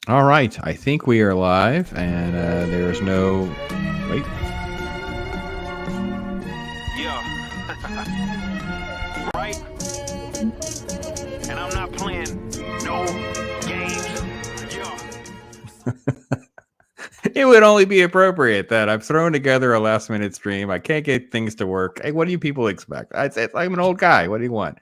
All right, I think we are live, and there's no wait. Yeah. Right? And I'm not playing no games. Yeah. It would only be appropriate that I've thrown together a last-minute stream. I can't get things to work. Hey, what do you people expect? I'm an old guy. What do you want?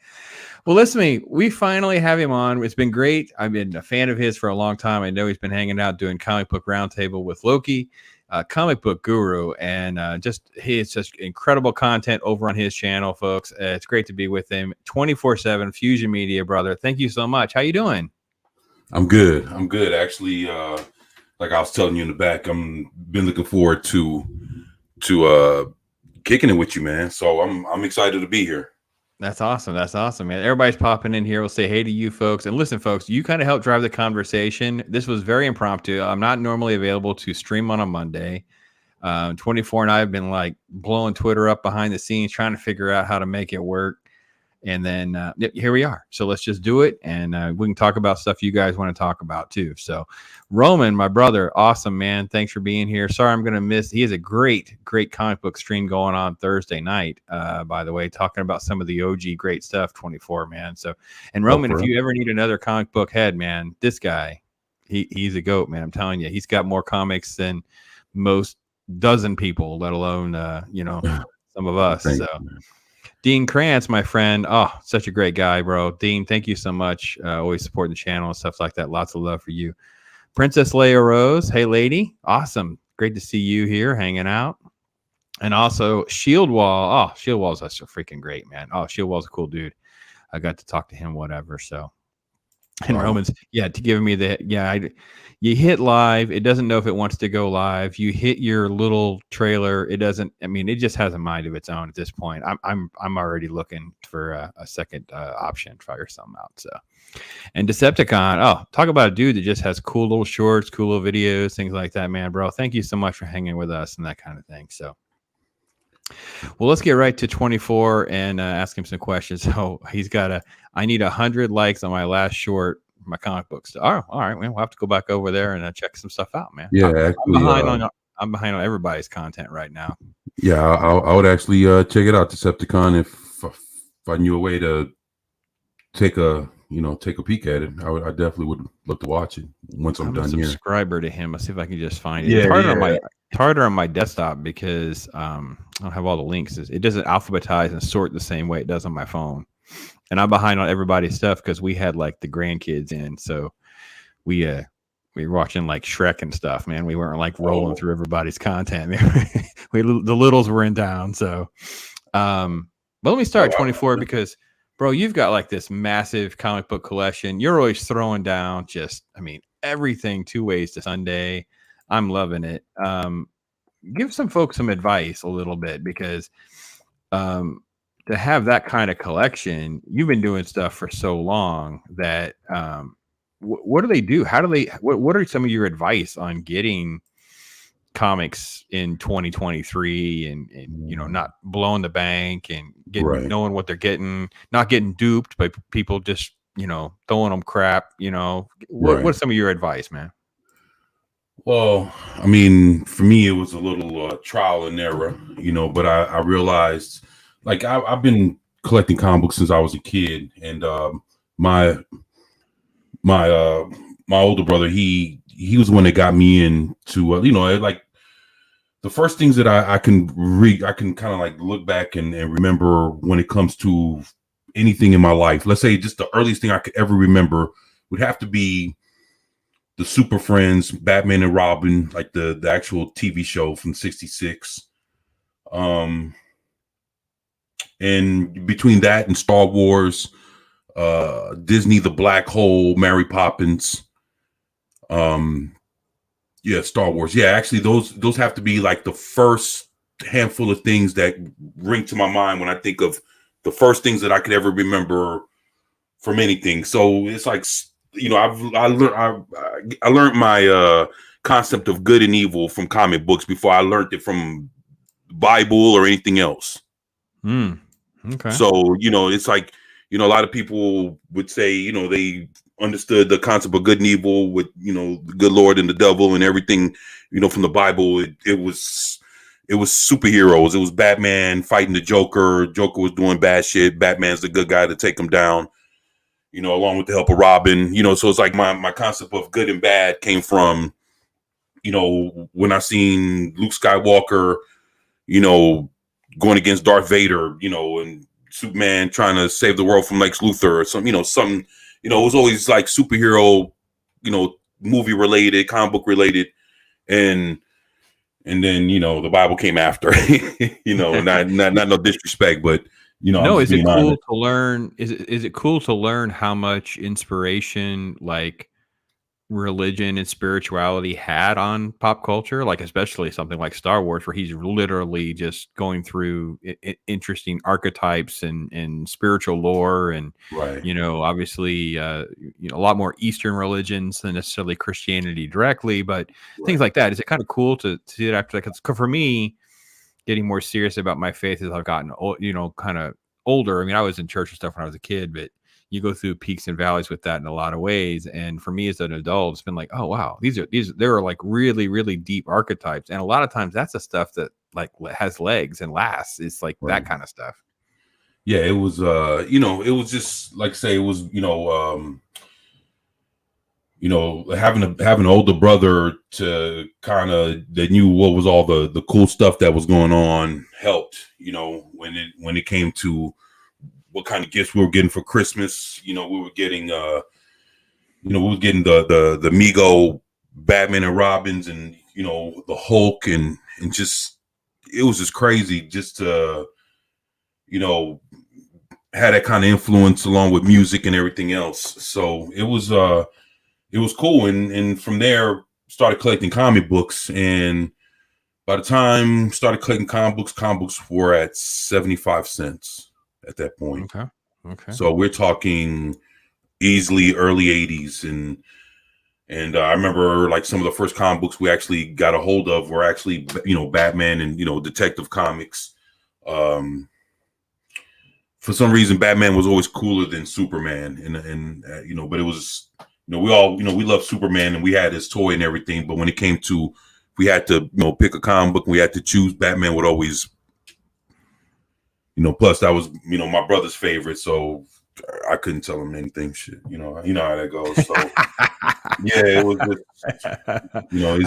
Well, listen to me. We finally have him on. It's been great. I've been a fan of his for a long time. I know he's been hanging out doing comic book roundtable with Loki, comic book guru, and he has just incredible content over on his channel, folks. It's great to be with him 24/7. Fusion Media, brother. Thank you so much. How you doing? I'm good. I'm good. Actually, like I was telling you in the back, I'm been looking forward to kicking it with you, man. So I'm excited to be here. That's awesome. That's awesome, man. Everybody's popping in here. We'll say hey to you folks. And listen, folks, you kind of helped drive the conversation. This was very impromptu. I'm not normally available to stream on a Monday. 24 and I have been like blowing Twitter up behind the scenes, trying to figure out how to make it work. And then here we are. So let's just do it. And we can talk about stuff you guys want to talk about too. So Roman, my brother, awesome, man. Thanks for being here. Sorry, I'm going to miss. He has a great comic book stream going on Thursday night, by the way, talking about some of the OG great stuff, 24, man. So, and Roman, if you ever need another comic book head, man, this guy, he's a goat, man. I'm telling you, he's got more comics than most dozen people, let alone, some of us. So. Dean Krantz, my friend. Oh, such a great guy, bro. Dean, thank you so much. Always supporting the channel and stuff like that. Lots of love for you. Princess Leia Rose. Hey, lady. Awesome. Great to see you here hanging out. And also Shield Wall. Oh, Shield Wall's such a freaking great, man. Oh, Shield Wall's a cool dude. I got to talk to him, whatever. So, and Romans, to give me you hit live. It doesn't know if it wants to go live. You hit your little trailer. It doesn't. I mean, it just has a mind of its own at this point. I'm already looking for a second option. Fire something out. So, and Decepticon. Oh, talk about a dude that just has cool little shorts, cool little videos, things like that, man, bro. Thank you so much for hanging with us and that kind of thing. So. Well, let's get right to 24 and ask him some questions. So he's got I need 100 likes on my last short, my comic book stuff. Oh, all right, we'll have to go back over there and check some stuff out, man. Yeah, I'm behind on everybody's content right now. Yeah, I would actually check it out, Decepticon. If I knew a way to take a peek at it, I definitely would love to watch it once I'm done a here. Subscriber to him. Let's see if I can just find it. It's harder on my desktop because I don't have all the links. It doesn't alphabetize and sort the same way it does on my phone. And I'm behind on everybody's stuff because we had like the grandkids in, so we were watching like Shrek and stuff. Man, we weren't like rolling through everybody's content. The littles were in town, so. But let me start 24 because. Bro, you've got like this massive comic book collection. You're always throwing down everything 2 ways to Sunday. I'm loving it. Give some folks some advice a little bit because to have that kind of collection, you've been doing stuff for so long that what do they do? How do they, what are some of your advice on getting comics in 2023 and not blowing the bank and knowing what they're getting, not getting duped by people just throwing them crap? What are some of your advice, man? Well, I mean, for me it was a little trial and error, but I realized like I've been collecting comic books since I was a kid, and my older brother, he was the one that got me into like the first things that I can read. I can kind of like look back and remember when it comes to anything in my life. Let's say just the earliest thing I could ever remember would have to be the Super Friends, Batman and Robin, like the actual TV show from '66. And between that and Star Wars, Disney, The Black Hole, Mary Poppins, Star Wars. Yeah, actually those have to be like the first handful of things that ring to my mind when I think of the first things that I could ever remember from anything. So it's like, I learned my concept of good and evil from comic books before I learned it from Bible or anything else. Okay. So, it's like, a lot of people would say, they understood the concept of good and evil with, the good Lord and the devil and everything, from the Bible. It was superheroes. It was Batman fighting the Joker. Joker was doing bad shit. Batman's the good guy to take him down, along with the help of Robin. So it's like my concept of good and bad came from, when I seen Luke Skywalker, going against Darth Vader, and Superman trying to save the world from Lex Luthor or something, it was always like superhero, movie related, comic book related. And then, the Bible came after, not no disrespect, but, no, is it cool to learn? Is it cool to learn how much inspiration like religion and spirituality had on pop culture, like especially something like Star Wars, where he's literally just going through interesting archetypes and spiritual lore, and right. Obviously, a lot more Eastern religions than necessarily Christianity directly, but things like that. Is it kind of cool to see it after? Like, for me, getting more serious about my faith as I've gotten kind of older. I mean, I was in church and stuff when I was a kid, but you go through peaks and valleys with that in a lot of ways. And for me as an adult, it's been like, oh wow, there are like really, really deep archetypes. And a lot of times that's the stuff that like has legs and lasts. It's like that kind of stuff. Yeah, it was it was just like say it was, having an older brother to kind of that knew what was all the cool stuff that was going on helped, when it came to what kind of gifts we were getting for Christmas. We were getting the Mego Batman and Robins, and the Hulk, and just it was just crazy just to had that kind of influence along with music and everything else. So it was cool, and from there started collecting comic books, and by the time started collecting comic books were at 75 cents at that point. Okay. So we're talking easily early 80s, and I remember like some of the first comic books we actually got a hold of were actually Batman and Detective Comics. For some reason Batman was always cooler than Superman, and but it was we all we loved Superman and we had his toy and everything, but when it came to we had to pick a comic book and we had to choose, Batman would always plus that was my brother's favorite, so I couldn't tell him anything. Shit, you know how that goes. So yeah, it was just, I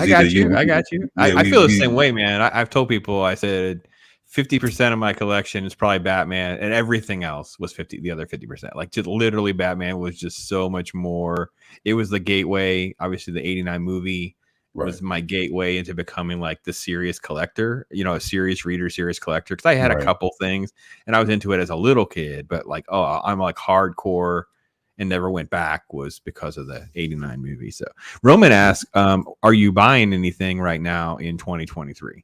got you. Yeah, I feel the same way, man. I've told people, I said 50% of my collection is probably Batman, and everything else was the other 50%. Like, just literally Batman was just so much more. It was the gateway. Obviously the 89 movie was my gateway into becoming like the serious collector, a serious reader, serious collector. Cause I had a couple things and I was into it as a little kid, but like, I'm like hardcore and never went back was because of the 89 movie. So Roman asked, are you buying anything right now in 2023?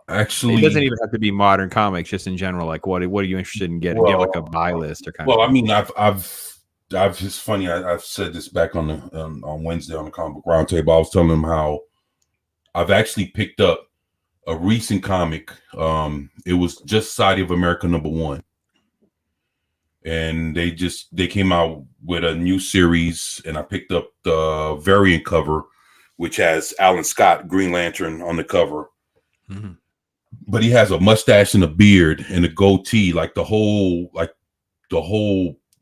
Actually, it doesn't even have to be modern comics, just in general. Like what are you interested in getting? Well, do you have like a buy list or kind of? Well, I mean, I've just funny. I've said this back on Wednesday on the Comic Book Roundtable. I was telling them how I've actually picked up a recent comic. It was just Society of America #1, and they came out with a new series, and I picked up the variant cover, which has Alan Scott, Green Lantern, on the cover. Mm-hmm. But he has a mustache and a beard and a goatee, like the whole.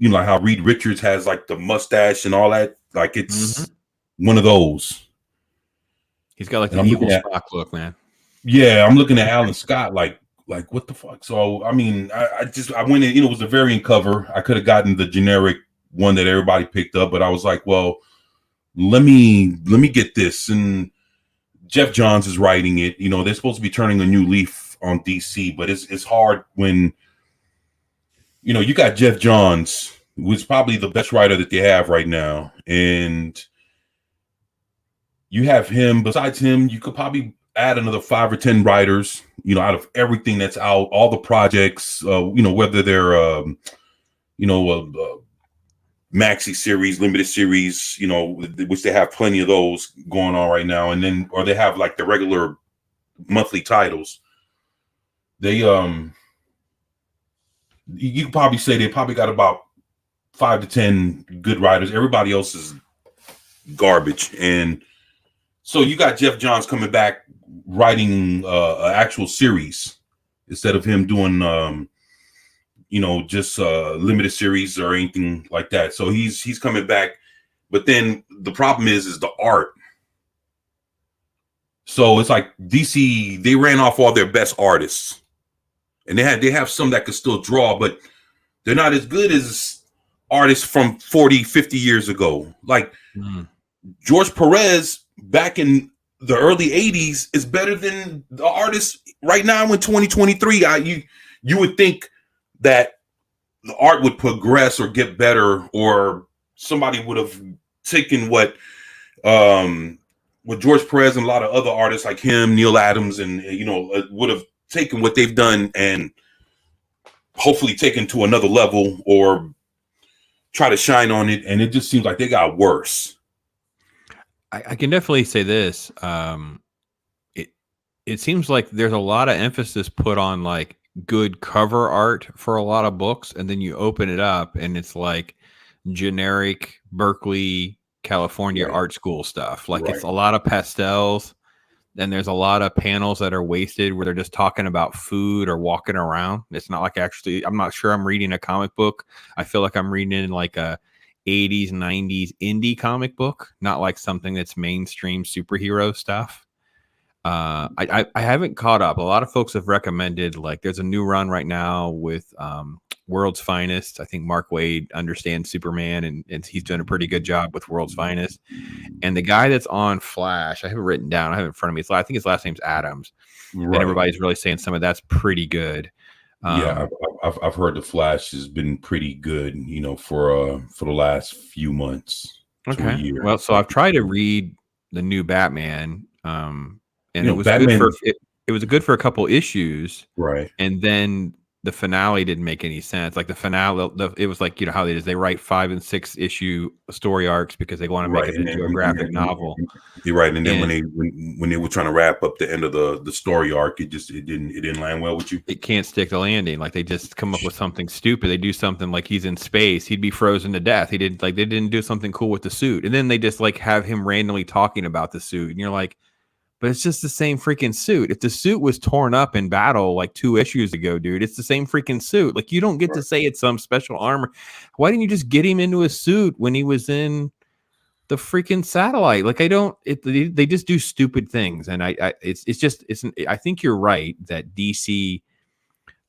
How Reed Richards has like the mustache and all that. Like it's one of those. He's got like the evil Spock look, man. Yeah, I'm looking at Alan Scott like what the fuck? So I mean, I went in, it was a variant cover. I could have gotten the generic one that everybody picked up, but I was like, well, let me get this. And Jeff Johns is writing it. They're supposed to be turning a new leaf on DC, but it's hard when you got Jeff Johns, who's probably the best writer that they have right now. And you have him. Besides him, you could probably add another 5 or 10 writers, out of everything that's out, all the projects, whether they're, maxi series, limited series, which they have plenty of those going on right now. And then, or they have like the regular monthly titles. They, you could probably say they probably got about 5 to 10 good writers. Everybody else is garbage. And so you got Jeff Johns coming back writing an actual series instead of him doing just limited series or anything like that. So he's coming back, but then the problem is the art. So it's like DC, they ran off all their best artists, and they have some that could still draw, but they're not as good as artists from 40, 50 years ago. Like George Perez back in the early 80s is better than the artists right now in 2023. You would think that the art would progress or get better, or somebody would have taken what George Perez and a lot of other artists like him, Neil Adams, and would have taken what they've done and hopefully taken to another level or try to shine on it. And it just seems like they got worse. I can definitely say this. It seems like there's a lot of emphasis put on like good cover art for a lot of books, and then you open it up and it's like generic Berkeley, California art school stuff. Like it's a lot of pastels, and there's a lot of panels that are wasted where they're just talking about food or walking around. It's not like actually, I'm not sure I'm reading a comic book. I feel like I'm reading in like a 80s, 90s indie comic book, not like something that's mainstream superhero stuff. I haven't caught up. A lot of folks have recommended, like there's a new run right now with World's Finest. I think Mark Waid understands Superman, and he's done a pretty good job with World's Finest. And the guy that's on Flash, I have it written down, I have it in front of me. I think his last name's Adams. And everybody's really saying some of that's pretty good. I've heard the Flash has been pretty good, for the last few months. Okay. Well, so I've tried to read the new Batman, and it was Batman, it was good for a couple issues, right? And then the finale didn't make any sense. Like the finale, it was like how it is. They write 5 and 6 issue story arcs because they want to make it into a graphic novel. You're right. And then when they were trying to wrap up the end of the story arc, it didn't land well with you. It can't stick the landing. Like they just come up with something stupid. They do something like he's in space, he'd be frozen to death. They didn't do something cool with the suit, and then they just like have him randomly talking about the suit, and you're like, but it's just the same freaking suit. If the suit was torn up in battle like 2 issues ago, dude, it's the same freaking suit. Like you don't get to say it's some special armor. Why didn't you just get him into a suit when he was in the freaking satellite? Like they just do stupid things. And I think you're right that DC,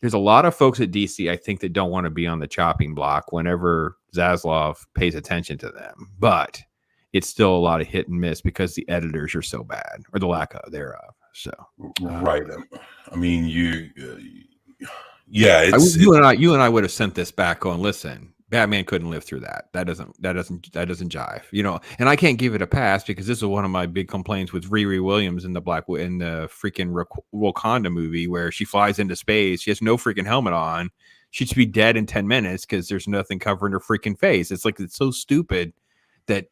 there's a lot of folks at DC, I think, that don't want to be on the chopping block whenever Zaslav pays attention to them. But it's still a lot of hit and miss because the editors are so bad, or the lack of thereof. So, right. I mean, you and I would have sent this back going, listen, Batman couldn't live through that. That doesn't jive, and I can't give it a pass because this is one of my big complaints with Riri Williams in the freaking Wakanda movie, where she flies into space. She has no freaking helmet on. She should be dead in 10 minutes because there's nothing covering her freaking face. It's like, it's so stupid that,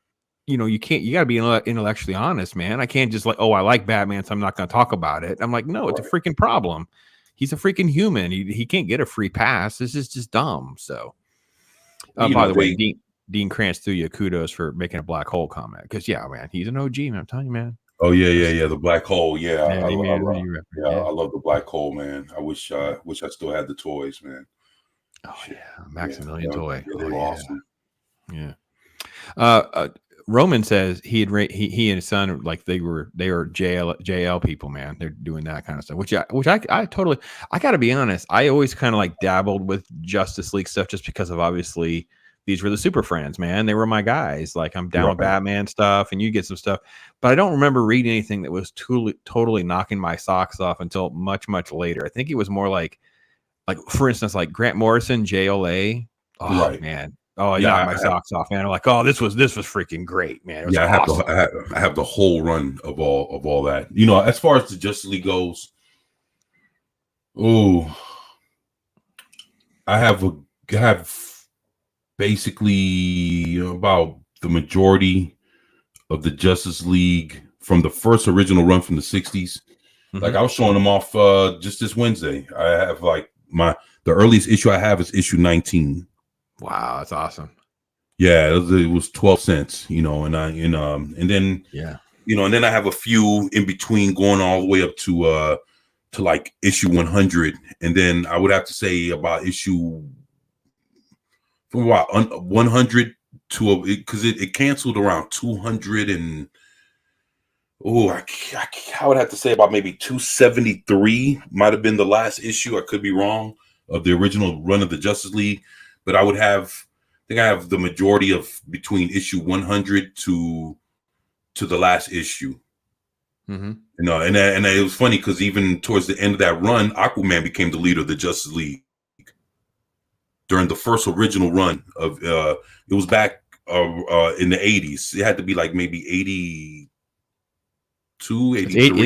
you got to be intellectually honest, man. I can't just like, oh, I like Batman, so I'm not going to talk about it. I'm like, no, it's a freaking problem. He's a freaking human. He can't get a free pass. This is just dumb. So, by the way, Dean Krantz threw you kudos for making a black hole comment, because man, he's an OG, man. I'm telling you, man. Oh yeah, the black hole. Yeah, I love the black hole, man. I wish I still had the toys, man. Oh yeah, Maximilian toy. They were awesome. Yeah. Roman says he and his son, like they were JL people, man. They're doing that kind of stuff, which I totally, I got to be honest, I always kind of like dabbled with Justice League stuff just because of, obviously, these were the Super Friends, man. They were my guys. Like I'm down with Batman stuff, and you get some stuff, but I don't remember reading anything that was totally knocking my socks off until much later. I think it was more like for instance, like Grant Morrison, JLA. Oh man. Oh, yeah, knocked my socks off, man. I'm like, oh, this was freaking great, man. It was awesome. I have the whole run of all that. As far as the Justice League goes, I have basically about the majority of the Justice League from the first original run from the 60s. Mm-hmm. Like I was showing them off just this Wednesday. I have like the earliest issue I have is issue 19. Wow, that's awesome. Yeah, it was 12 cents, and then Yeah. and then I have a few in between going all the way up to like issue 100, and then I would have to say about issue from what 100 to because it canceled around 200 and I would have to say about maybe 273 might have been the last issue. I could be wrong of the original run of the Justice League, but I think I have the majority of between issue 100 to the last issue. Mm-hmm. And it was funny because even towards the end of that run, Aquaman became the leader of the Justice League during the first original run of it was back in the 80s. It had to be like maybe 82, 83.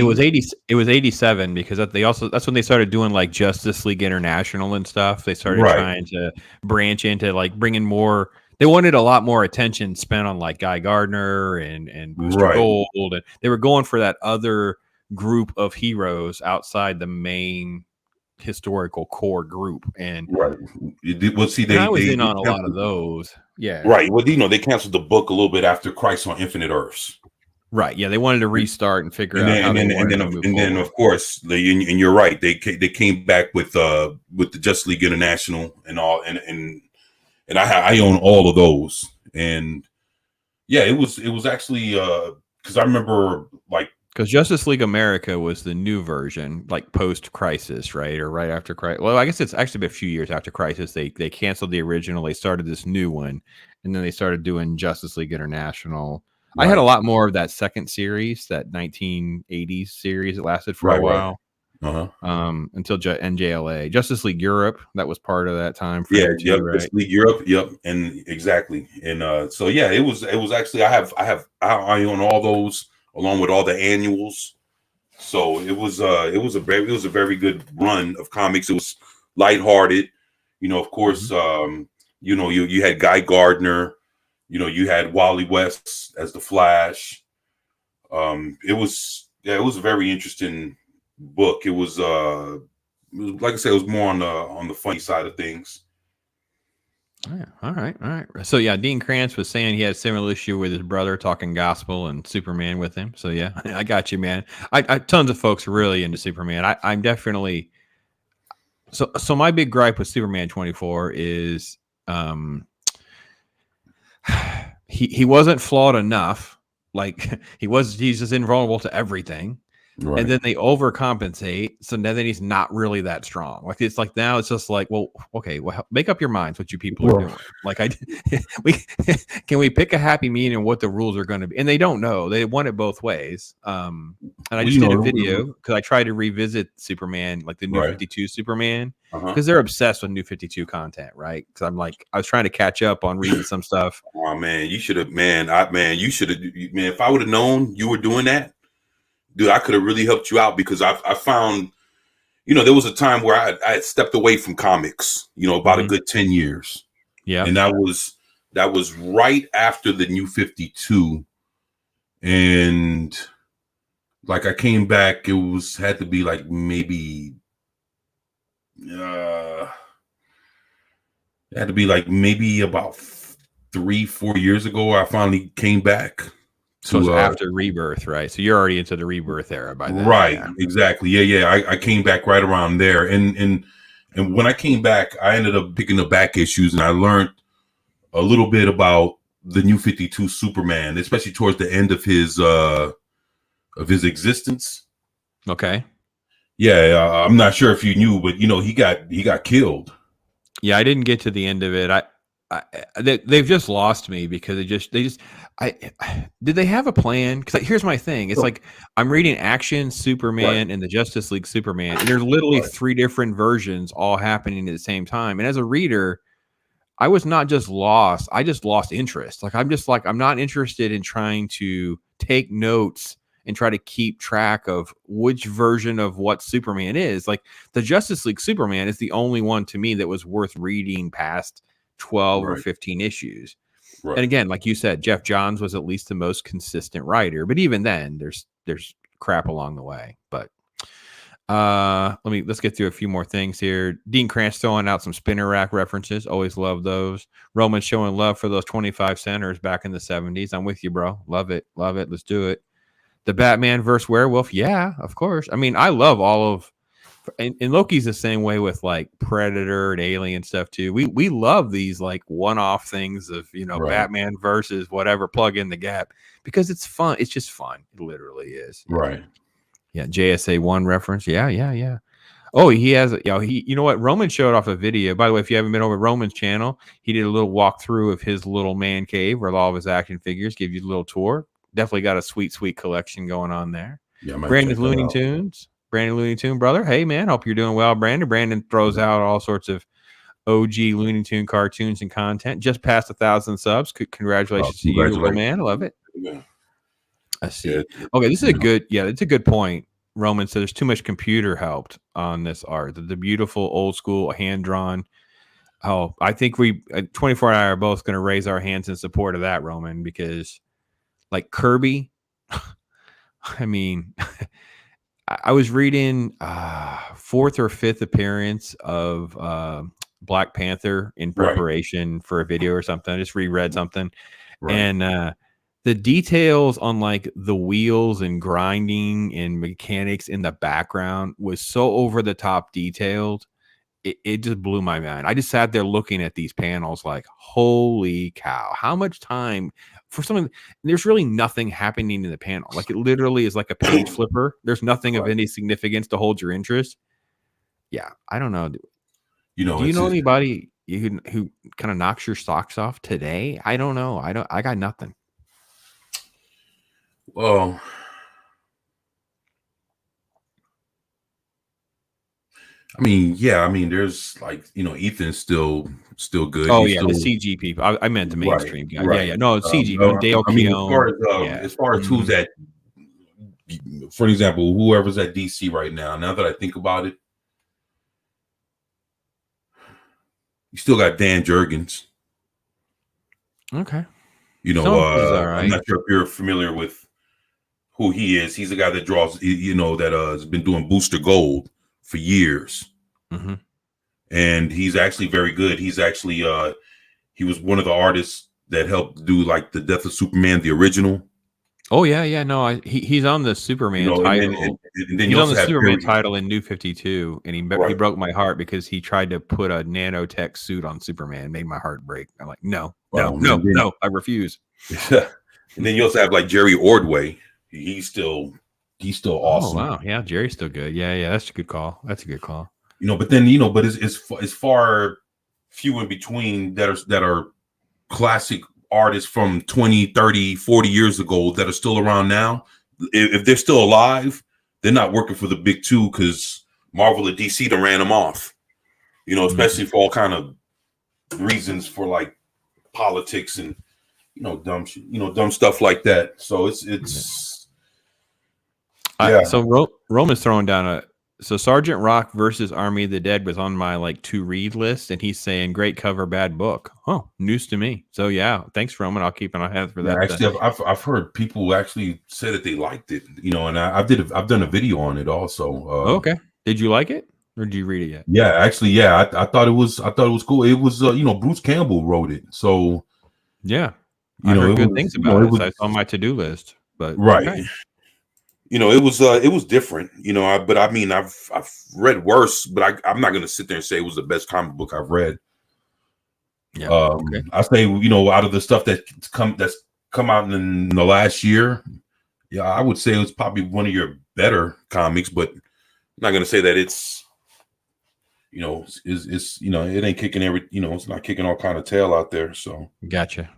It was 87 because that's when they started doing like Justice League International and stuff. They started Right. trying to branch into like bringing more. They wanted a lot more attention spent on like Guy Gardner and Booster Right. Gold, and they were going for that other group of heroes outside the main historical core group. And Right. Well, see, I was in on a lot of those. Yeah. Right. Well, they canceled the book a little bit after Christ on Infinite Earths. Right. Yeah. They wanted to restart and figure out how they wanted to move and then of course, and you're right. They came back with the Justice League International and all, and I own all of those. And yeah, it was actually because I remember like. Because Justice League America was the new version, like post-Crisis, right? Or right after Crisis. Well, I guess it's actually been a few years after Crisis. They canceled the original. They started this new one. And then they started doing Justice League International. Right. I had a lot more of that second series, that 1980s series. It lasted for a while. Right. Until NJLA. Justice League Europe, that was part of that time. Right? Justice League Europe, yep. And exactly. And so, yeah, it was actually, I own all those, along with all the annuals. So it was a very good run of comics. It was lighthearted, of course. Mm-hmm. You had Guy Gardner, you had Wally West as the Flash. It was a very interesting book. It was like I said, it was more on the funny side of things. Yeah, all right. So yeah, Dean Krantz was saying he had a similar issue with his brother talking gospel and Superman with him. So yeah, I got you, man. I tons of folks really into Superman. I'm definitely so my big gripe with Superman 24 is he wasn't flawed enough. Like he's just invulnerable to everything. Right. And then they overcompensate, so then he's not really that strong. Like it's like now it's just like, well, okay, well, make up your minds what you people are doing. Like can we pick a happy medium and what the rules are going to be? And they don't know. They want it both ways. And I just did a video because I tried to revisit Superman, like the New 52 Superman, because they're obsessed with New 52 content, right? Because I was trying to catch up on reading some stuff. Oh man, you should have, man. If I would have known you were doing that. Dude, I could have really helped you out because I found, there was a time where I had stepped away from comics, about a good 10 years. Yeah. And that was right after the New 52. And like I came back, had to be like maybe, about 3-4 years ago, I finally came back. So it's after Rebirth, right? So you're already into the Rebirth era by then. Right, yeah. Exactly. Yeah. I came back right around there. And when I came back, I ended up picking the back issues and I learned a little bit about the New 52 Superman, especially towards the end of his existence. Okay. Yeah, I'm not sure if you knew, but he got killed. Yeah, I didn't get to the end of it. They've just lost me because did they have a plan? Because here's my thing. It's like I'm reading Action Superman and the Justice League Superman, and there's literally 3 different versions all happening at the same time. And as a reader, I was not just lost. I just lost interest. Like I'm not interested in trying to take notes and try to keep track of which version of what Superman is. Like the Justice League Superman is the only one to me that was worth reading past 12 or 15 issues. Right. And again, like you said, Jeff Johns was at least the most consistent writer, but even then there's crap along the way. But Let's get through a few more things here. Dean Krantz throwing out some spinner rack references. Always love those. Roman showing love for those 25 centers back in the 70s. I'm with you, bro. Love it. Love it. Let's do it. The Batman versus Werewolf. Yeah, of course. I mean, I love all of, and Loki's the same way with like Predator and Alien stuff too. We love these like one-off things of, you know, Right. Batman versus whatever, plug in the gap, because it's fun. It's just fun. It literally is. Right. Yeah, JSA 1 reference. Yeah. Oh, he has, you know what? Roman showed off a video. By the way, if you haven't been over Roman's channel, he did a little walkthrough of his little man cave where all of his action figures. Give you a little tour. Definitely got a sweet collection going on there. Yeah, I might Brandon's check that Looney out. Tunes. Brandon Looney Tune brother. Hey man, hope you're doing well, Brandon. Brandon throws out all sorts of OG Looney Tune cartoons and content. Just past 1,000 subs. Congratulations to you, little man. I love it. Yeah. I see. Yeah. Okay, this is a good. Yeah, it's a good point. Roman said there's too much computer help on this art. The beautiful old school hand drawn. Oh, I think 24 and I are both going to raise our hands in support of that, Roman, because like Kirby. I mean, I was reading fourth or fifth appearance of Black Panther in preparation for a video or something. I just reread something, and the details on like the wheels and grinding and mechanics in the background was so over the top detailed. It just blew my mind. I just sat there looking at these panels like, holy cow, how much time for something. There's really nothing happening in the panel. Like it literally is like a page flipper. There's nothing of any significance to hold your interest. Yeah, I don't know. You know, do you know anybody who kind of knocks your socks off today? I don't know. I got nothing. Well, I mean, yeah, I mean, there's like, you know, Ethan's still good. Oh, He's yeah, still, the CG people. I meant the mainstream guy. right. Yeah. No, CG. Dale I mean, Keown. as far as who's at, for example, whoever's at DC right now, now that I think about it, you still got Dan Jurgens. Okay. You know, I'm not sure if you're familiar with who he is. He's a guy that draws, you know, that has been doing Booster Gold for years. Mm-hmm. And he's actually very good. He's actually he was one of the artists that helped do like the Death of Superman, the original. Oh yeah. No, he's on the Superman title. And then he's on the Superman title in New 52, and he broke my heart because he tried to put a nanotech suit on Superman. Made my heart break. I'm like, no, I refuse. And then you also have like Jerry Ordway. He's still awesome. Oh wow, yeah, Jerry's still good. Yeah, that's a good call. You know, but then, you know, but it's far few in between that are classic artists from 20, 30, 40 years ago that are still around now. If they're still alive, they're not working for the big two because Marvel and DC done ran them off. You know, especially for all kind of reasons for like politics and dumb stuff like that. So it's yeah. So Roman's throwing down so Sergeant Rock versus Army of the Dead was on my like to read list, and he's saying great cover, bad book. Oh, news to me. So yeah, thanks Roman. I'll keep an eye out for that. Actually, I've heard people actually say that they liked it. You know, and I've done a video on it also. Okay, did you like it or did you read it yet? Yeah, actually, yeah, I thought it was cool. It was Bruce Campbell wrote it, so yeah, I heard good things about it. So it's on my to-do list, but right. Okay. You know, it was different, you know, but I mean, I've read worse, but I'm not going to sit there and say it was the best comic book I've read. Yeah. I say, you know, out of the stuff that's come out in the last year, yeah, I would say it was probably one of your better comics, but I'm not going to say that it's, you know, it's you know, it ain't kicking it's not kicking all kind of tail out there. So gotcha.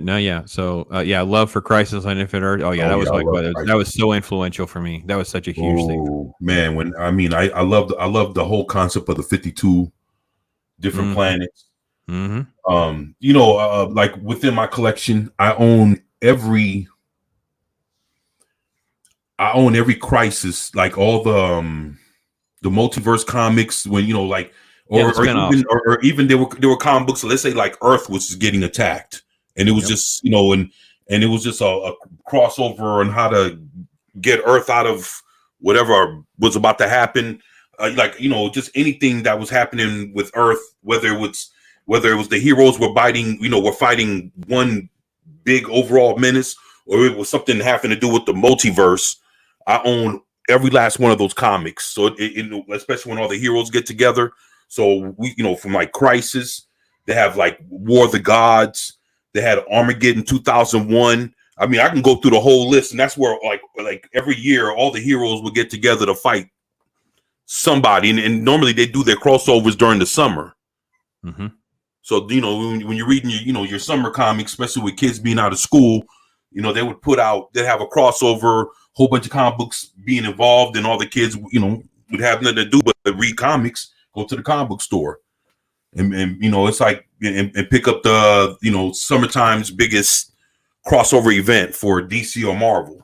No, yeah. So Love for Crisis on Infinite Earth. Oh yeah, that was like that was so influential for me. That was such a huge thing. Man, when I love the whole concept of the 52 different planets. Mm-hmm. You know, like within my collection, I own every Crisis, like all the multiverse comics, when you know, like, or even there were comic books. So let's say like Earth was getting attacked, and it was just, you know, and it was just a crossover on how to get Earth out of whatever was about to happen, like, you know, just anything that was happening with Earth, whether it was the heroes were fighting one big overall menace, or it was something having to do with the multiverse. I own every last one of those comics. So especially when all the heroes get together. So we, you know, from like Crisis, they have like War of the Gods, they had Armageddon 2001. I mean, I can go through the whole list, and that's where like every year all the heroes would get together to fight somebody, and normally they do their crossovers during the summer. Mm-hmm. So, you know, when you're reading your summer comics, especially with kids being out of school, you know, they'd have a crossover, whole bunch of comic books being involved, and all the kids, you know, would have nothing to do but read comics, go to the comic book store, and you know, it's like and pick up the, you know, summertime's biggest crossover event for DC or Marvel.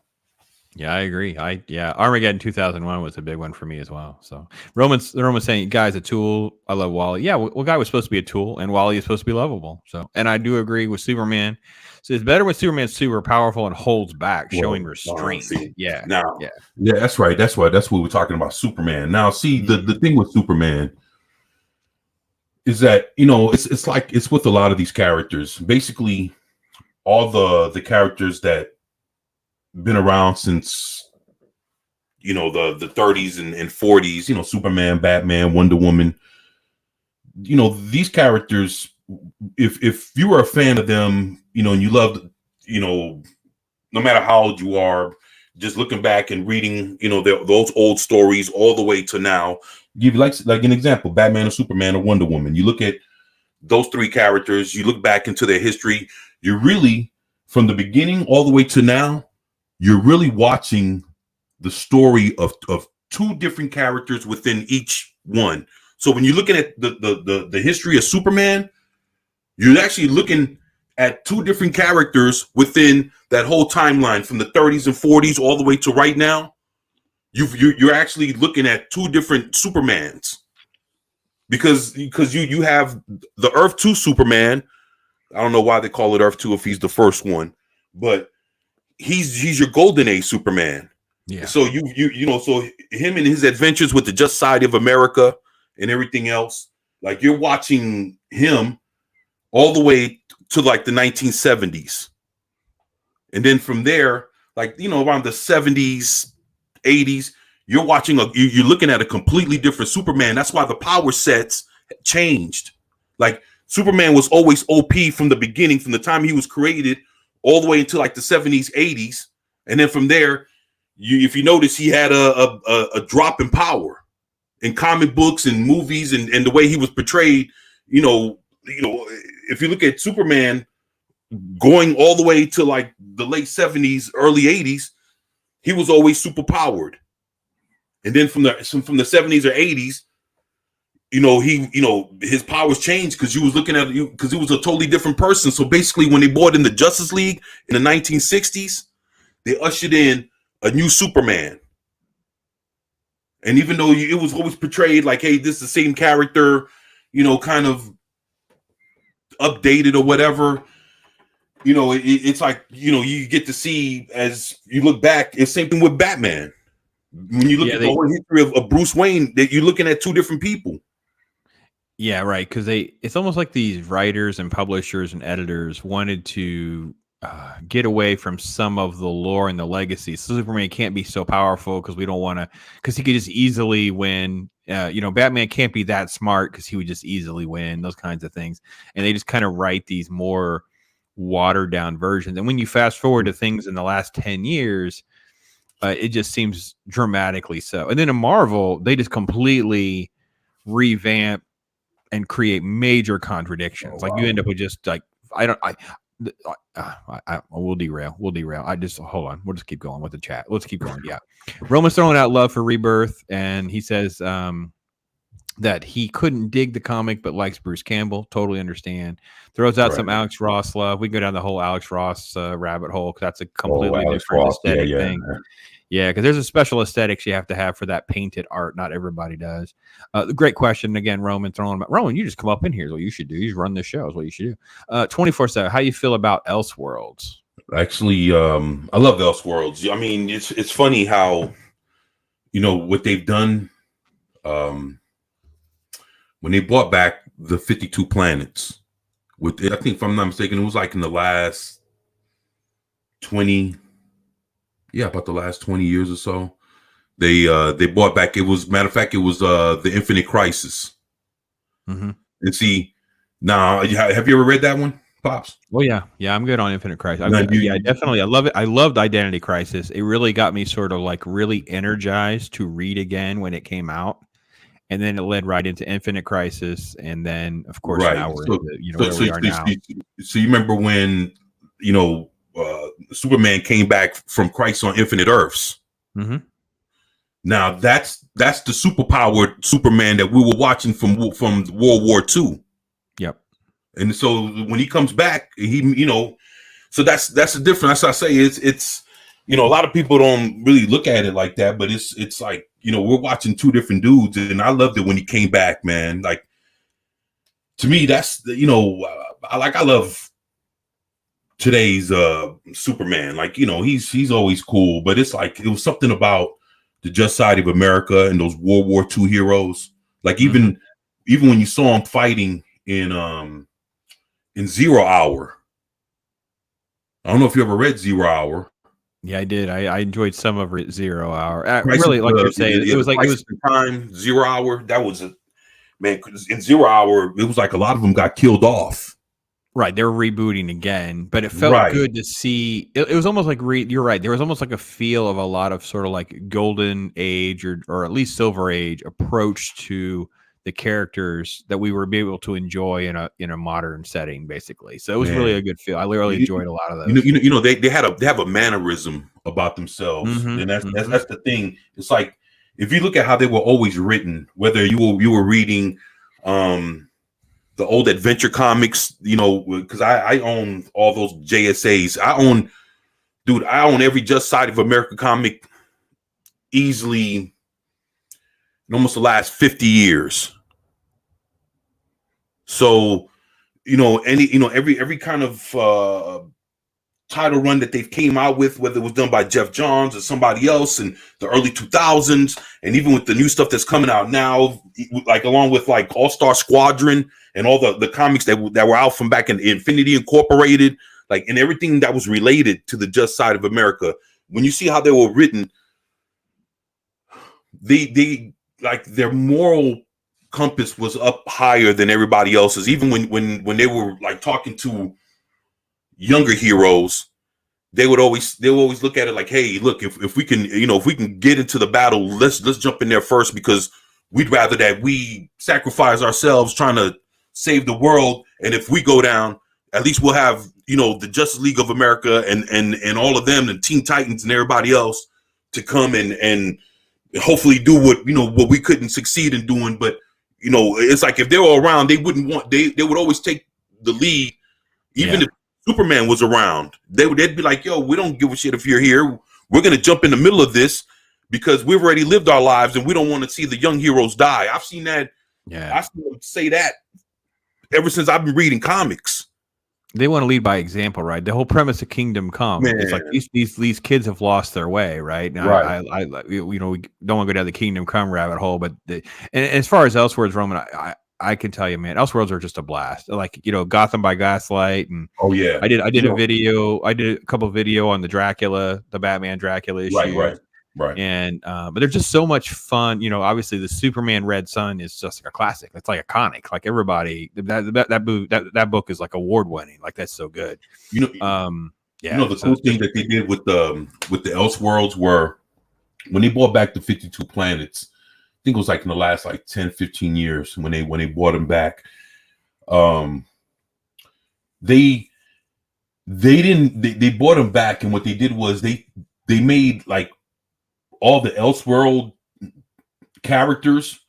Yeah, I agree. Armageddon 2001 was a big one for me as well. So Roman's saying, "Guy's a tool." I love Wally. Yeah, well, Guy was supposed to be a tool, and Wally is supposed to be lovable. So, and I do agree with Superman. So it's better when Superman's super powerful and holds back, showing restraint. Yeah, that's right. That's what we're talking about. Superman. Now, see, the thing with Superman is that, you know, it's like it's with a lot of these characters. Basically, all the characters that been around since, you know, the 30s and 40s, you know, Superman, Batman, Wonder Woman, you know, these characters, if you were a fan of them, you know, and you loved, you know, no matter how old you are, just looking back and reading, you know, those old stories all the way to now, give you like an example, Batman or Superman or Wonder Woman. You look at those three characters, you look back into their history, you're really, from the beginning all the way to now, you're really watching the story of two different characters within each one. So when you're looking at the history of Superman, you're actually looking at two different characters within that whole timeline from the 30s and 40s all the way to right now. You're actually looking at two different Supermans, because you have the Earth 2 Superman. I don't know why they call it Earth 2 if he's the first one, but he's your golden age Superman. Yeah. So you know, so him and his adventures with the Just Side of America and everything else, like you're watching him all the way to like the 1970s. And then from there, like, you know, around the 70s, 80s, you're looking at a completely different Superman. That's why the power sets changed. Like Superman was always OP from the beginning, from the time he was created all the way into like the 70s, 80s. And then from there, if you notice, he had a drop in power in comic books and movies, and the way he was portrayed. You know, if you look at Superman going all the way to like the late 70s, early 80s, he was always super powered. And then from the 70s or 80s, his powers changed because you was looking at you because he was a totally different person. So basically, when they brought in the Justice League in the 1960s, they ushered in a new Superman. And even though it was always portrayed like, hey, this is the same character, kind of updated or whatever, it's like, you get to see as you look back. It's same thing with Batman. When you look at the whole history of Bruce Wayne, that you're looking at two different people. Yeah, right. Because it's almost like these writers and publishers and editors wanted to get away from some of the lore and the legacy. So Superman can't be so powerful because we don't want to, because he could just easily win. Batman can't be that smart because he would just easily win, those kinds of things. And they just kind of write these more watered down versions. And when you fast forward to things in the last 10 years, it just seems dramatically so. And then in Marvel, they just completely revamp and create major contradictions. Like you end up with just like, we'll derail. Hold on. We'll just keep going with the chat. Let's keep going. Yeah. Roman's throwing out love for Rebirth. And he says that he couldn't dig the comic, but likes Bruce Campbell. Totally understand. Throws out some Alex Ross love. We can go down the whole Alex Ross rabbit hole because that's a completely different aesthetic thing. Yeah, because there's a special aesthetics you have to have for that painted art. Not everybody does. Great question again, Roman. Roman, you just come up in here is what you should do. You just run this show is what you should do. 24/7. How you feel about Elseworlds? Actually, I love Elseworlds. I mean, it's funny how what they've done, when they brought back the 52 planets, with I think, if I'm not mistaken, it was like in the last 20, about the last 20 years or so. They brought back, it was, matter of fact, it was the Infinite Crisis. Mm-hmm. And see, now, have you ever read that one, Pops? Oh yeah, I'm good on Infinite Crisis. No, Definitely. I love it. I loved Identity Crisis. It really got me sort of like really energized to read again when it came out, and then it led right into Infinite Crisis, and then of course right. now we're into, where we are now. So you remember when Superman came back from Crisis on Infinite Earths? Mm-hmm. Now that's the superpowered Superman that we were watching from World War II. Yep. And so when he comes back, so that's the difference. That's what I say. It's a lot of people don't really look at it like that, but it's like, we're watching two different dudes, and I loved it when he came back, man. Like, to me, that's I love today's Superman. Like, he's always cool, but it's like it was something about the Just Side of America and those World War II heroes. Like, even when you saw him fighting in 0 Hour. I don't know if you ever read 0 Hour. Yeah, I did. I enjoyed some of it. 0 Hour. Really, like you're saying, it was time 0 Hour. That was man. In 0 Hour, it was like a lot of them got killed off. Right, they're rebooting again, but it felt good to see. It was almost like you're right. There was almost like a feel of a lot of sort of like golden age or at least silver age approach to the characters that we were able to enjoy in a modern setting, basically. So it was really a good feel. I really enjoyed a lot of those. They have a mannerism about themselves, and that's the thing. It's like, if you look at how they were always written, whether you were reading the old adventure comics, because I own all those JSAs. I own every Just Side of America comic easily in almost the last 50 years. So, every kind of title run that they've came out with, whether it was done by Jeff Johns or somebody else in the early 2000s, and even with the new stuff that's coming out now, like along with like All-Star Squadron and all the comics that were out from back in Infinity Incorporated, like, and everything that was related to the Just Side of America, when you see how they were written, they like, their moral compass was up higher than everybody else's. Even when they were like talking to younger heroes, they would always look at it like, hey, look, if we can get into the battle, let's jump in there first, because we'd rather that we sacrifice ourselves trying to save the world, and if we go down, at least we'll have the Justice League of America and all of them, and Teen Titans and everybody else to come and hopefully do what we couldn't succeed in doing. But it's like, if they were around, they would always take the lead, even if Superman was around. They'd be like, yo, we don't give a shit if you're here. We're gonna jump in the middle of this because we've already lived our lives and we don't want to see the young heroes die. I've seen that. Yeah, I've seen them say that ever since I've been reading comics. They want to lead by example, right? The whole premise of Kingdom Come, it's like these kids have lost their way, right? Now, I we don't want to go down the Kingdom Come rabbit hole, but and as far as Elseworlds, Roman, I can tell you, man, Elseworlds are just a blast. Like, Gotham by Gaslight, and I did a video. I did a couple of video on the Batman Dracula issue. Right. And but they're just so much fun. Obviously the Superman Red Sun is just like a classic. It's like iconic. Like, everybody, that book is like award winning. Like, that's so good. The cool thing that they did with the Elseworlds were, when they brought back the 52 planets, I think it was like in the last like 10, 15 years when they brought them back. They brought them back, and what they did was they made like all the Elseworld characters,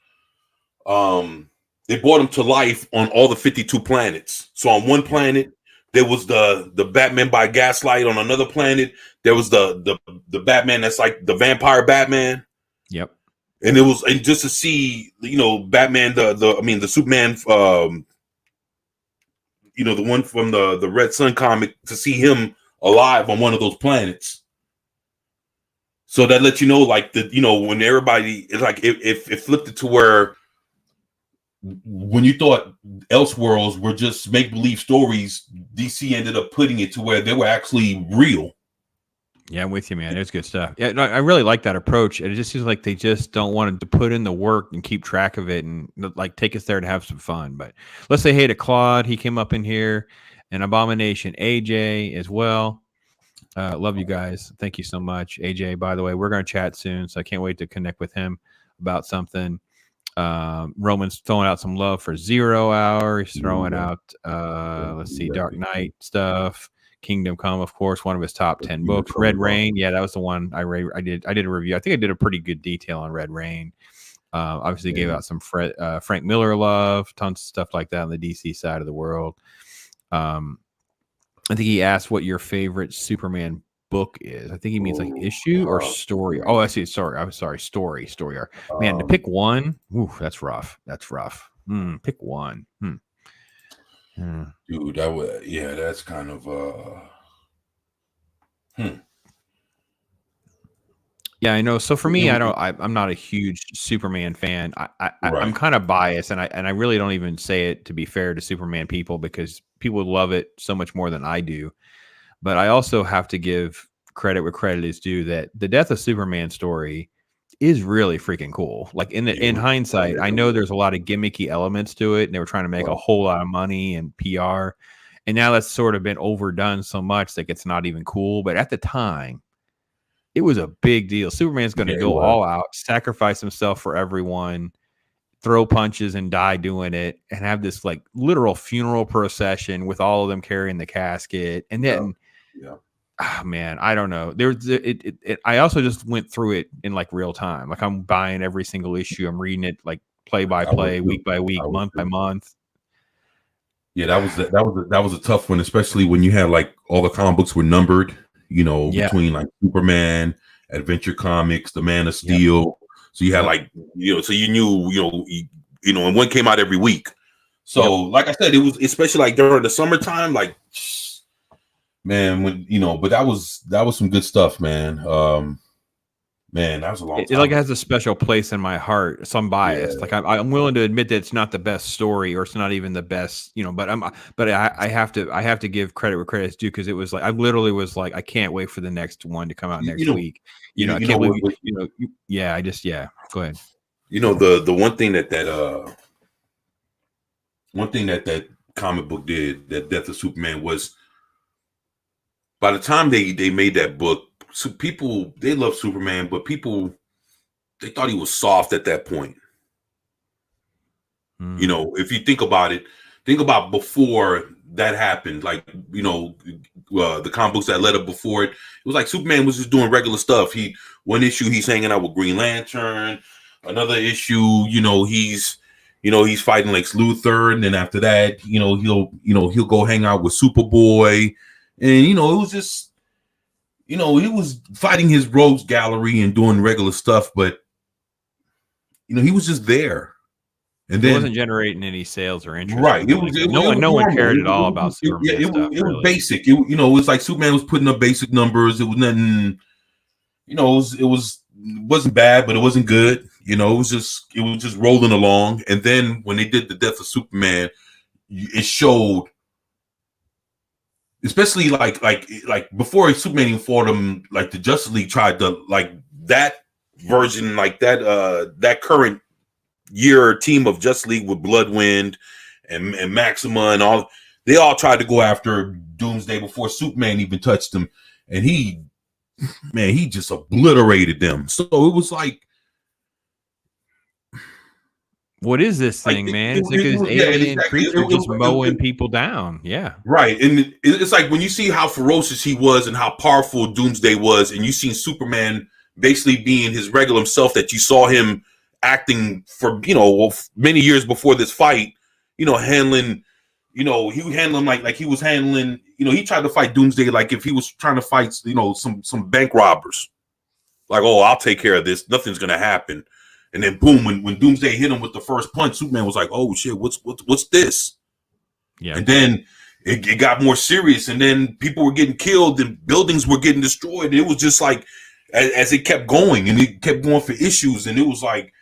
they brought them to life on all the 52 planets. So on one planet, there was the Batman by Gaslight. On another planet, there was the Batman that's like the vampire Batman. Yep. And it was, and just to see, Batman, the Superman, the one from the Red Sun comic, to see him alive on one of those planets. So that lets you know, like when everybody is like, it flipped it to where when you thought Elseworlds were just make believe stories, DC ended up putting it to where they were actually real. Yeah, I'm with you, man. It's good stuff. Yeah, no, I really like that approach. It just seems like they just don't want to put in the work and keep track of it and like take us there to have some fun. But let's say hey to Claude. He came up in here, and Abomination AJ as well. Love you guys. Thank you so much, AJ. By the way, we're going to chat soon, so I can't wait to connect with him about something. Roman's throwing out some love for 0 Hour. He's throwing out, let's see, Dark Knight stuff. Kingdom Come, of course, one of his top 10 books. Red Rain, yeah, that was the one I did a review. I think I did a pretty good detail on Red Rain. Obviously, gave out some Frank Miller love, tons of stuff like that on the DC side of the world. I think he asked what your favorite Superman book is. I think he means like issue or story. Oh, I see. Sorry, I'm sorry. Story arc. Man, to pick one, ooh, that's rough. That's rough. Pick one. Dude, that's kind of Yeah, I know. So for me, I'm not a huge Superman fan. I'm kind of biased, and I really don't even say it to be fair to Superman people because people love it so much more than I do. But I also have to give credit where credit is due that the Death of Superman story is really freaking cool. Like in hindsight, I know there's a lot of gimmicky elements to it, and they were trying to make a whole lot of money and PR. And now that's sort of been overdone so much that it's not even cool. But at the time, it was a big deal. Superman's going to go all out, sacrifice himself for everyone, throw punches and die doing it, and have this like literal funeral procession with all of them carrying the casket. And then, oh, man, I don't know. I also just went through it in like real time. Like I'm buying every single issue. I'm reading it like play by play, week by week, month by month. Yeah, that was a tough one, especially when you had like all the comic books were numbered. Between like Superman, Adventure Comics, The Man of Steel. So you had like, so you knew, and one came out every week. So like I said, it was especially like during the summertime, like, man, when, but that was some good stuff, man. Man, that was a long time. It like has a special place in my heart. So I'm biased. Like I'm willing to admit that it's not the best story, or it's not even the best, but I have to give credit where credit's due, because it was like I literally was like, I can't wait for the next one to come out next week. I can't believe go ahead. The one thing that comic book did, that Death of Superman, was by the time they made that book, so people, they love Superman, but people, they thought he was soft at that point. If you think about it, think about before that happened, like, the comic books that led up before it, it was like Superman was just doing regular stuff. One issue, he's hanging out with Green Lantern. Another issue, he's fighting Lex Luthor. And then after that, he'll go hang out with Superboy. And, it was just, he was fighting his rogues gallery and doing regular stuff, but he was just there. And then it wasn't generating any sales or interest. Right. No one cared at all about Superman stuff. It was basic. It was like Superman was putting up basic numbers. It was nothing, it wasn't bad, but it wasn't good. It was just rolling along. And then when they did the Death of Superman, it showed, especially like before Superman even fought him, like the Justice League tried to, like, that version, like that current year team of Justice League with Bloodwind and Maxima and all, they all tried to go after Doomsday before Superman even touched him, and he just obliterated them. So it was like, what is this thing, man? It's like this alien creature just mowing people down. Yeah. Right. And it's like when you see how ferocious he was and how powerful Doomsday was, and you seen Superman basically being his regular self that you saw him acting for, many years before this fight, handling, he was handling like he was handling, he tried to fight Doomsday like if he was trying to fight, some bank robbers. Like, oh, I'll take care of this. Nothing's going to happen. And then boom, when Doomsday hit him with the first punch, Superman was like, "Oh shit, what's this?" Yeah. And then it got more serious, and then people were getting killed, and buildings were getting destroyed. It was just like, as it kept going, and it kept going for issues, and it was like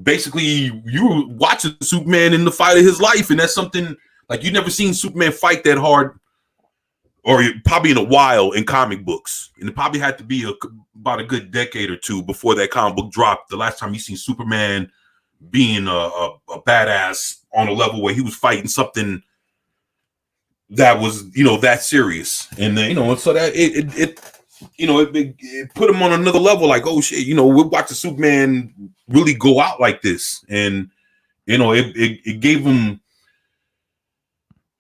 basically you were watching Superman in the fight of his life, and that's something like you never seen Superman fight that hard, or probably in a while in comic books, and it probably had to be about a good decade or two before that comic book dropped. The last time you seen Superman being a badass on a level where he was fighting something that was, that serious. And then, so that it put him on another level, like, oh shit, we're watching Superman really go out like this. And it gave him,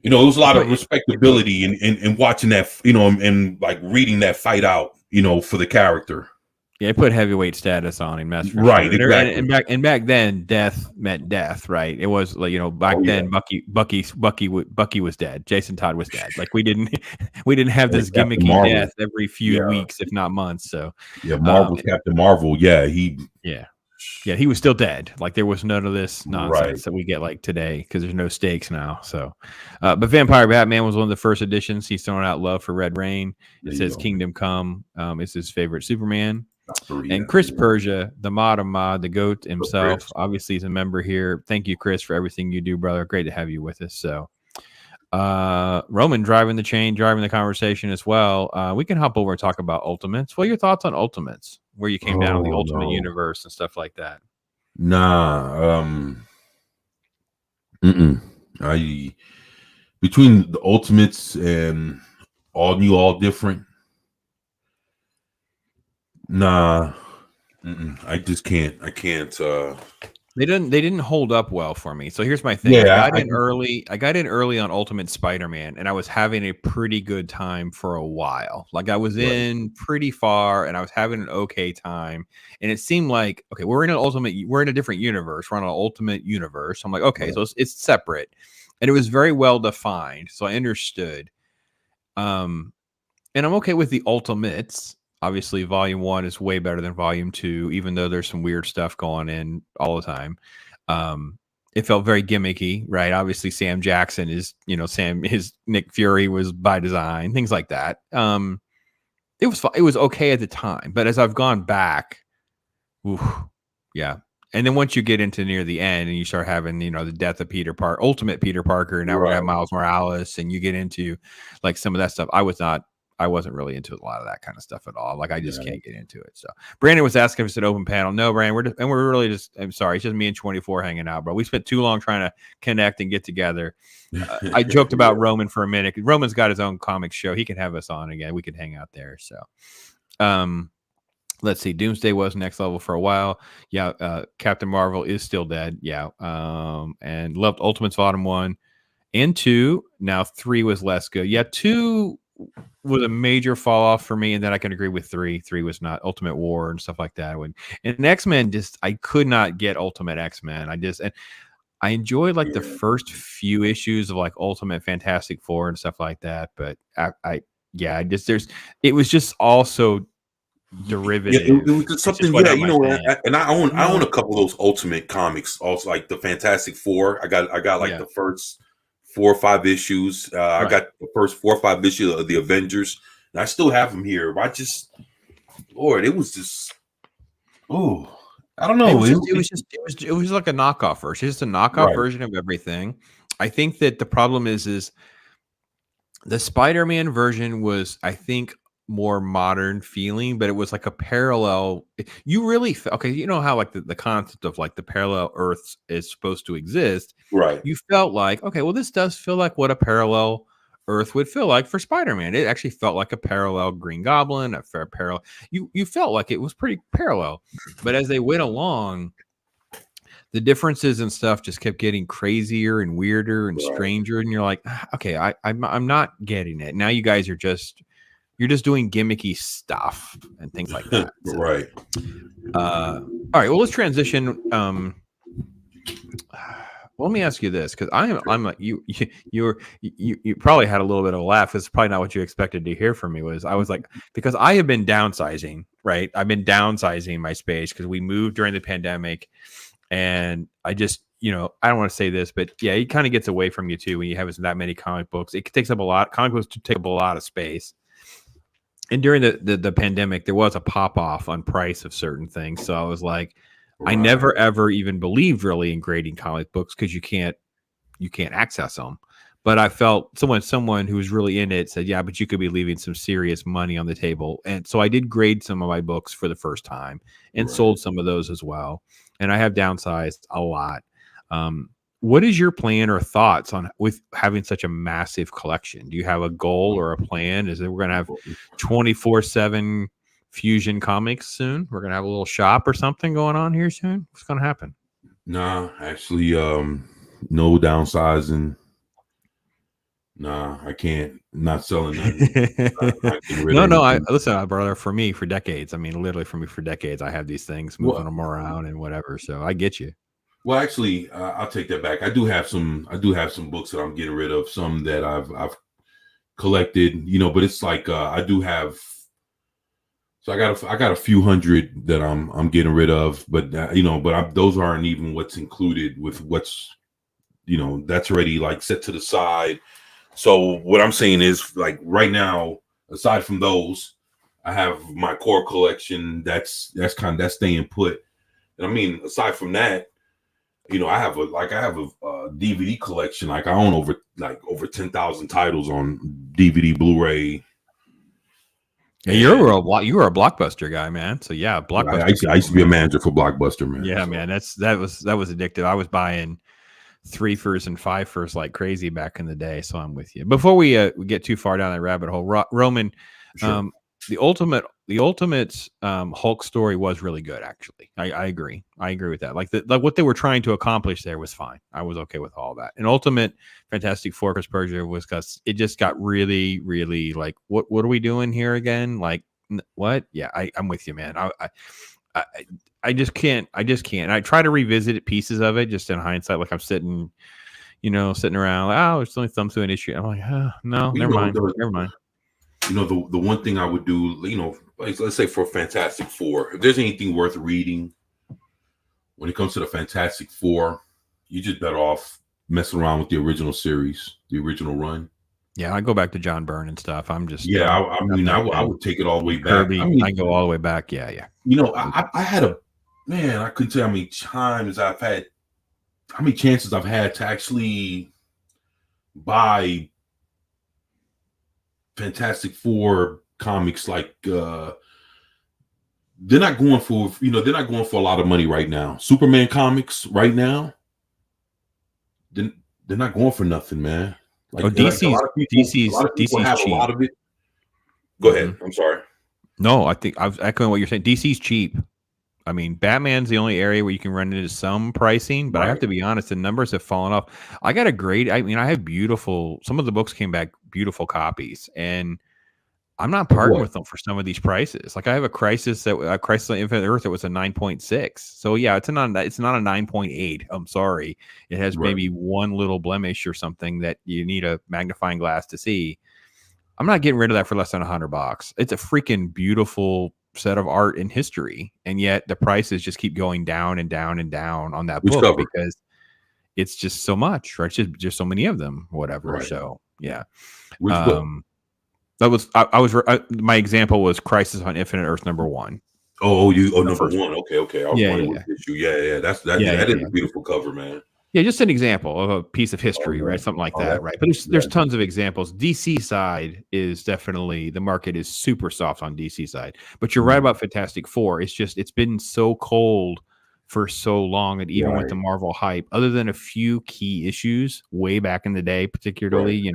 it was a lot of respectability in watching that, and like reading that fight out, for the character. Yeah, it put heavyweight status on him, that's for right, sure. exactly. And back then, death meant death, right? It was like, back then, Bucky was dead. Jason Todd was dead. Like we didn't have this gimmicky death every few weeks, if not months. So Marvel's Captain Marvel, he was still dead. Like there was none of this nonsense that we get like today because there's no stakes now. So, but Vampire Batman was one of the first editions. He's throwing out love for Red Rain. It says Kingdom Come is his favorite Superman. And Chris Persia, the mod of mod, the GOAT himself, obviously he's a member here. Thank you, Chris, for everything you do, brother. Great to have you with us. So, Roman driving the conversation as well. We can hop over and talk about Ultimates. What are your thoughts on Ultimates? Where you came down on the Ultimate Universe and stuff like that? Between the Ultimates and All New, All Different. I just can't. I can't. They didn't hold up well for me. So here's my thing. I got in early on Ultimate Spider-Man, and I was having a pretty good time for a while. Like I was in pretty far, and I was having an okay time. And it seemed like, okay, we're in a different universe. We're on an Ultimate universe. I'm like, okay, so it's separate, and it was very well defined. So I understood. And I'm okay with the Ultimates. Obviously, Volume 1 is way better than Volume 2, even though there's some weird stuff going in all the time. It felt very gimmicky, right? Obviously, Sam Jackson is, his Nick Fury was by design, things like that. It was okay at the time, but as I've gone back, and then once you get into near the end and you start having, the death of Ultimate Peter Parker, now we got Miles Morales, and you get into like some of that stuff. I wasn't really into a lot of that kind of stuff at all. Like I just can't get into it. So Brandon was asking if it's an open panel. No, Brandon, I'm sorry. It's just me and 24 hanging out, bro. We spent too long trying to connect and get together. I joked about Roman for a minute. Roman's got his own comic show. He can have us on again. We could hang out there. So, let's see. Doomsday was next level for a while. Yeah. Captain Marvel is still dead. Yeah. And loved Ultimates Volume 1 and 2. Now 3 was less good. Yeah. 2 was a major fall off for me, and then I can agree with 3. 3 was not. Ultimate War and stuff like that. And X-Men, I could not get Ultimate X-Men. I enjoyed like the first few issues of like Ultimate Fantastic Four and stuff like that, but it was just also derivative. It was just something, and I own a couple of those Ultimate comics, also like the Fantastic Four. I got like the first 4 or 5 issues. I got the first 4 or 5 issues of the Avengers, and I still have them here. It was just, I don't know. It was like a knockoff version. It's just a knockoff version of everything. I think that the problem is the Spider-Man version was, I think, more modern feeling, but it was like a parallel. You really how like the concept of like the parallel Earths is supposed to exist, right? You felt like, okay, well, this does feel like what a parallel Earth would feel like for Spider-Man. It actually felt like a parallel Green Goblin, a fair parallel. You felt like it was pretty parallel, but as they went along, the differences and stuff just kept getting crazier and weirder and stranger, and you're like, okay, I'm not getting it. Now you guys are you're just doing gimmicky stuff and things like that. So, right. All right. Well, let's transition. Well, let me ask you this, because I'm like you probably had a little bit of a laugh. It's probably not what you expected to hear from me. I was like, because I have been downsizing, right? I've been downsizing my space because we moved during the pandemic, and I just, I don't want to say this, but yeah, it kind of gets away from you too when you have that many comic books. It takes up a lot. Comic books take up a lot of space. And during the pandemic, there was a pop off on price of certain things. So I was like, I Right. never ever even believed really in grading comic books because you can't access them. But I felt someone who was really in it said, yeah, but you could be leaving some serious money on the table. And so I did grade some of my books for the first time and Right. sold some of those as well. And I have downsized a lot. What is your plan or thoughts on with having such a massive collection? Do you have a goal or a plan? Is that we're going to have 24/7 Fusion comics soon? We're going to have a little shop or something going on here soon? What's going to happen? Nah, actually, no downsizing. Nah, I can't. Not selling nothing. Not getting rid of No. anything. Listen, brother. For me, for decades. I mean, literally for me, for decades, I have these things, moving Well, them around and whatever. So I get you. well, actually, I'll take that back. I do have some books that I'm getting rid of. Some that I've collected, but it's like I do have. So I got a few hundred that I'm getting rid of, but those aren't even what's included with what's that's already like set to the side. So what I'm saying is, like, right now, aside from those, I have my core collection that's staying put. And I mean, aside from that, I have a DVD collection. Like, I own over 10,000 titles on DVD, Blu-ray. Yeah, you were a Blockbuster guy, man. So yeah, Blockbuster. I used to be a manager for Blockbuster, man. Yeah, so. man. That was addictive. I was buying 3-fers and 5-fers like crazy back in the day. So I'm with you. Before we get too far down that rabbit hole, Roman, Sure. the ultimate Hulk story was really good. Actually, I agree. I agree with that. Like what they were trying to accomplish there was fine. I was okay with all that. And Ultimate Fantastic Four Chris Persia was because it just got really, really like, what are we doing here again? Like, what? Yeah, I'm with you, man. I just can't. I try to revisit pieces of it just in hindsight. Like I'm sitting around. Like, oh, it's only thumb through an issue. I'm like, oh, no, never mind. Never mind. The one thing I would do, like, let's say for Fantastic Four, if there's anything worth reading when it comes to the Fantastic Four, you're just better off messing around with the original series, the original run. Yeah, I go back to John Byrne and stuff. I'm just I would take it all the way back. Kirby, I go all the way back. Yeah. I had I couldn't tell how many chances I've had to actually buy Fantastic Four comics. Like, they're not going for a lot of money right now. Superman comics right now, they're not going for nothing, man. Like, DC's have cheap. A lot of it. Go ahead. I'm sorry. No, I think I was echoing what you're saying. DC's cheap. I mean, Batman's the only area where you can run into some pricing, but right. I have to be honest, the numbers have fallen off. I got a great, I have some of the books came back beautiful copies, and I'm not parting with them for some of these prices. Like I have a Crisis on Infinite Earth that was a 9.6. So yeah, it's not a 9.8. I'm sorry. It has maybe one little blemish or something that you need a magnifying glass to see. I'm not getting rid of that for less than $100. It's a freaking beautiful set of art in history, and yet the prices just keep going down and down and down on that book because it's just so much, right? It's just so many of them, whatever. Right. So yeah, which book? That was my example was Crisis on Infinite Earth #1. Number one. Okay. Yeah. That is a beautiful cover, man. Yeah, just an example of a piece of history, right? Something like that, right? But there's tons of examples. DC side is definitely, the market is super soft on DC side. But you're right about Fantastic Four. It's been so cold for so long, and even with the Marvel hype, other than a few key issues way back in the day, particularly,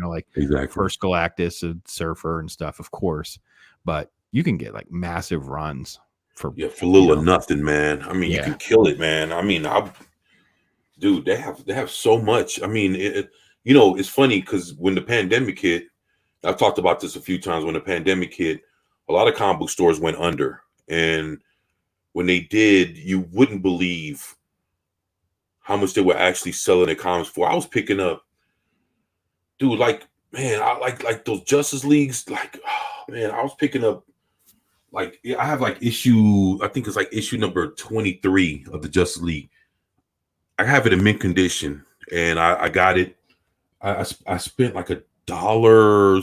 First Galactus and Surfer and stuff, of course. But you can get like massive runs for little or nothing, man. I mean, you can kill it, man. I mean, dude, they have so much. I mean, it's funny because when the pandemic hit, I've talked about this a few times. When the pandemic hit, a lot of comic book stores went under, and when they did, you wouldn't believe how much they were actually selling their comics for. I was picking up, dude, I like those Justice Leagues. Like, oh, man, I was picking up. Like, I have I think it's like issue number 23 of the Justice League. I have it in mint condition, and I got it. I spent like $1.75,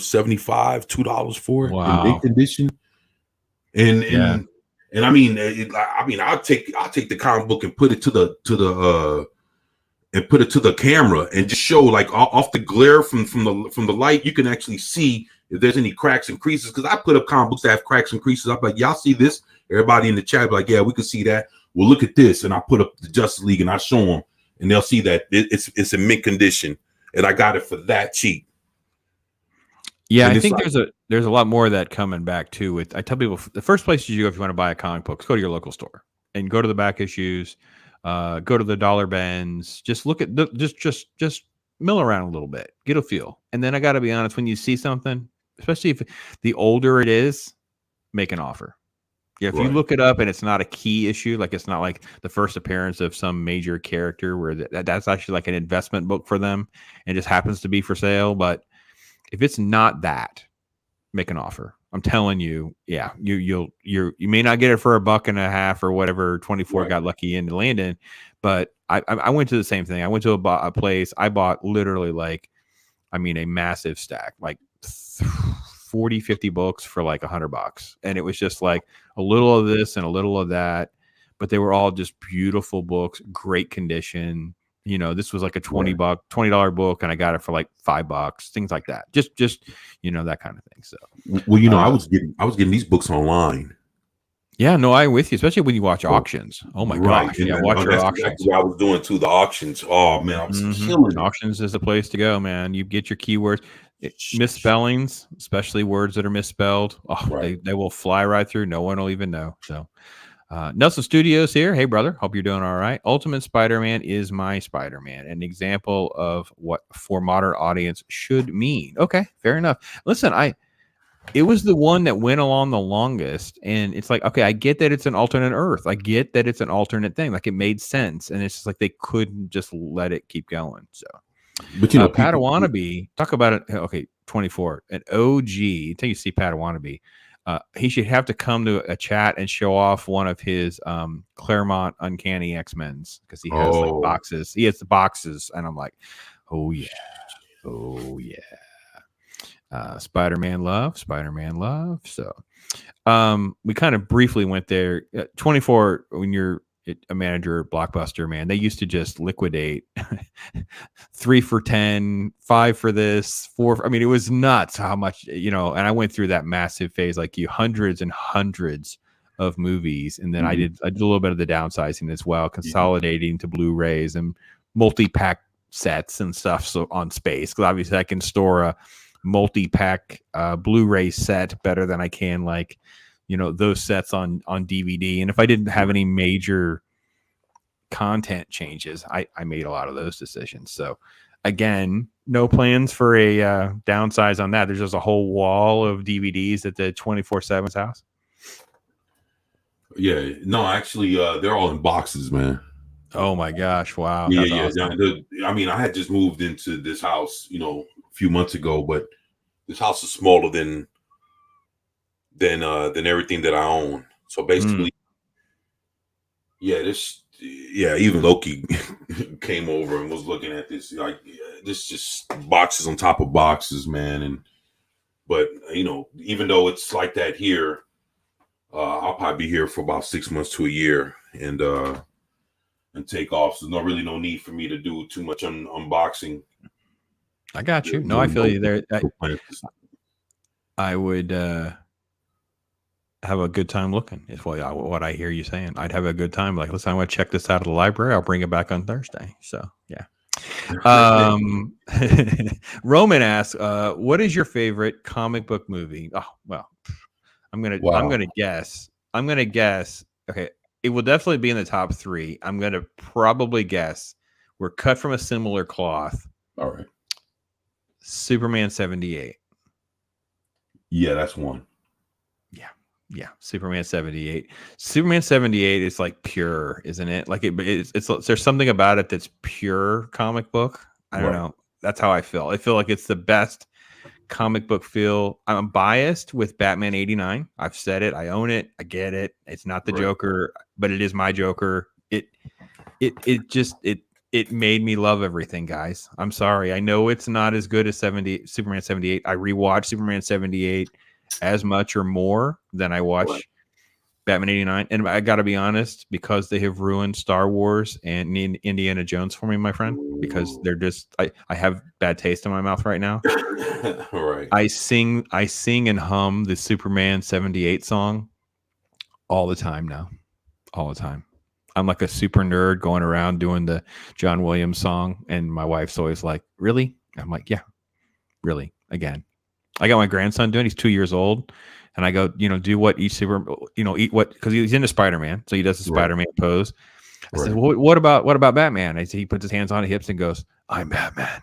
$2 for it in mint condition. And Yeah. and I mean, I'll take the comic book and put it to the camera and just show like off the glare from the light. You can actually see if there's any cracks and creases, because I put up comic books that have cracks and creases. I'm like, y'all see this? Everybody in the chat be like, yeah, we can see that. Well, look at this, and I put up the Justice League and I show them, and they'll see that it's in mint condition, and I got it for that cheap. Yeah, And I it's think like, there's a lot more of that coming back too. With I tell people the first place you go if you want to buy a comic book, go to your local store and go to the back issues, go to the dollar bins. Just look at just mill around a little bit, get a feel, and then I got to be honest, when you see something, especially if the older it is, make an offer. Yeah, if you right. look it up and it's not a key issue, like it's not like the first appearance of some major character where that's actually like an investment book for them and just happens to be for sale, but if it's not that, make an offer. I'm telling you, yeah, you may not get it for $1.50 or whatever 24 Right. got lucky in to land in, but I went to the same thing. I went to a place. I bought literally like, I mean, a massive stack, like 40, 50 books for like $100, and it was just like a little of this and a little of that, but they were all just beautiful books, great condition. You know, this was like a $20 book, and I got it for like $5, things like that. Just that kind of thing. So, Well, I was getting these books online. yeah, no, I'm with you, especially when you watch auctions. Oh my gosh, And yeah, watch your that's auctions. exactly what I was doing too. The auctions. Oh man, I was killing it. Auctions is the place to go, man. You get your keywords, misspellings, especially words that are misspelled. Oh, Right. they will fly right through. No one will even know. So. Nelson Studios here. Hey, brother. Hope you're doing all right. Ultimate Spider-Man is my Spider-Man, an example of what for modern audience should mean. Okay, fair enough. Listen, it was the one that went along the longest, and it's like, okay, I get that it's an alternate Earth. I get that it's an alternate thing. Like it made sense, and it's just like they couldn't just let it keep going. So, But Padawannabe, talk about it. Okay, 24, an OG. Until you see Padawannabe. He should have to come to a chat and show off one of his Claremont Uncanny X-Men's, because he has like boxes. He has the boxes, and I'm like, oh yeah. Spider-Man love. So, we kind of briefly went there. 24, when you're a manager at Blockbuster, man, they used to just liquidate 3 for 10, 5 for this, 4. I mean, it was nuts how much, and I went through that massive phase, like hundreds and hundreds of movies. And then I did a little bit of the downsizing as well, consolidating to Blu-rays and multi-pack sets and stuff. So on space, because obviously I can store a multi-pack Blu-ray set better than I can like, those sets on DVD. And if I didn't have any major content changes, I made a lot of those decisions. So again, no plans for a downsize on that. There's just a whole wall of DVDs at the 24/7's house. Yeah, no, actually, they're all in boxes, man. Oh my gosh! Wow. Yeah. Awesome. I mean, I had just moved into this house, a few months ago, but this house is smaller than everything that I own. So basically, even Loki came over and was looking at this, like, this just boxes on top of boxes, man. But even though it's like that here, I'll probably be here for about 6 months to a year and take off. So there's no need for me to do too much unboxing. I got you. No, I feel you there. I would have a good time looking, is what I hear you saying. I'd have a good time. Like, listen, I want to check this out of the library. I'll bring it back on Thursday. So, yeah. Roman asks, what is your favorite comic book movie? Oh, well, I'm going to guess. Okay. It will definitely be in the top 3. I'm going to probably guess we're cut from a similar cloth. All right. Superman 78. Yeah, that's one. Yeah, Superman 78. Superman 78 is like pure, isn't it? Like it's there's something about it that's pure comic book. I don't know. That's how I feel. I feel like it's the best comic book feel. I'm biased with Batman 89. I've said it. I own it. I get it. It's not the Joker, but it is my Joker. It made me love everything, guys. I'm sorry. I know it's not as good as Superman 78. I rewatched Superman 78 as much or more than I watch Batman 89. And I got to be honest, because they have ruined Star Wars and Indiana Jones for me, my friend, because they're just, I have bad taste in my mouth right now. All right. I sing and hum the Superman 78 song all the time now. All the time. I'm like a super nerd going around doing the John Williams song. And my wife's always like, really? I'm like, yeah, really. Again, I got my grandson doing, he's 2 years old. And I go, do what each eat what, because he's into Spider-Man. So he does the Spider-Man pose. I said, well, what about Batman? I said, he puts his hands on his hips and goes, I'm Batman.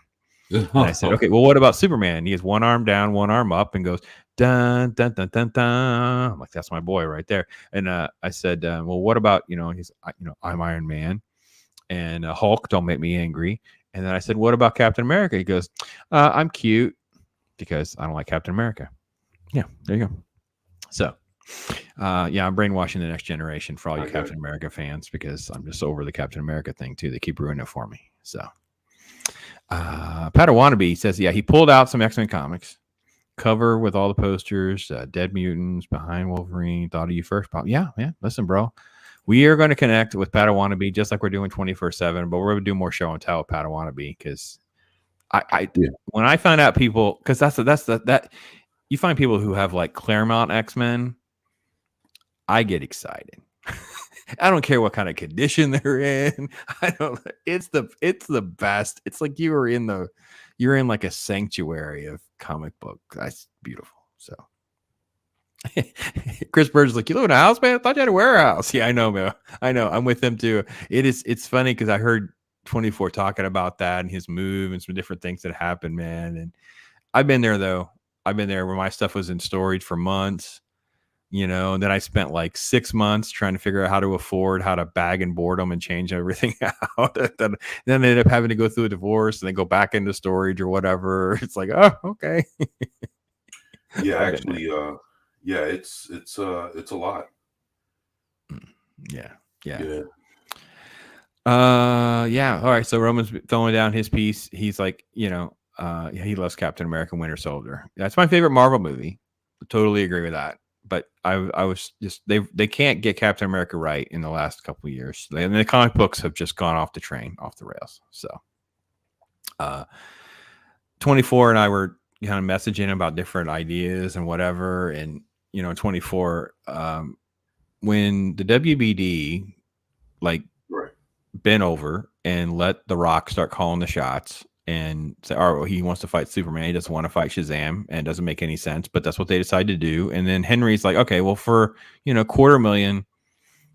And I said, okay, well, what about Superman? He has one arm down, one arm up, and goes, dun, dun, dun, dun, dun. I'm like, that's my boy right there. And I said, well, what about, I'm Iron Man and Hulk, don't make me angry. And then I said, what about Captain America? He goes, I'm cute because I don't like Captain America. Yeah, there you go. So, I'm brainwashing the next generation for all you Captain America fans because I'm just over the Captain America thing too. They keep ruining it for me. So, Padawannabe says, he pulled out some X-Men comics, cover with all the posters, Dead Mutants, Behind Wolverine, Thought of You First. Yeah. Listen, bro, we are going to connect with Padawannabe just like we're doing 24/7, but we're going to do more show and tell with Padawannabe because when I find out people, because that you find people who have like Claremont X-Men, I get excited. I don't care what kind of condition they're in. It's the best. It's like you're in like a sanctuary of comic book. That's beautiful. So Chris Bird's like, you live in a house, man? I thought you had a warehouse. Yeah, I know, man. I know. I'm with them too. It's funny because I heard 24 talking about that and his move and some different things that happened, man. And I've been there though. I've been there where my stuff was in storage for months. And then I spent like 6 months trying to figure out how to bag and board them and change everything out. Then I ended up having to go through a divorce and then go back into storage or whatever. It's like, oh, okay. Yeah, actually, it's a lot. Yeah. All right. So Roman's throwing down his piece. He's like, he loves Captain America: Winter Soldier. That's my favorite Marvel movie. Totally agree with that. But I was just they can't get Captain America right in the last couple of years. And the comic books have just gone off the rails. So 24 and I were kind of messaging about different ideas and whatever. And 24 when the WBD bent over and let The Rock start calling the shots and say, oh, he wants to fight Superman. He doesn't want to fight Shazam, and it doesn't make any sense, but that's what they decided to do. And then Henry's like, okay, well, for, $250,000,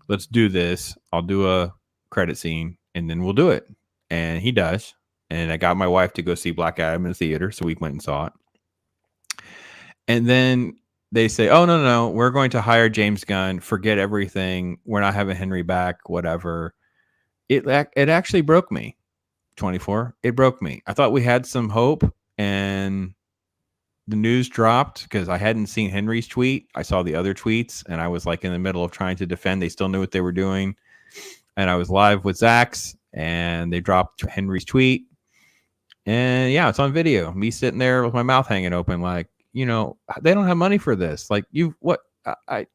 let's do this. I'll do a credit scene and then we'll do it. And he does. And I got my wife to go see Black Adam in the theater. So we went and saw it. And then they say, oh, no, we're going to hire James Gunn. Forget everything. We're not having Henry back, whatever. It actually broke me. 24. It broke me. I thought we had some hope, and the news dropped because I hadn't seen Henry's tweet. I saw the other tweets, and I was like in the middle of trying to defend. They still knew what they were doing, and I was live with Zach's, and they dropped Henry's tweet, and it's on video. Me sitting there with my mouth hanging open, like, they don't have money for this. Like, that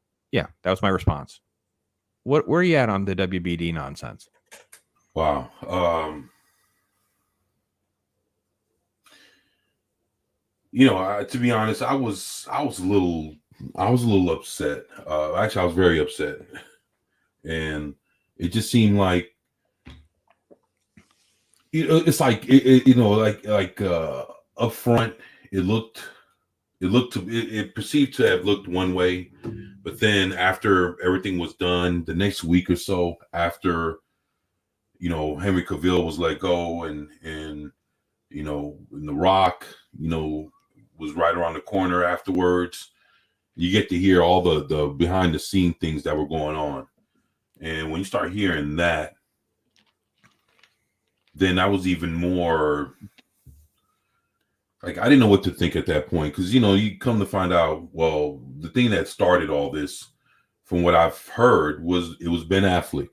was my response. Where are you at on the WBD nonsense? Wow. To be honest, I was a little upset. Actually, I was very upset, and it just seemed like, it's like up front, it perceived to have looked one way, but then after everything was done, the next week or so after, Henry Cavill was let go, and The Rock, was right around the corner afterwards. You get to hear all the behind the scene things that were going on. And when you start hearing that, then I was even more like, I didn't know what to think at that point. Because, you come to find out, well, the thing that started all this, from what I've heard, was Ben Affleck.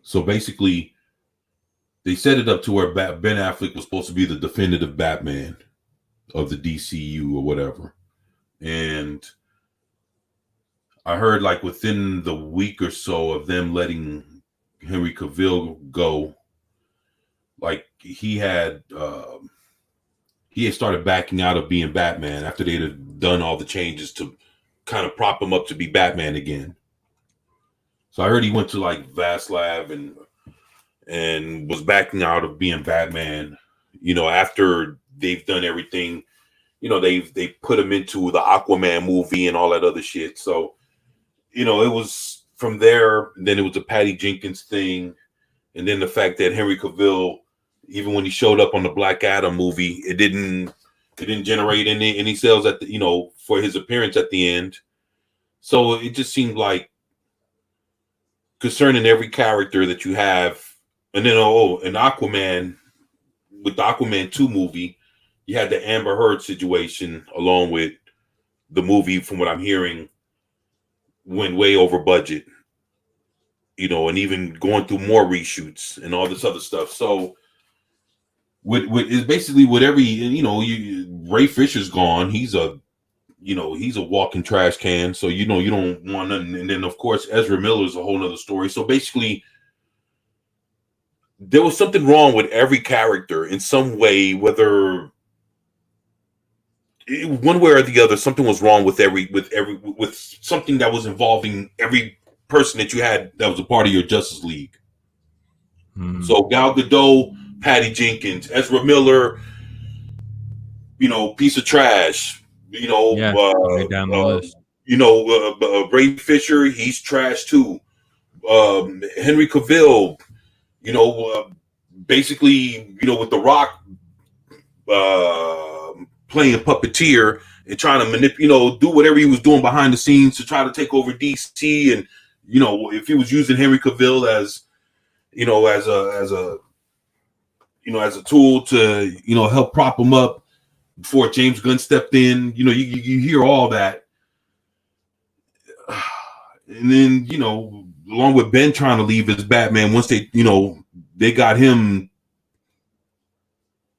So basically, they set it up to where Ben Affleck was supposed to be the definitive Batman of the DCU or whatever. And I heard like within the week or so of them letting Henry Cavill go, like he had started backing out of being Batman after they'd have done all the changes to kind of prop him up to be Batman again. So I heard he went to like Vaslab and was backing out of being Batman, after they've done everything. They put him into the Aquaman movie and all that other shit. So, it was from there. Then it was the Patty Jenkins thing. And then the fact that Henry Cavill, even when he showed up on the Black Adam movie, it didn't generate any sales for his appearance at the end. So it just seemed like concerning every character that you have. And then, in Aquaman, with the Aquaman 2 movie, you had the Amber Heard situation along with the movie, from what I'm hearing, went way over budget, and even going through more reshoots and all this other stuff. So with is basically with every, Ray Fisher's gone. He's a walking trash can. So, you don't want nothing. And then of course, Ezra Miller is a whole nother story. So basically, there was something wrong with every character in some way, whether one way or the other, something was wrong with something that was involving every person that you had that was a part of your Justice League. So Gal Gadot, Patty Jenkins, Ezra Miller, piece of trash. Down the list. Ray Fisher, he's trash too. Henry Cavill, basically, with The Rock playing puppeteer and trying to manipulate, do whatever he was doing behind the scenes to try to take over DC. And, if he was using Henry Cavill as a tool to, help prop him up before James Gunn stepped in, you hear all that. And then, along with Ben trying to leave as Batman, once they got him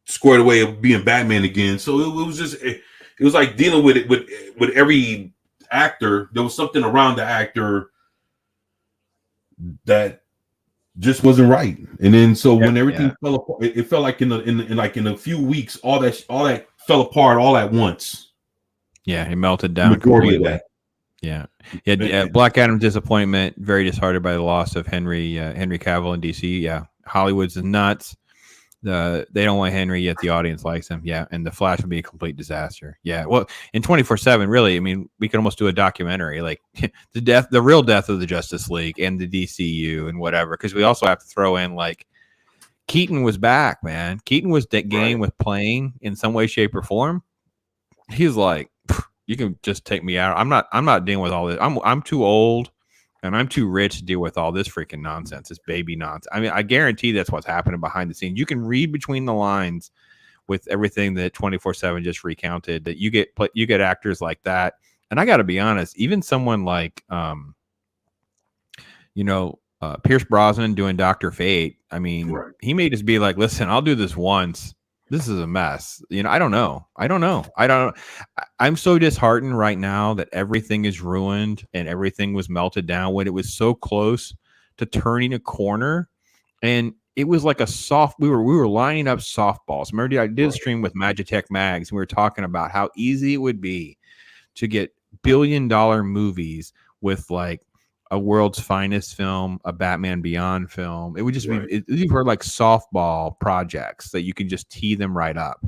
squared away of being Batman again. So it was like dealing with it with every actor. There was something around the actor that just wasn't right. And then when everything fell apart, it felt like in a few weeks, all that fell apart all at once. Yeah, it melted down completely. Yeah. Black Adam disappointment. Very disheartened by the loss of Henry Cavill in DC. Yeah, Hollywood's nuts. They don't want Henry, yet the audience likes him. Yeah, and the Flash would be a complete disaster. Yeah, well, in 24/7, really, I mean, we could almost do a documentary like the real death of the Justice League and the DCU and whatever, because we also have to throw in like Keaton was back, man. Keaton was game with playing in some way, shape, or form. He's like, you can just take me out. I'm not dealing with all this. I'm too old. And I'm too rich to deal with all this freaking nonsense, this baby nonsense. I mean, I guarantee that's what's happening behind the scenes. You can read between the lines with everything that 24/7 just recounted. That you get actors like that. And I got to be honest, even someone like, Pierce Brosnan doing Dr. Fate. I mean, he may just be like, listen, I'll do this once. This is a mess. I don't know. I'm so disheartened right now that everything is ruined and everything was melted down when it was so close to turning a corner. And it was like we were lining up softballs. Remember, I did a stream with Magitech Mags, and we were talking about how easy it would be to get billion-dollar movies with like a World's Finest film, a Batman Beyond film. It would just be, these were like softball projects that you can just tee them right up.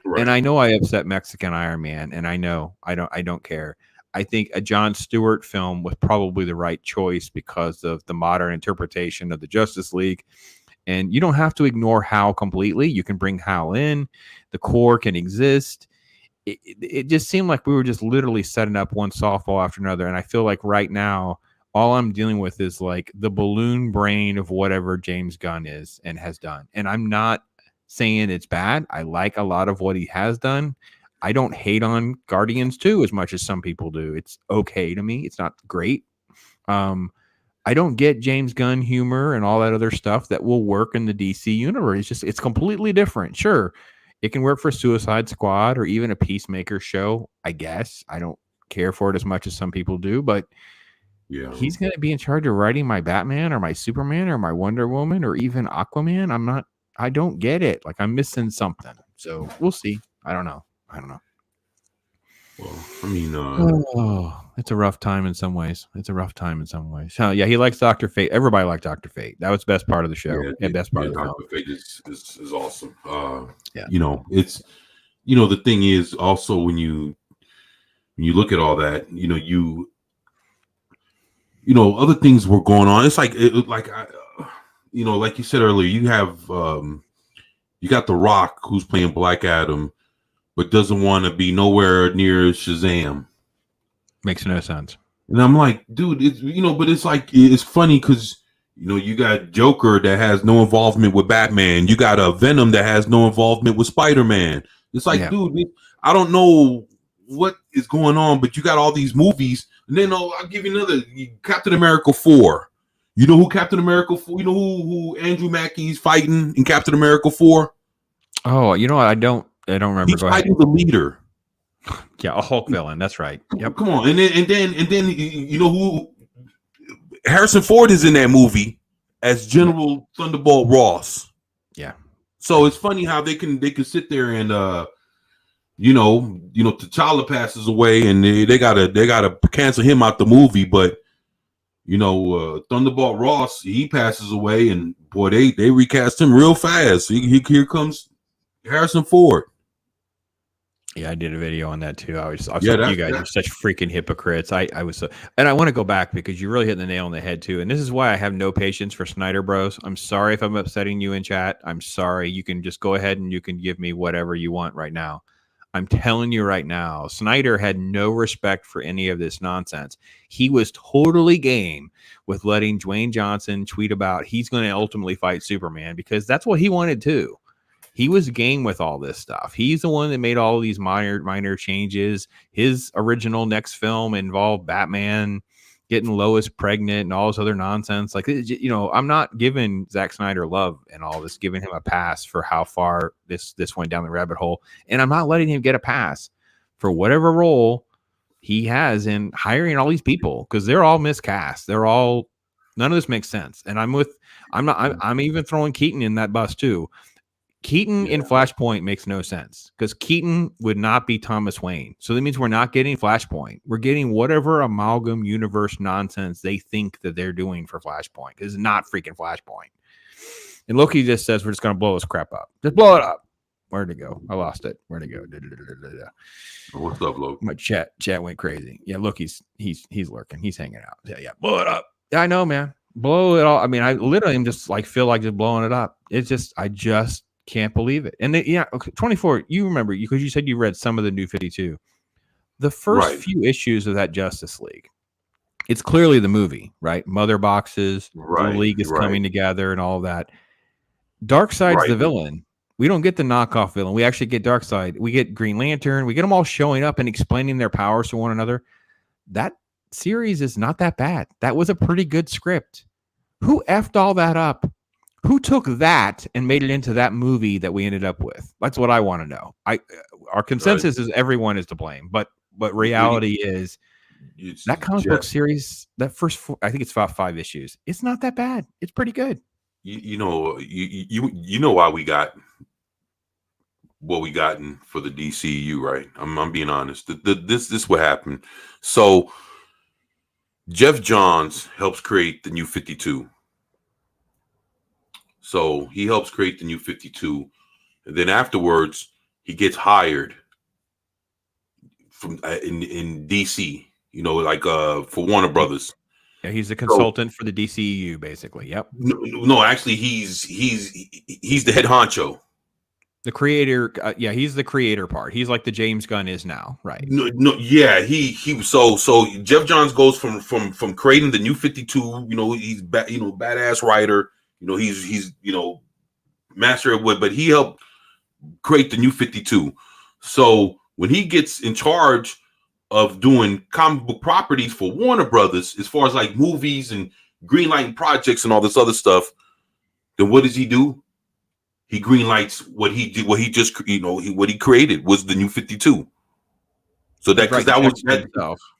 Right. And I know I upset Mexican Iron Man, and I know I don't care. I think a Jon Stewart film was probably the right choice because of the modern interpretation of the Justice League. And you don't have to ignore Hal completely. You can bring Hal in. The core can exist. It just seemed like we were just literally setting up one softball after another. And I feel like right now, all I'm dealing with is like the balloon brain of whatever James Gunn is and has done. And I'm not saying it's bad. I like a lot of what he has done. I don't hate on Guardians 2 as much as some people do. It's okay to me. It's not great. I don't get James Gunn humor and all that other stuff that will work in the DC universe. It's completely different. Sure, it can work for Suicide Squad or even a Peacemaker show, I guess. I don't care for it as much as some people do, but Yeah. He's going to be in charge of writing my Batman or my Superman or my Wonder Woman or even Aquaman. I don't get it. Like, I'm missing something. So we'll see. I don't know. Well, I mean, Oh, it's a rough time in some ways. Yeah, he likes Dr. Fate. Everybody liked Dr. Fate. That was the best part of the show. yeah, And best part of the film. Dr. Fate is awesome. Yeah. You know, it's, you know, the thing is also when you look at all that, you know, other things were going on. It's like, you know, like you said earlier, you have, you got The Rock who's playing Black Adam, but doesn't want to be nowhere near Shazam. Makes no sense. And I'm like, dude, it's, you know, but it's like, it's funny because, you know, you got Joker that has no involvement with Batman. You got a Venom that has no involvement with Spider-Man. It's like, dude, I don't know what is going on, but you got all these movies. And then I'll give you another, Captain America 4. You know who Captain America 4? You know who Andrew Mackey's fighting in Captain America 4? Oh, you know what? I don't remember. He's fighting the leader. Yeah, a Hulk villain. That's right. Yep. Come on, and then you know who? Harrison Ford is in that movie as General Thunderbolt Ross. Yeah. So it's funny how they can sit there and you know T'Challa passes away and they gotta cancel him out the movie, but you know Thunderbolt Ross, he passes away and boy they recast him real fast. Here comes Harrison Ford. Yeah, I did a video on that too. I was like, Yeah, you guys are such freaking hypocrites. I was so, and I want to go back because you really hit the nail on the head too. And this is why I have no patience for Snyder Bros. I'm sorry if I'm upsetting you in chat. I'm sorry. You can just go ahead and you can give me whatever you want right now. I'm telling you right now, Snyder had no respect for any of this nonsense. He was totally game with letting Dwayne Johnson tweet about he's going to ultimately fight Superman because that's what he wanted too. He was game with all this stuff. He's the one that made all these minor changes. His original next film involved Batman getting Lois pregnant and all this other nonsense. Like, you know, I'm not giving Zack Snyder love and all this, giving him a pass for how far this went down the rabbit hole. And I'm not letting him get a pass for whatever role he has in hiring all these people because they're all miscast. None of this makes sense. And I'm even throwing Keaton in that bus too. Keaton in Flashpoint makes no sense because Keaton would not be Thomas Wayne. So that means we're not getting Flashpoint. We're getting whatever amalgam universe nonsense they think that they're doing for Flashpoint. It's not freaking Flashpoint. And Loki just says we're just going to blow this crap up. Just blow it up. Where'd it go? I lost it. Where'd it go? What's up, Loki? My chat went crazy. Yeah, look, he's lurking. He's hanging out. Yeah, blow it up. Yeah, I know, man. Blow it all. I mean, I literally am just like feel like just blowing it up. It's just I just can't believe it. And okay, 24, you remember because you said you read some of the New 52. The first few issues of that Justice League, it's clearly the movie, right? Mother boxes, the League is coming together and all that. Darkseid's the villain. We don't get the knockoff villain. We actually get Darkseid. We get Green Lantern. We get them all showing up and explaining their powers to one another. That series is not that bad. That was a pretty good script. Who effed all that up? Who took that and made it into that movie that we ended up with? That's what I want to know. Our consensus is everyone is to blame, but reality is that comic book series, that first I think it's about 5 issues. It's not that bad. It's pretty good. You know why we got what we gotten for the DCU, right? I'm being honest. This what happened. So Jeff Johns helps create the New 52. So he helps create the New 52, and then afterwards he gets hired from in DC. You know, like for Warner Brothers. Yeah, he's a consultant for the DCEU, basically. Yep. No, actually, he's the head honcho. The creator, he's the creator part. He's like the James Gunn is now, right? No, yeah, he so Jeff Johns goes from creating the New 52. You know, he's badass writer. You know, he's master of what, but he helped create the New 52. So when he gets in charge of doing comic book properties for Warner Brothers, as far as like movies and greenlighting projects and all this other stuff, then what does he do? He greenlights what he did, what he just what he created was the New 52. So that because that was that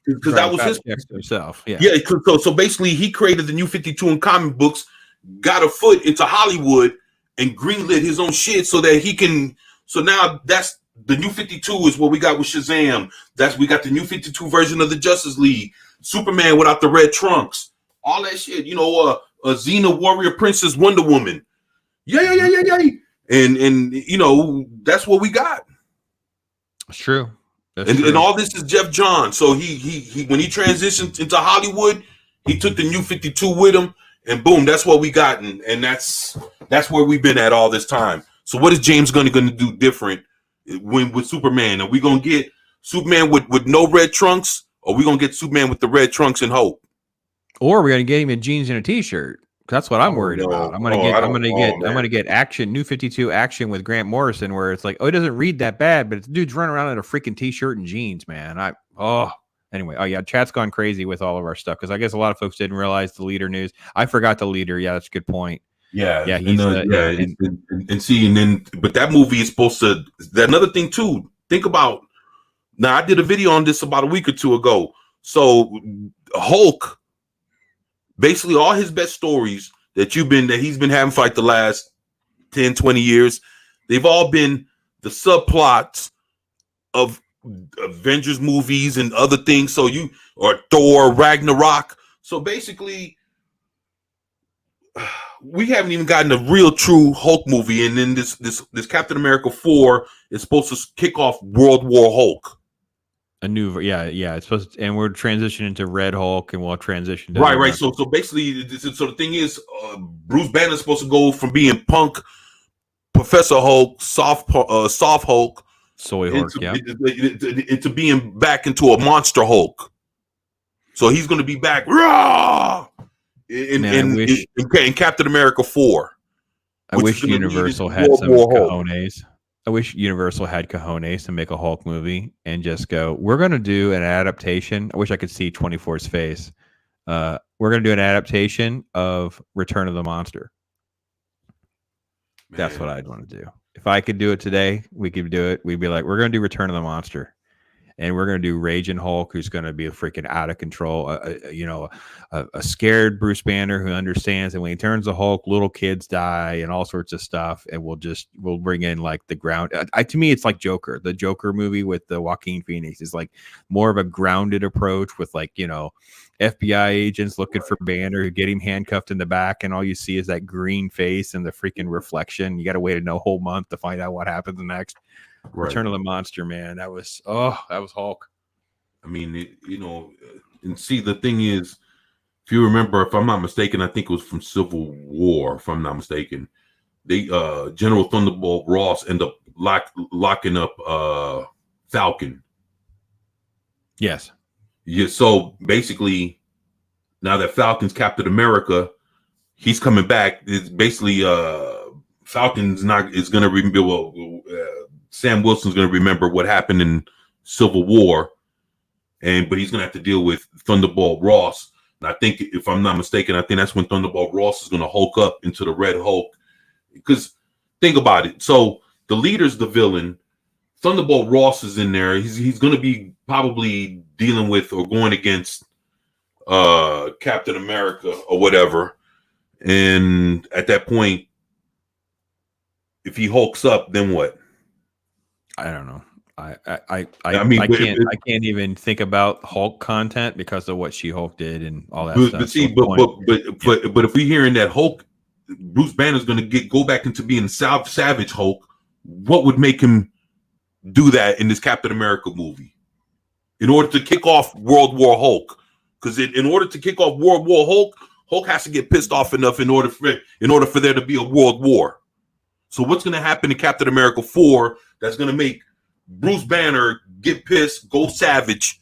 because that was his himself. Yeah. Yeah. So basically, he created the New 52 in comic books, got a foot into Hollywood, and greenlit his own shit so that he can. So now that's the New 52 is what we got with Shazam. We got the New 52 version of the Justice League, Superman without the red trunks, all that shit. Xena, Warrior Princess, Wonder Woman. Yeah. And that's what we got. It's true. And all this is Jeff Johns. So he when he transitioned into Hollywood, he took the New 52 with him, and boom, that's what we got, and that's where we've been at all this time. So what is James Gunn going to do different with Superman? Are we going to get Superman with no red trunks, or are we going to get Superman with the red trunks and hope? Or we're going to get him in jeans and a t-shirt. That's what I'm worried about. I'm gonna get action, New 52 action with Grant Morrison, where it's like, it doesn't read that bad, but it's dude's running around in a freaking t-shirt and jeans, man. Anyway, chat's gone crazy with all of our stuff because I guess a lot of folks didn't realize the leader news. I forgot the leader. Yeah, that's a good point. Yeah, but that movie is supposed to. Another thing too. Think about now. I did a video on this about a week or two ago. So Hulk. Basically, all his best stories that he's been having for like the last 10, 20 years, they've all been the subplots of Avengers movies and other things. So or Thor, Ragnarok. So basically, we haven't even gotten a real true Hulk movie. And then this Captain America 4 is supposed to kick off World War Hulk. It's supposed to, and we're transitioning to Red Hulk, and we'll transition to right. So basically, the thing is, Bruce Banner is supposed to go from being punk Professor Hulk, soft Hulk, soy Hulk, into being back into a monster Hulk. So he's going to be back, raw, in Captain America 4. I wish Universal had some cojones. I wish Universal had cojones to make a Hulk movie and just go, we're going to do an adaptation. I wish I could see 24's face. We're going to do an adaptation of Return of the Monster. Man. That's what I'd want to do. If I could do it today, we could do it. We'd be like, we're going to do Return of the Monster. And we're going to do Raging Hulk, who's going to be freaking out of control. A scared Bruce Banner who understands that when he turns the Hulk, little kids die and all sorts of stuff. And we'll bring in like the ground. To me, it's like Joker. The Joker movie with the Joaquin Phoenix is like more of a grounded approach with FBI agents looking for Banner, who get him handcuffed in the back, and all you see is that green face and the freaking reflection. You got to wait a whole month to find out what happens next. Right. Return of the Monster, man. That was Hulk. I mean, and see, the thing is, if you remember, if I'm not mistaken, I think it was from Civil War, if I'm not mistaken, they General Thunderbolt Ross end up locking up Falcon. Yes. Yeah. So basically, now that Falcon's Captain America, he's coming back. It's basically Falcon's is going to remember. Sam Wilson's going to remember what happened in Civil War, but he's going to have to deal with Thunderbolt Ross. And I think, if I'm not mistaken, I think that's when Thunderbolt Ross is going to Hulk up into the Red Hulk. Because think about it. So the leader's the villain. Thunderbolt Ross is in there. He's going to be probably dealing with or going against Captain America or whatever. And at that point, if he hulks up, then what? I don't know. I can't even think about Hulk content because of what She-Hulk did and all that stuff. But if we're hearing that Hulk, Bruce Banner's going to go back into being Savage Hulk, what would make him do that in this Captain America movie? In order to kick off World War Hulk, because in order to kick off World War Hulk, Hulk has to get pissed off enough in order for there to be a world war. So what's going to happen in Captain America 4 that's going to make Bruce Banner get pissed, go savage?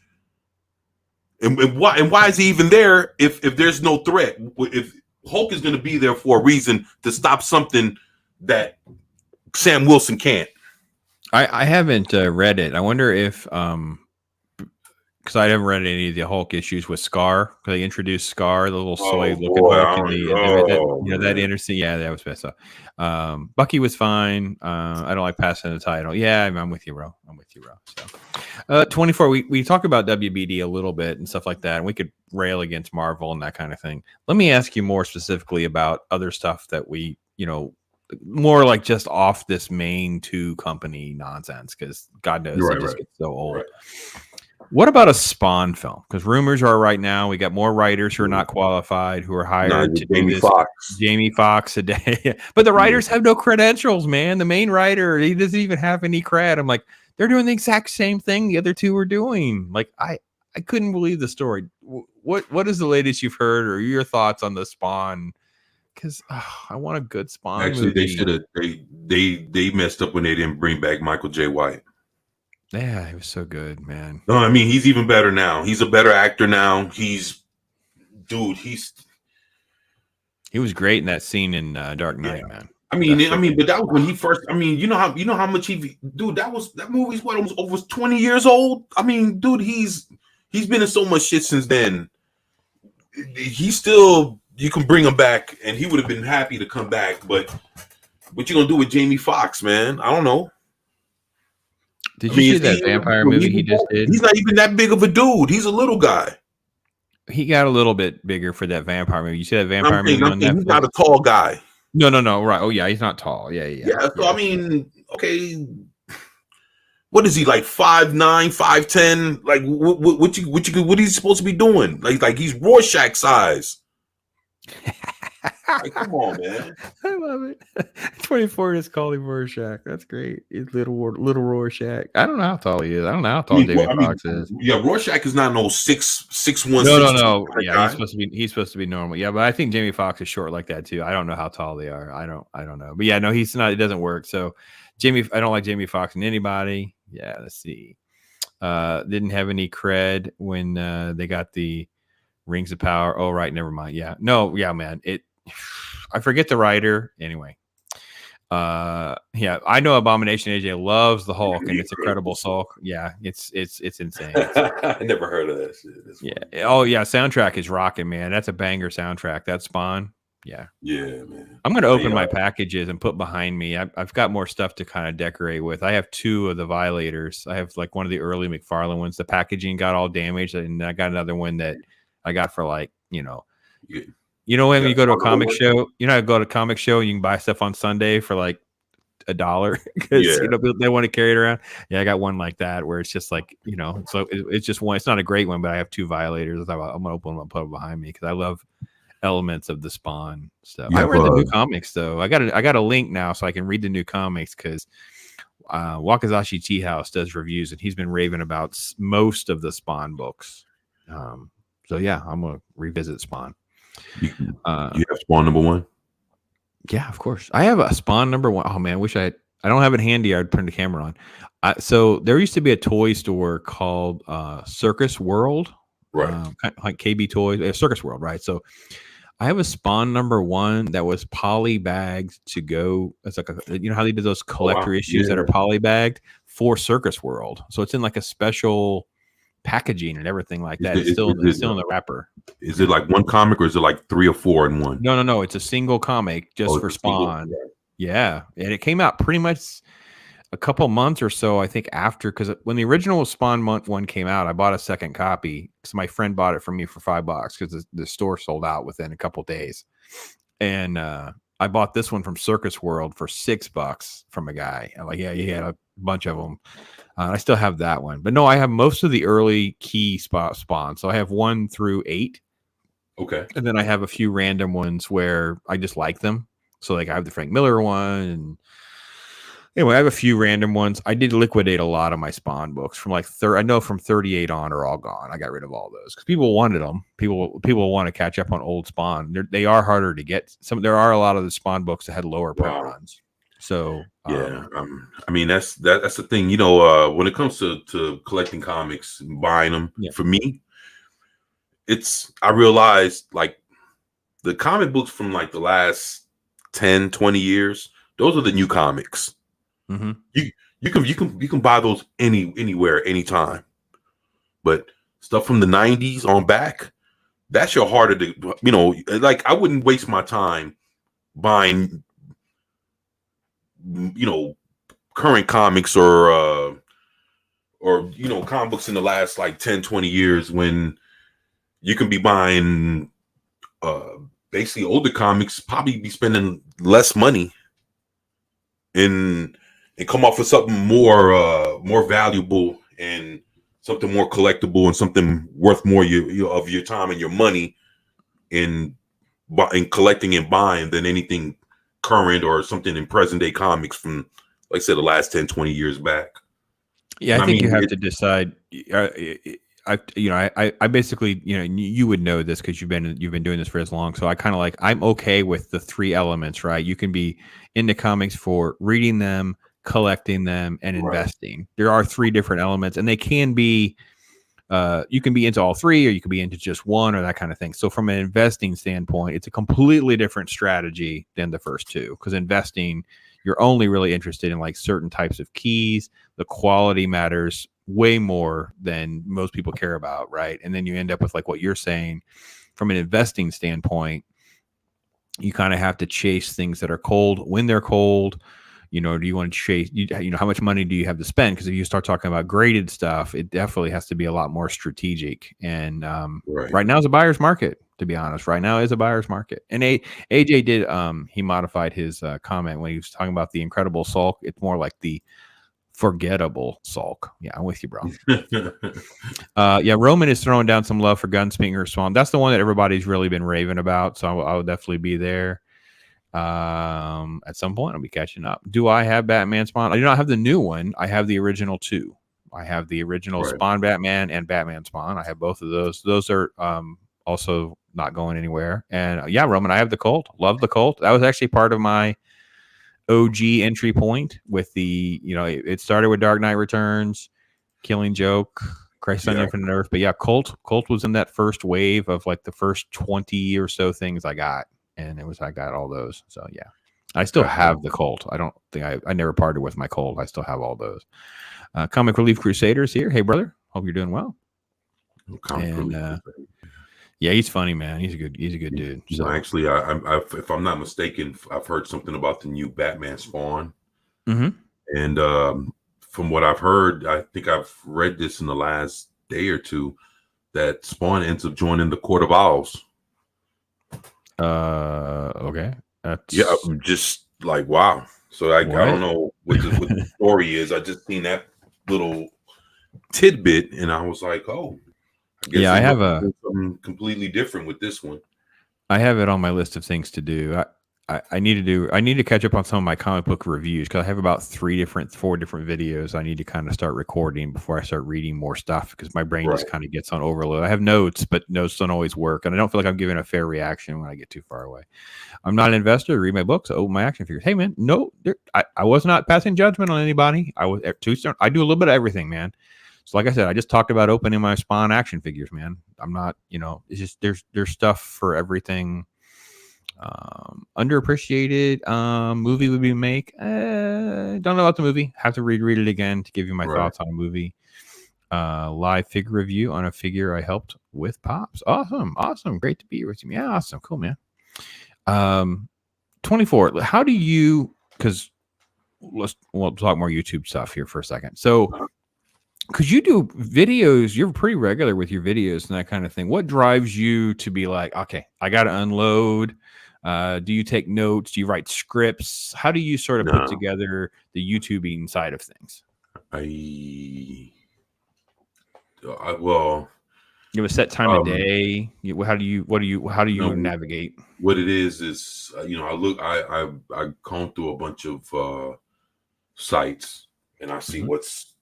And why is he even there if there's no threat? If Hulk is going to be there for a reason to stop something that Sam Wilson can't. I haven't read it. I wonder if because because I haven't read any of the Hulk issues with Scar. Because they introduced Scar, the little soy-looking boy, Hulk, that man. interesting. Yeah, that was best. So, Bucky was fine. I don't like passing the title. Yeah, I'm with you, bro. So, 24. We talked about WBD a little bit and stuff like that, and we could rail against Marvel and that kind of thing. Let me ask you more specifically about other stuff that we, more like just off this main two company nonsense, because God knows it just gets so old. Right. What about a Spawn film? Because rumors are right now we got more writers who are not qualified, who are hired to do this. Jamie Foxx a day. But the writers have no credentials, man. The main writer, he doesn't even have any cred. I'm like, they're doing the exact same thing the other two were doing. Like, I couldn't believe the story. What is the latest you've heard, or your thoughts on the Spawn? Because I want a good Spawn Actually, movie. they should have. They messed up when they didn't bring back Michael J. White. Yeah, he was so good, man. No, I mean, he's even better now. He's a better actor now. He was great in that scene in Dark Knight, man. I mean, but that was when he first. I mean, you know how much that movie's almost over 20 years old. I mean, dude, he's been in so much shit since then. He's still. You can bring him back, and he would have been happy to come back. But what you gonna do with Jamie Foxx, man? I don't know. Did you see that vampire movie he just did? He's not even that big of a dude. He's a little guy. He got a little bit bigger for that vampire movie. You see that vampire movie on Netflix? He's not a tall guy. No. Right. Oh yeah, he's not tall. Yeah. So I mean, okay. What is he, like 5'9", 5'10"? Like what he's supposed to be doing? Like he's Rorschach size. Like, come on, man. I love it. 24 is called him Rorschach. That's great. It's little Rorschach. I don't know how tall he is. I don't know how tall Jamie Foxx is. Yeah, Rorschach is not no 6'1". No. Yeah, he's supposed to be normal. Yeah, but I think Jamie Foxx is short like that too. I don't know how tall they are. I don't know. But yeah, no, he's not. It doesn't work. So I don't like Jamie Foxx in anybody. Yeah, let's see. Didn't have any cred when they got the Rings of Power. Oh, right. Never mind. Yeah. No. Yeah, man. I forget the writer. Anyway. Yeah. I know Abomination AJ loves the Hulk and it's Incredible Hulk. Yeah. It's insane. I never heard of that shit. Yeah. Oh, yeah. Soundtrack is rocking, man. That's a banger soundtrack. That Spawn. Yeah. Yeah, man. I'm going to open my packages and put behind me. I've got more stuff to kind of decorate with. I have 2 of the Violators. I have like one of the early McFarlane ones. The packaging got all damaged, and I got another one that I got for like, when you go to a comic show, I go to a comic show and you can buy stuff on Sunday for like $1 because they want to carry it around. Yeah, I got one like that where it's just like, so it's just one. It's not a great one, but I have 2 Violators. I'm going to open them and put them behind me because I love elements of the Spawn stuff. I read the new comics though. I got a link now so I can read the new comics because Wakazashi Tea House does reviews and he's been raving about most of the Spawn books. So yeah, I'm gonna revisit Spawn. You have Spawn #1? Yeah, of course. I have a Spawn #1. Oh man, I don't have it handy. I'd turn the camera on. So there used to be a toy store called Circus World, right? Kind of like KB Toys, Circus World, right? So I have a Spawn #1 that was poly bagged to go. It's like how they did those collector issues that are poly bagged for Circus World. So it's in like a special packaging and everything like that. It's still in the wrapper. Is it like one comic or is it like 3 or 4 in one? No. It's a single comic just for Spawn. Yeah, and it came out pretty much a couple months or so, I think, after, because when the original Spawn #1 came out, I bought a second copy because my friend bought it from me for $5 because the store sold out within a couple days, and I bought this one from Circus World for $6 from a guy. I'm like, yeah, he had a bunch of them. I still have that one, but no, I have most of the early key Spawn. So I have 1 through 8. Okay, and then I have a few random ones where I just like them. So like I have the Frank Miller one, and anyway, I have a few random ones. I did liquidate a lot of my Spawn books from like I know from 38 on are all gone. I got rid of all those because people wanted them. People want to catch up on old Spawn. They are harder to get. There are a lot of the Spawn books that had lower print runs. So yeah, I mean that's the thing. When it comes to collecting comics and buying them, for me, I realized like the comic books from like the last 10, 20 years, those are the new comics. Mm-hmm. You can buy those anywhere, anytime. But stuff from the 90s on back, that's your harder to, like I wouldn't waste my time buying, current comics or comic books in the last like 10, 20 years when you can be buying basically older comics, probably be spending less money and come off with something more valuable and something more collectible and something worth more of your time and your money in collecting and buying than anything current or something in present day comics from, like I said, the last 10, 20 years back. Yeah, And I think you have to decide. I basically, you would know this because you've been doing this for as long. So I kind of like, I'm okay with the three elements, right? You can be into comics for reading them, collecting them, and investing. There are three different elements, and they can be, you can be into all three, or you can be into just one, or that kind of thing. So from an investing standpoint, it's a completely different strategy than the first two, because investing, you're only really interested in like certain types of keys. The quality matters way more than most people care about, right? And then you end up with like what you're saying from an investing standpoint. You kind of have to chase things that are cold when they're cold. Do you want to chase, how much money do you have to spend? Because if you start talking about graded stuff, it definitely has to be a lot more strategic. And right now is a buyer's market, to be honest. Right now is a buyer's market. And AJ did, he modified his comment when he was talking about the Incredible Sulk. It's more like the forgettable Sulk. Yeah, I'm with you, bro. Yeah, Roman is throwing down some love for Gunslinger Spawn. That's the one that everybody's really been raving about. So I'll definitely be there. At some point I'll be catching up. Do I have Batman Spawn? I do not have the new one. I have the original two. I have the original Spawn Batman and Batman Spawn. I have both of those. Those are also not going anywhere. And yeah, Roman, I have the Cult. Love the Cult. That was actually part of my OG entry point with the, it started with Dark Knight Returns, Killing Joke, Crisis on Infinite Earth. But yeah, Cult was in that first wave of like the first 20 or so things I got. And I got all those. So yeah, I still have the Cult. I don't think I never parted with my Cult. I still have all those. Comic Relief Crusaders here. Hey brother, hope you're doing well. Yeah, he's funny, man. He's a good dude. So actually, I if I'm not mistaken, I've heard something about the new Batman Spawn. Mm-hmm. And from what I've heard, I think I've read this in the last day or two, that Spawn ends up joining the Court of Owls. Okay. I'm just like, wow. So I don't know what the story is. I just seen that little tidbit and I was like, oh, I guess I have something completely different with this one. I have it on my list of things to do. I need to catch up on some of my comic book reviews, because I have about 4 different videos I need to kind of start recording before I start reading more stuff, because my brain just kind of gets on overload. I have notes, but notes don't always work, and I don't feel like I'm giving a fair reaction when I get too far away. I'm not an investor. Read my books. Oh, my action figures. Hey man, no, I was not passing judgment on anybody. I was too stern. I do a little bit of everything, man. So like I said, I just talked about opening my Spawn action figures, man. I'm not, it's just there's stuff for everything. Underappreciated movie would be make. Don't know about the movie. Have to read it again to give you my thoughts on a movie. Live figure review on a figure I helped with Pops. Awesome. Great to be here with you. Yeah, awesome. Cool, man. 24. How do you? Because we'll talk more YouTube stuff here for a second. So, because you do videos, you're pretty regular with your videos and that kind of thing. What drives you to be like, okay, I got to unload? Do you take notes? Do you write scripts? How do you sort of put together the YouTubing side of things? Well, you have a set time of day. How do you navigate? What it is I comb through a bunch of sites and I see what's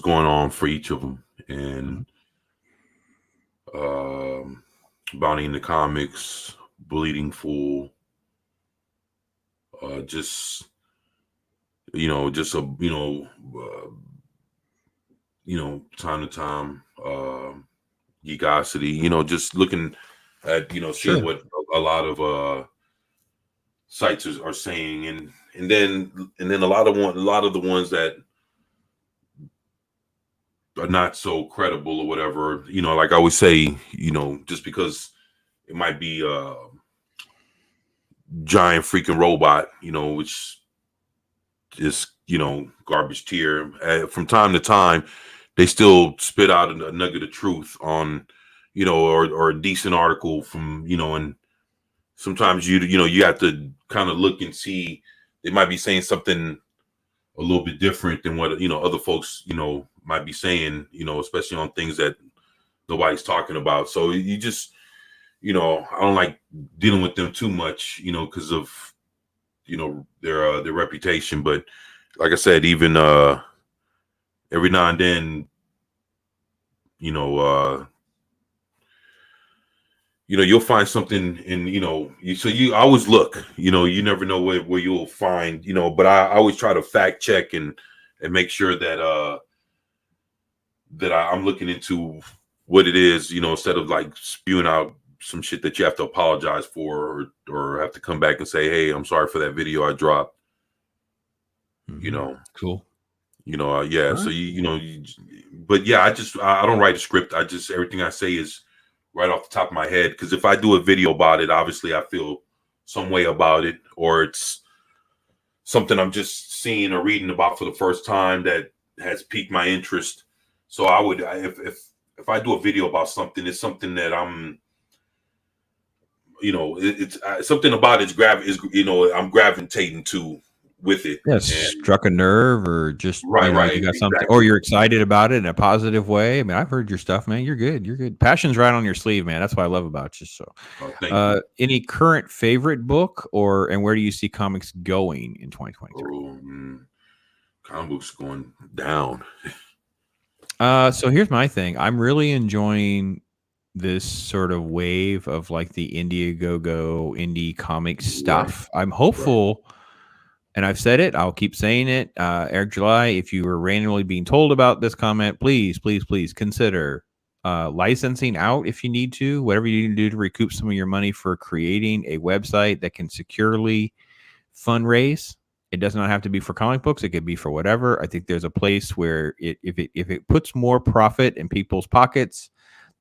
going on for each of them, and Bounty in the Comics, Bleeding Fool, time to time, Geekosity, just looking at, seeing what a lot of sites are saying, and then a lot of the ones that are not so credible or whatever. You know, like I always say, you know, just because it might be a giant freaking robot, you know, which is, you know, garbage tier. From time to time, they still spit out a nugget of truth on, you know, or a decent article from, you know, and sometimes you know, you have to kind of look and see they might be saying something a little bit different than what, you know, other folks, you know, might be saying, you know, especially on things that nobody's talking about. So you just, you know, I don't like dealing with them too much, you know, because of, you know, their reputation. But like I said, even every now and then, you know, you'll find something in, you know, you always look, you know, you never know where you'll find, you know, but I always try to fact check and make sure that I'm looking into what it is, you know, instead of like spewing out some shit that you have to apologize for or have to come back and say, hey, I'm sorry for that video I dropped. Mm-hmm. You know, cool. You know, yeah. Right. So but yeah, I don't write a script. Everything I say is right off the top of my head. Because if I do a video about it, obviously I feel some way about it, or it's something I'm just seeing or reading about for the first time that has piqued my interest. So if I do a video about something, it's something that I'm, you know, it's something about it's you know, I'm gravitating to with it. Yeah, struck a nerve, or just right, you know, right, you got something, exactly. or you're excited about it in a positive way. I mean, I've heard your stuff, man. You're good. You're good. Passion's right on your sleeve, man. That's what I love about you. So, thank you. Any current favorite book, and where do you see comics going in 2023? Comic books going down. So here's my thing. I'm really enjoying this sort of wave of like the Indiegogo indie comics stuff. Right. I'm hopeful. Right. And I've said it, I'll keep saying it. Eric July, if you were randomly being told about this comment, please consider licensing out if you need to, whatever you need to do to recoup some of your money for creating a website that can securely fundraise. It does not have to be for comic books. It could be for whatever. I think there's a place where if it puts more profit in people's pockets,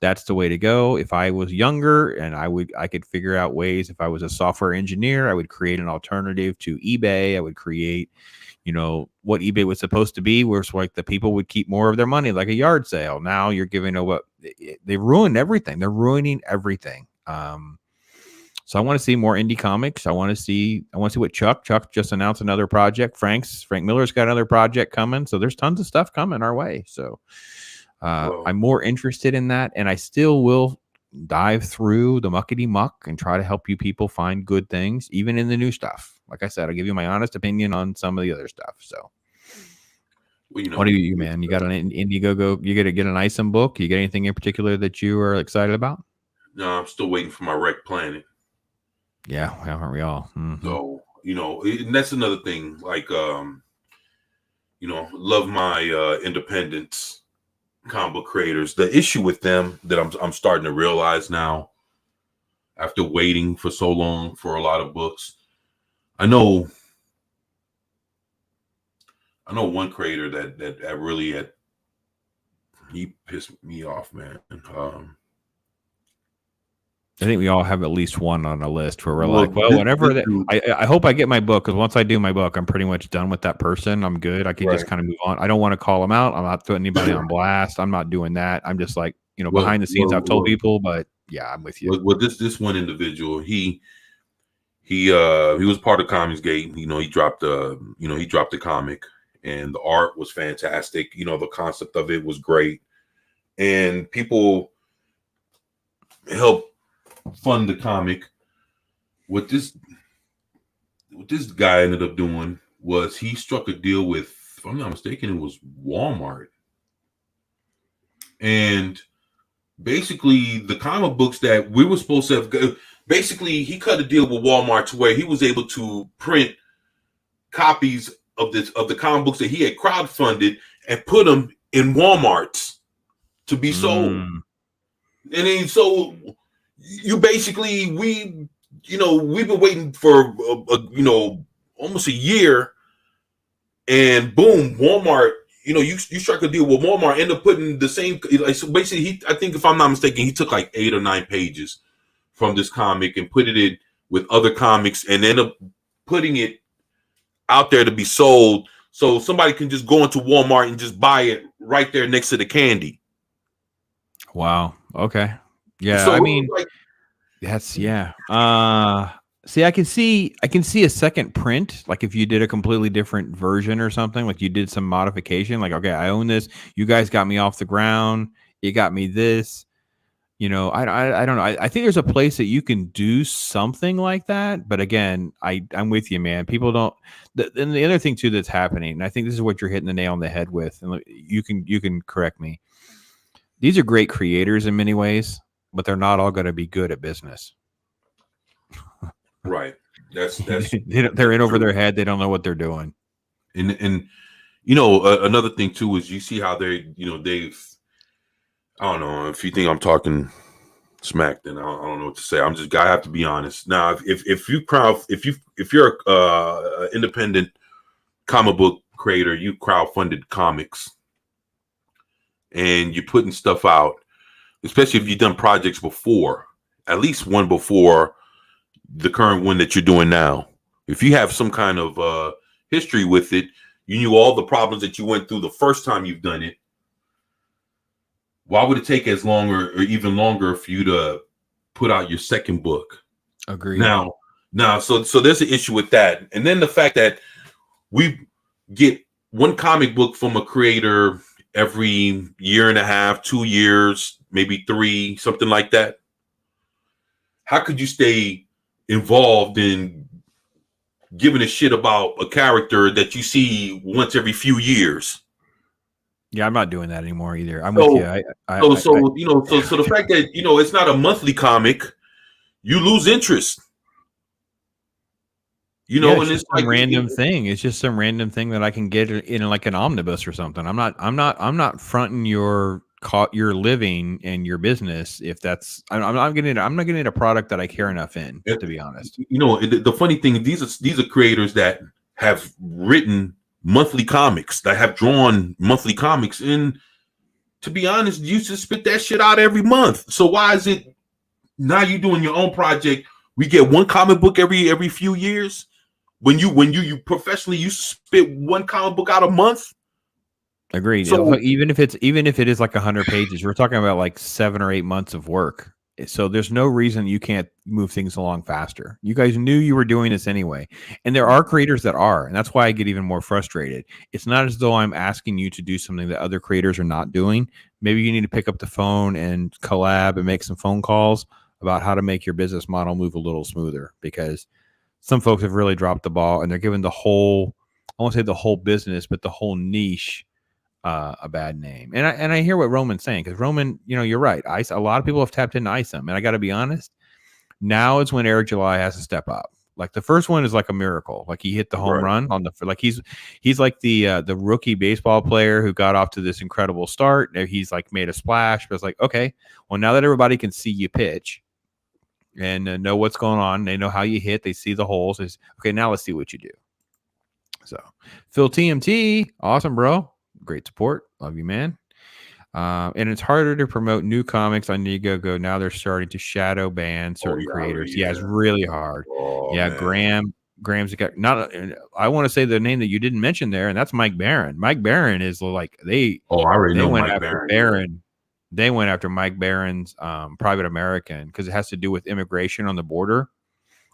that's the way to go. If I was younger and I could figure out ways, if I was a software engineer, I would create an alternative to eBay. I would create, you know, what eBay was supposed to be, where it's like the people would keep more of their money, like a yard sale. Now you're giving away, they ruined everything. They're ruining everything. So I want to see more indie comics. I want to see what Chuck just announced another project. Frank Miller's got another project coming. So there's tons of stuff coming our way. So I'm more interested in that, and I still will dive through the muckety muck and try to help you people find good things, even in the new stuff. Like I said, I'll give you my honest opinion on some of the other stuff. So, well, you know, what do you, man? You got an Indiegogo? You got to get an ISOM book? You got anything in particular that you are excited about? No, I'm still waiting for my Wreck Planet. Yeah, aren't we all? Mm-hmm. So, you know, and that's another thing. Like, you know, love my independence comic book creators. The issue with them that I'm starting to realize now, after waiting for so long for a lot of books, I know one creator that really he pissed me off, man. I think we all have at least one on a list where we're like, well, whenever I hope I get my book, because once I do my book, I'm pretty much done with that person. I'm good. I can just kind of move on. I don't want to call them out. I'm not throwing anybody on blast. I'm not doing that. I'm just like, you know, behind the scenes, I've told people, but yeah, I'm with you. Well, this one individual, he was part of Comics Gate. You know, he dropped the comic, and the art was fantastic. You know, the concept of it was great, and people helped fund the comic. What this guy ended up doing was he struck a deal with, if I'm not mistaken, it was Walmart, and basically the comic books that we were supposed to have, basically he cut a deal with Walmart to where he was able to print copies of the comic books that he had crowdfunded and put them in Walmarts to be sold. And then so you basically, we've been waiting for almost a year, and boom, Walmart, you strike a deal with Walmart, end up putting the same. Like, so basically, I think if I'm not mistaken, he took like 8 or 9 pages from this comic and put it in with other comics, and end up putting it out there to be sold, so somebody can just go into Walmart and just buy it right there next to the candy. Wow. Okay. Yeah. So I mean, that's yeah. See, I can see a second print. Like if you did a completely different version or something, like you did some modification. Like, okay, I own this. You guys got me off the ground. You got me this. I don't know. I think there's a place that you can do something like that. But again, I'm with you, man. People don't. And the other thing too that's happening, and I think this is what you're hitting the nail on the head with. And you can correct me. These are great creators in many ways, but they're not all going to be good at business. Right. That's they're in over their head. They don't know what they're doing. And another thing too is you see how they've. I don't know if you think I'm talking smack, then I don't know what to say. I have to be honest. Now, if you're a independent comic book creator, you crowdfunded comics, and you're putting stuff out, especially if you've done projects before, at least one before the current one that you're doing now. If you have some kind of history with it, you knew all the problems that you went through the first time you've done it. Why would it take as long or even longer for you to put out your second book? Agreed. Now, so there's an issue with that. And then the fact that we get one comic book from a creator every year and a half, 2 years, maybe 3, something like that. How could you stay involved in giving a shit about a character that you see once every few years? Yeah, I'm not doing that anymore either. I'm with you. So the fact that it's not a monthly comic, you lose interest. And it's like random thing. It's just some random thing that I can get in like an omnibus or something. I'm not fronting your living and your business if that's. I'm not getting a product that I care enough in, to be honest. The funny thing, these are creators that have written monthly comics, that have drawn monthly comics, and to be honest, you just spit that shit out every month. So why is it now you doing your own project? We get one comic book every few years. When you professionally used to spit one comic book out a month. Agreed. So even if it is like 100 pages, we're talking about like 7 or 8 months of work. So there's no reason you can't move things along faster. You guys knew you were doing this anyway. And there are creators that are, and that's why I get even more frustrated. It's not as though I'm asking you to do something that other creators are not doing. Maybe you need to pick up the phone and collab and make some phone calls about how to make your business model move a little smoother, because some folks have really dropped the ball and they're giving the whole, I won't say the whole business, but the whole niche a bad name. And I hear what Roman's saying, because Roman, you're right. A lot of people have tapped into ISOM, and I got to be honest. Now is when Eric July has to step up. Like the first one is like a miracle. Like he hit the home run on like he's like the rookie baseball player who got off to this incredible start. He's like made a splash, but it's like, okay, well, now that everybody can see you pitch and know what's going on, they know how you hit, they see the holes. It's okay. Now let's see what you do. So Phil TMT, awesome, bro. Great support. Love you, man. And it's harder to promote new comics on Indiegogo. Now they're starting to shadow ban certain creators. Yeah, it's really hard. Graham's got I want to say the name that you didn't mention there, and that's Mike Barron. Mike Barron is like I already know Mike Barron. They went after Mike Barron's Private American because it has to do with immigration on the border.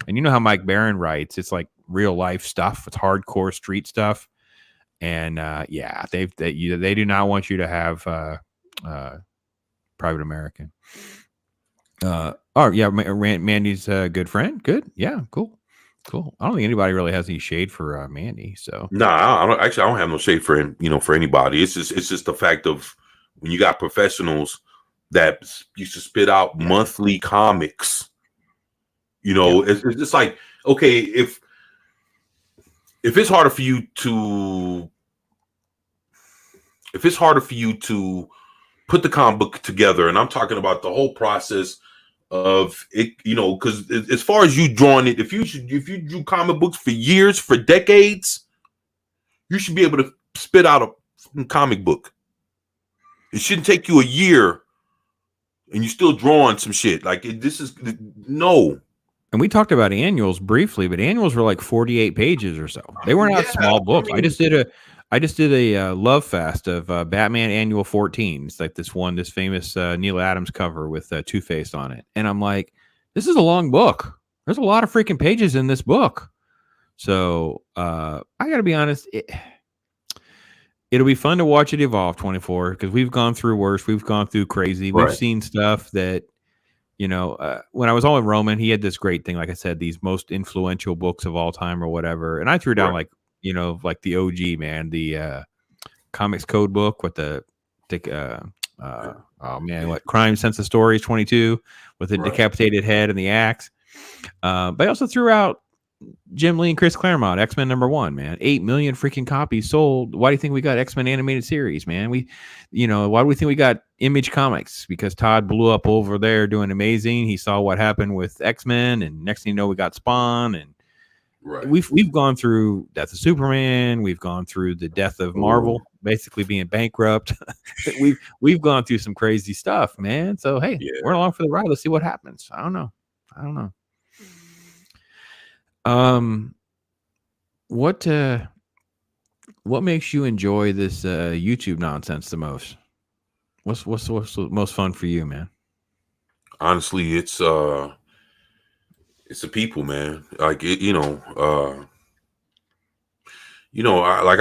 And you know how Mike Barron writes? It's like real life stuff. It's hardcore street stuff. And they do not want you to have Private American. Mandy's a good friend. Good, yeah, cool. I don't think anybody really has any shade for Mandy. So I don't have no shade for him. For anybody. It's just the fact of when you got professionals that used to spit out monthly comics. It's just like, okay, if it's harder for you to put the comic book together, and I'm talking about the whole process of it, because as far as you drawing it, if you drew comic books for years, for decades, you should be able to spit out a comic book. It shouldn't take you a year and you're still drawing some shit. Like this is no. And we talked about annuals briefly, but annuals were like 48 pages or so. They were not small books. I just did a love fest of Batman Annual 14. It's like this famous Neil Adams cover with Two-Face on it. And I'm like, this is a long book. There's a lot of freaking pages in this book. So I got to be honest, it'll be fun to watch it evolve 24 because we've gone through worse. We've gone through crazy. We've seen stuff that, you know, when I was on with Roman, he had this great thing, like I said, these most influential books of all time or whatever. And I threw down like, you know, like the OG, man, the comics code book with what Crime Sense of Stories 22 with the decapitated head and the axe. But I also threw out Jim Lee and Chris Claremont, X-Men #1, man. 8 million freaking copies sold. Why do you think we got X-Men animated series, man? Why do we think we got Image Comics? Because Todd blew up over there doing amazing. He saw what happened with X-Men, and next thing you know, we got Spawn, and we've gone through Death of Superman. We've gone through the death of Marvel, basically being bankrupt. we've gone through some crazy stuff, man. So hey, we're along for the ride. Let's see what happens. I don't know. What makes you enjoy this YouTube nonsense the most? What's the most fun for you, man? Honestly, it's the people, man. Like I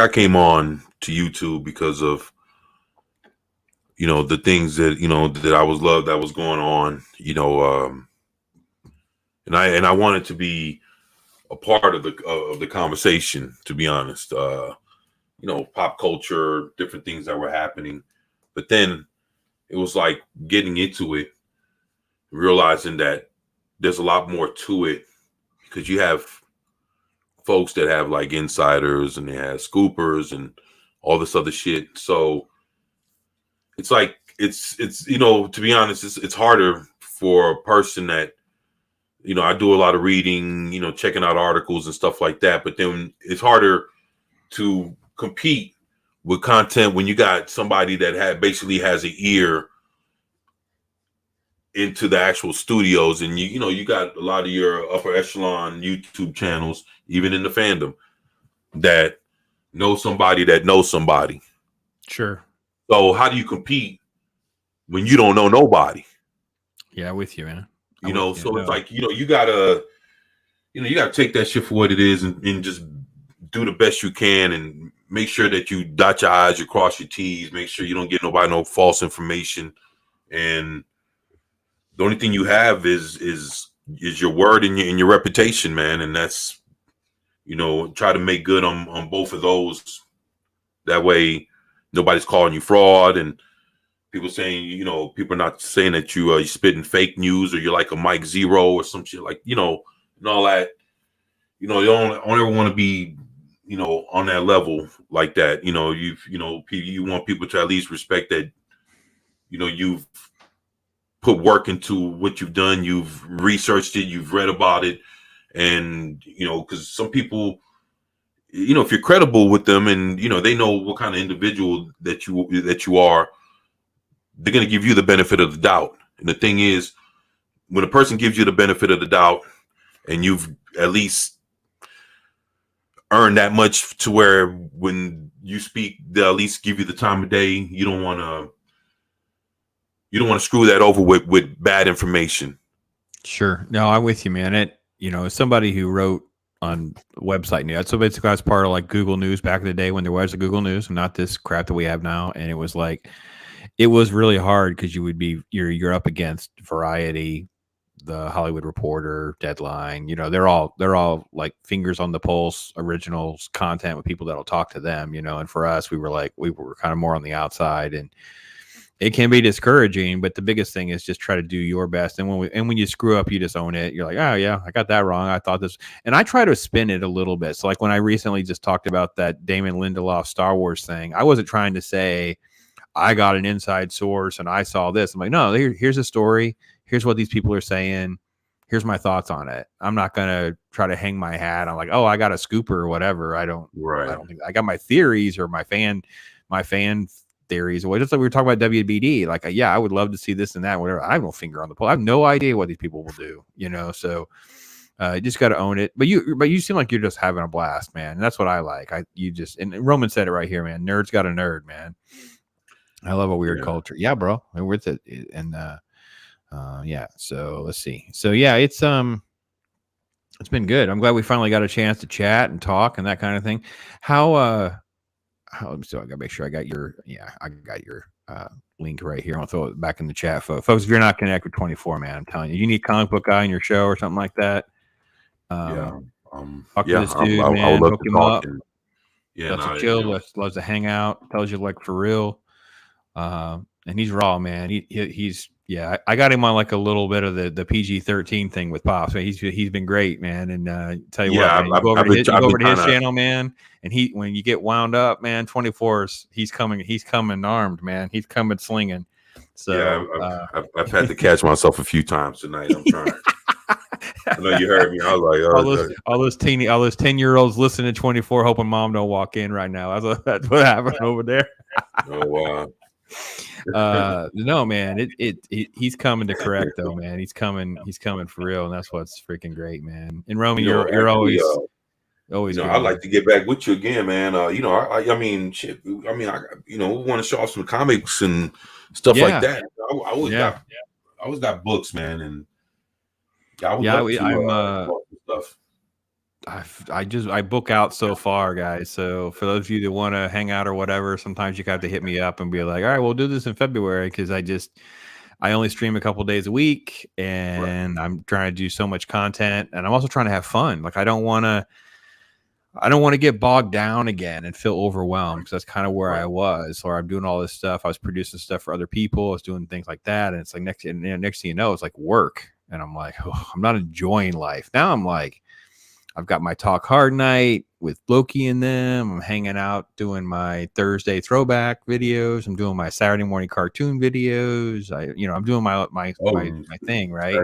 came on to YouTube because of the things that that I was loved that was going on, and I wanted to be a part of the conversation, to be honest. Pop culture, different things that were happening. But then it was like getting into it, realizing that there's a lot more to it because you have folks that have like insiders and they have scoopers and all this other shit. So it's like it's to be honest, it's harder for a person that I do a lot of reading, checking out articles and stuff like that. But then it's harder to compete with content when you got somebody that basically has an ear into the actual studios, and you got a lot of your upper echelon YouTube channels, even in the fandom, that know somebody that knows somebody. Sure. So how do you compete when you don't know nobody? Yeah, with you, man. It's like, you gotta take that shit for what it is and just do the best you can and make sure that you dot your I's, you cross your T's, make sure you don't get nobody no false information. And the only thing you have is your word and your reputation, man. And that's, try to make good on both of those. That way nobody's calling you fraud and people saying, people are not saying that you're spitting fake news or you're like a Mike Zero or some shit like, and all that. You don't ever want to be, on that level like that. You want people to at least respect that, you've put work into what you've done. You've researched it. You've read about it. And, because some people, if you're credible with them and, they know what kind of individual that you are, they're going to give you the benefit of the doubt. And the thing is, when a person gives you the benefit of the doubt and you've at least earned that much to where when you speak, they'll at least give you the time of day. You don't want to screw that over with bad information. Sure. No, I'm with you, man. As somebody who wrote on website news, so basically I was part of like Google News back in the day when there was a Google News and not this crap that we have now. And it was like, it was really hard because you're up against Variety, the Hollywood Reporter, Deadline. They're all like fingers on the pulse, originals content with people that'll talk to them. And for us, we were kind of more on the outside, and it can be discouraging. But the biggest thing is just try to do your best. And when you screw up, you just own it. You're like, oh yeah, I got that wrong. I thought this, and I try to spin it a little bit. So like when I recently just talked about that Damon Lindelof Star Wars thing, I wasn't trying to say I got an inside source and I saw this. I'm like, no, here's a story. Here's what these people are saying. Here's my thoughts on it. I'm not going to try to hang my hat. I'm like, oh, I got a scooper or whatever. I don't think I got my theories or my my fan theories. Well, just like we were talking about WBD, like, yeah, I would love to see this and that, whatever. I have no finger on the pulse. I have no idea what these people will do, you know. So you just got to own it. But you seem like you're just having a blast, man. And that's what I like. And Roman said it right here, man. Nerds got a nerd, man. I love a weird culture. Yeah, bro. I'm with it. And yeah. So let's see. So yeah, it's been good. I'm glad we finally got a chance to chat and talk and that kind of thing. How so I gotta make sure I got your link right here. I'll throw it back in the chat, folks. If you're not connected with 24, man, I'm telling you, you need a comic book guy in your show or something like that. Talk to this dude, man. I would love Hook to him talk. up. Loves to chill, loves to hang out. Tells you like for real. And he's raw, man. He's I got him on like a little bit of the PG-13 thing with Pops. So he's been great, man. And tell you what, man, you go over to his channel, man. And when you get wound up, man, 24's he's coming armed, man. He's coming slinging. So I've had to catch myself a few times tonight. I'm trying. I know you heard me. I was like, all those 10-year-olds listening to 24, hoping mom don't walk in right now. That's what happened over there. Oh wow. No, man, he's coming to correct though, man. He's coming for real, and that's what's freaking great, man. And Romy, you're always you know, I'd like to get back with you again, man. You know, I mean, shit. I mean, we want to show off some comics and stuff like that. I always got books, man, and I would love to stuff. I book out so far, guys. So for those of you that want to hang out or whatever, sometimes you got to hit me up and be like, all right, we'll do this in February, because I only stream a couple days a week, and I'm trying to do so much content, and I'm also trying to have fun. Like I don't want to get bogged down again and feel overwhelmed, because that's kind of where I was. Or I'm doing all this stuff. I was producing stuff for other people. I was doing things like that, and it's like next thing you know, it's like work, and I'm like, oh, I'm not enjoying life now. I'm like, I've got my Talk Hard night with Loki and them. I'm hanging out doing my Thursday throwback videos. I'm doing my Saturday morning cartoon videos. I'm doing my thing, right?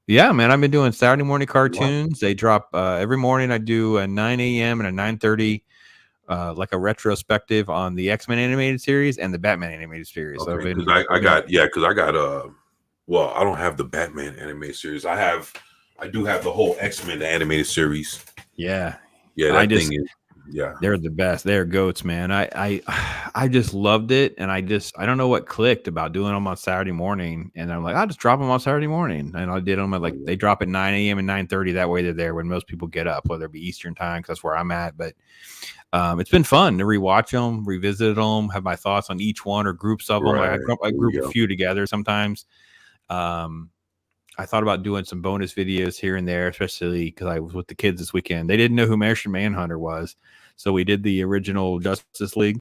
Yeah, man, I've been doing Saturday morning cartoons. They drop every morning. I do a 9 a.m. and a 9:30, like a retrospective on the X-Men animated series and the Batman animated series. Okay, because I got well, I don't have the Batman animated series. I do have the whole X-Men animated series. Yeah. They're the best. They're goats, man. I just loved it, and I don't know what clicked about doing them on Saturday morning, and I'm like, I'll just drop them on Saturday morning, and I did them at they drop at 9 a.m. and 9:30. That way they're there when most people get up, whether it be Eastern time, because that's where I'm at. But it's been fun to rewatch them, revisit them, have my thoughts on each one or groups of them. I group a few together sometimes. I thought about doing some bonus videos here and there, especially because I was with the kids this weekend. They didn't know who Martian Manhunter was, so we did the original Justice League.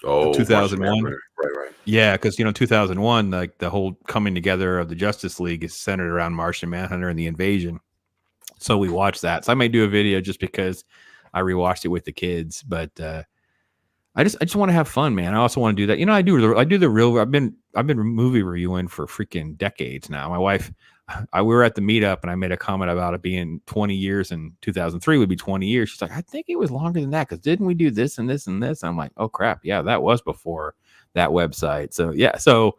2001. Right. Yeah, because 2001, like the whole coming together of the Justice League is centered around Martian Manhunter and the invasion. So we watched that. So I may do a video just because I rewatched it with the kids, but I just want to have fun, man. I also want to do that. I do the real. I've been movie reviewing for freaking decades now. My wife, we were at the meetup, and I made a comment about it being 20 years, and 2003 would be 20 years. She's like, I think it was longer than that, because didn't we do this and this and this? And I'm like, oh crap, yeah, that was before that website. So yeah, so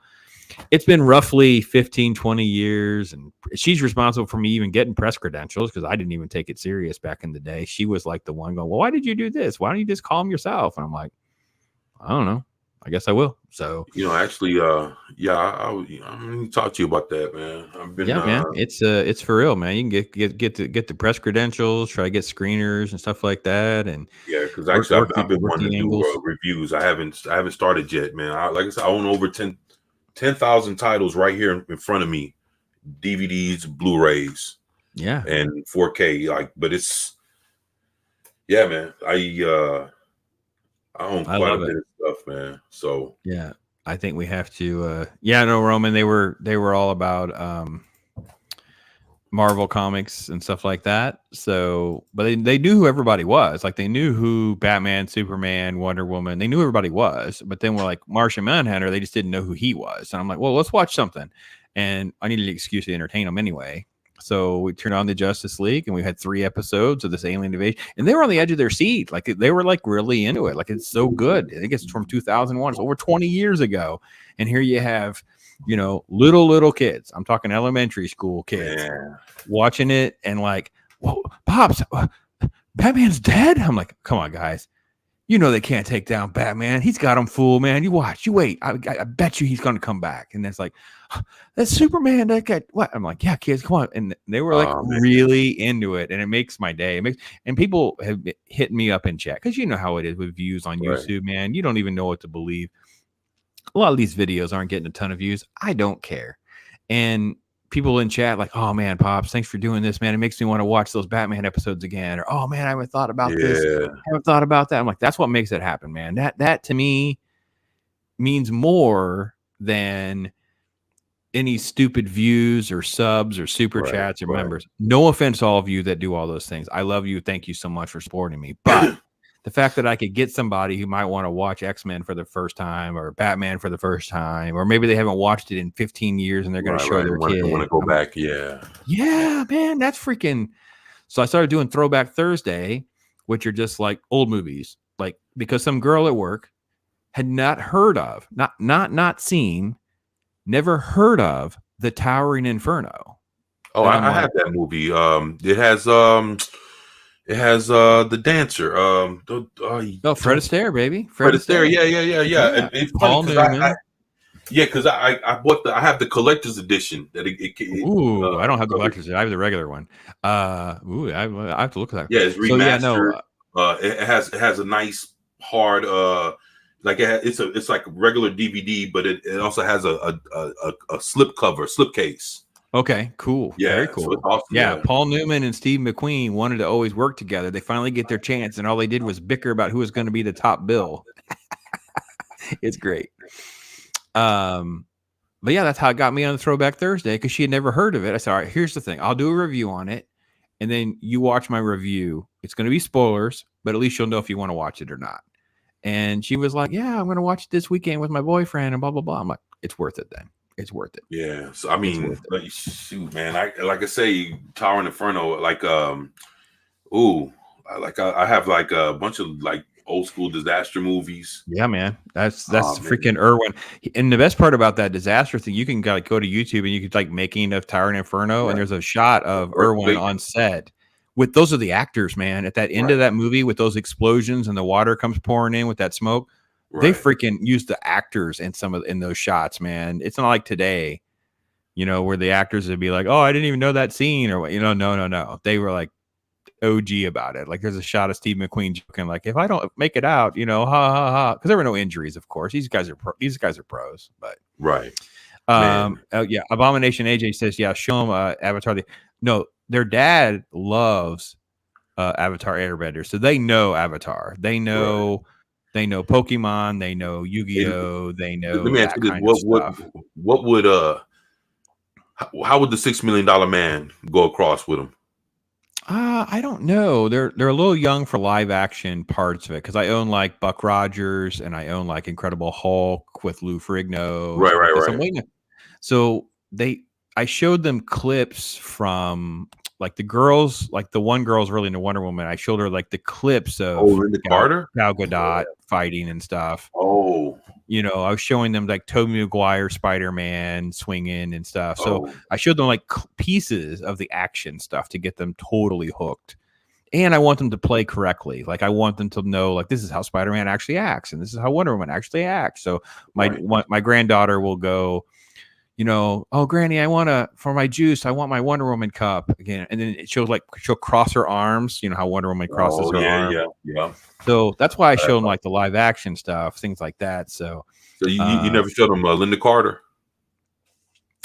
it's been roughly 15, 20 years, and she's responsible for me even getting press credentials, because I didn't even take it serious back in the day. She was like the one going, well, why did you do this? Why don't you just call them yourself? And I'm like, I don't know. I guess I will. So actually, I'm gonna talk to you about that, man. Man, it's for real, man. You can get the press credentials, try to get screeners and stuff like that, and because actually I've been wanting to do reviews. I haven't started yet, man. Like I said, I own over 10,000 titles right here in front of me, DVDs, Blu-rays, and 4K. But it's man. I own quite a bit of stuff, man. So yeah, I think we have to. Roman, they were all about Marvel comics and stuff like that. So, but they knew who everybody was. Like they knew who Batman, Superman, Wonder Woman. They knew who everybody was. But then we're like Martian Manhunter. They just didn't know who he was. And I'm like, well, let's watch something. And I needed an excuse to entertain them anyway. So we turned on the Justice League, and we had 3 episodes of this alien invasion, and they were on the edge of their seat. Like they were like really into it. Like it's so good. I think it's from 2001. It's over 20 years ago, and here you have, little kids. I'm talking elementary school kids watching it, and like, whoa, Pops, Batman's dead. I'm like, come on, guys. They can't take down Batman. He's got him fooled, man. You watch, you wait. I bet you he's going to come back. And it's like, that's Superman. That guy. What? I'm like, yeah, kids, come on. And they were like really into it, and it makes my day. And people have hit me up in chat because you know how it is with views on YouTube, man. You don't even know what to believe. A lot of these videos aren't getting a ton of views. I don't care. And people in chat like, oh man, Pops, thanks for doing this, man. It makes me want to watch those Batman episodes again. Or, oh man, I haven't thought about this. I haven't thought about that. I'm like, that's what makes it happen, man. That to me means more than any stupid views or subs or super chats or members. No offense to all of you that do all those things. I love you. Thank you so much for supporting me. But the fact that I could get somebody who might want to watch X-Men for the first time or Batman for the first time, or maybe they haven't watched it in 15 years and they're going to show their kid. Want to go back. Yeah. Yeah, man, that's freaking. So I started doing Throwback Thursday, which are just like old movies, like because some girl at work had not heard of, not seen, never heard of The Towering Inferno. Oh, I have that movie. It has the dancer. Fred Astaire, baby. Fred Astaire. Yeah. It's Paul Newman. Because I bought I have the collector's edition. That I don't have the collector's edition. I have the regular one. I have to look at that. Yeah, it's remastered. It has a nice hard it's like a regular DVD, but it also has a slip case. Okay, cool. Yeah, very cool. So it's awesome, yeah, Paul Newman and Steve McQueen wanted to always work together. They finally get their chance, and all they did was bicker about who was going to be the top bill. It's great. But yeah, that's how it got me on the Throwback Thursday because she had never heard of it. I said, all right, here's the thing. I'll do a review on it, and then you watch my review. It's going to be spoilers, but at least you'll know if you want to watch it or not. And she was like, yeah, I'm going to watch it this weekend with my boyfriend and blah, blah, blah. I'm like, it's worth it then. It's worth it. Yeah. So, I mean, shoot, man, I say Towering Inferno, I have like a bunch of like old school disaster movies. Yeah, man. That's freaking Irwin. And the best part about that disaster thing, you can go to YouTube and you can like making of Towering Inferno. And there's a shot of Irwin on set. Those are the actors, man. At that end of that movie with those explosions and the water comes pouring in with that smoke, they freaking use the actors in in those shots, man. It's not like today, where the actors would be like, "Oh, I didn't even know that scene," or no. They were like OG about it. Like there's a shot of Steve McQueen joking, like, "If I don't make it out, ha ha ha," because there were no injuries, of course. These guys are pros, but Abomination AJ says, "Yeah, show them Avatar." Their dad loves Avatar Airbender, so they know Avatar. They know Pokemon. They know Yu-Gi-Oh. They know. Let me ask you this: what would how would the $6 million man go across with him? I don't know. They're a little young for live action parts of it because I own like Buck Rogers and I own like Incredible Hulk with Lou Ferrigno. Right. So I showed them clips from like the girls, like the one girl's really into Wonder Woman. I showed her like the clips of Linda Carter, Gal Gadot fighting and stuff. Oh, I was showing them like Tobey Maguire, Spider-Man swinging and stuff. So I showed them like pieces of the action stuff to get them totally hooked. And I want them to play correctly. Like I want them to know, like, this is how Spider-Man actually acts, and this is how Wonder Woman actually acts. So my granddaughter will go, oh, Granny, for my juice, I want my Wonder Woman cup again. And then she'll cross her arms, how Wonder Woman crosses her arm. Yeah. So that's why I show them like the live action stuff, things like that. So you never showed them Linda Carter?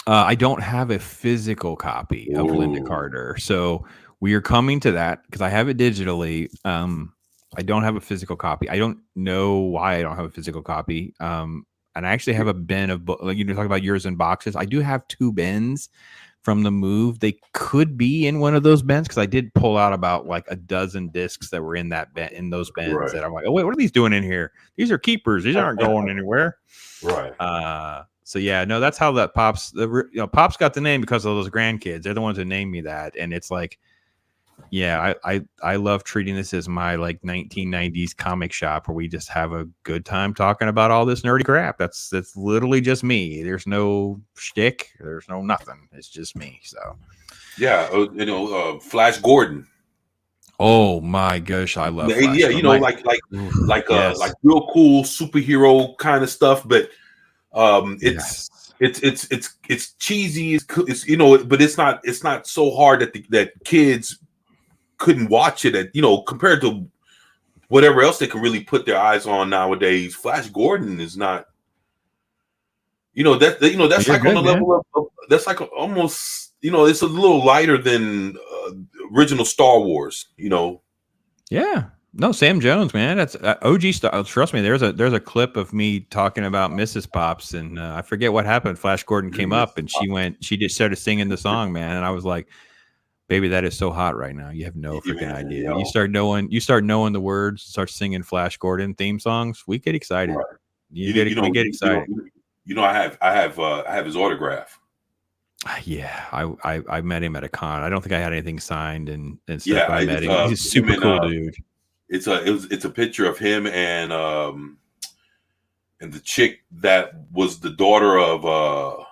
I don't have a physical copy of Linda Carter. So we are coming to that because I have it digitally. I don't have a physical copy. I don't know why I don't have a physical copy. And I actually have a bin of books. Like you talk about yours in boxes. I do have 2 bins from the move. They could be in one of those bins because I did pull out about like a dozen discs that were in that bin, in those bins. That I'm like, oh wait, what are these doing in here? These are keepers. These aren't going anywhere. Right. So yeah, no, that's how that Pops. Pops got the name because of those grandkids. They're the ones who named me that, and it's like, yeah, I love treating this as my like 1990s comic shop where we just have a good time talking about all this nerdy crap. That's literally just me. There's no shtick. There's no nothing. It's just me. So Yeah, Flash Gordon. oh my gosh, I love Flash. Yeah, Yes. like real cool superhero kind of stuff, but it's cheesy. It's but it's not so hard that kids couldn't watch it at compared to whatever else they can really put their eyes on nowadays. Flash Gordon is not. That's like on the level of that's like almost it's a little lighter than original Star Wars. Yeah. No, Sam Jones, man. That's OG style. Trust me, there's a clip of me talking about Mrs. Pops, and I forget what happened. Flash Gordon came up, and she just started singing the song, man, and I was like, "Baby, that is so hot right now. You have no freaking idea. You start knowing the words, start singing Flash Gordon theme songs. We get excited. Right. We get excited. I have his autograph. Yeah, I met him at a con. I don't think I had anything signed and stuff. Yeah, I met him. He's a super cool dude. It's a picture of him and the chick that was the daughter of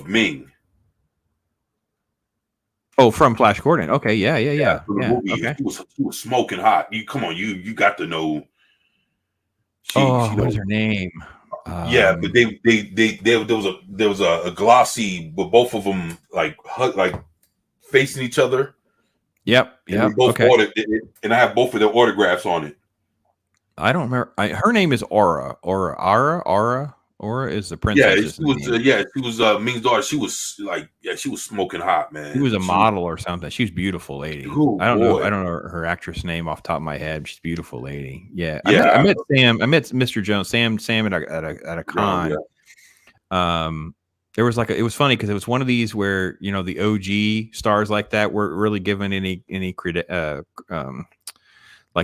Ming. Oh, from Flash Gordon. Okay, yeah. Movie, okay. He was smoking hot. You got to know. What's her name? Yeah, but there was a glossy, but both of them like facing each other. Yep. And both and I have both of their autographs on it. I don't remember. Her name is Aura. Aura is the princess. She was Ming's daughter. She was she was smoking hot, man. She was a model or something. She was a beautiful lady. I don't know her actress name off the top of my head. She's a beautiful lady. Yeah. I met Sam. I met Mr. Jones. Sam at a con. Yeah. There was it was funny because it was one of these where the OG stars like that weren't really given any credit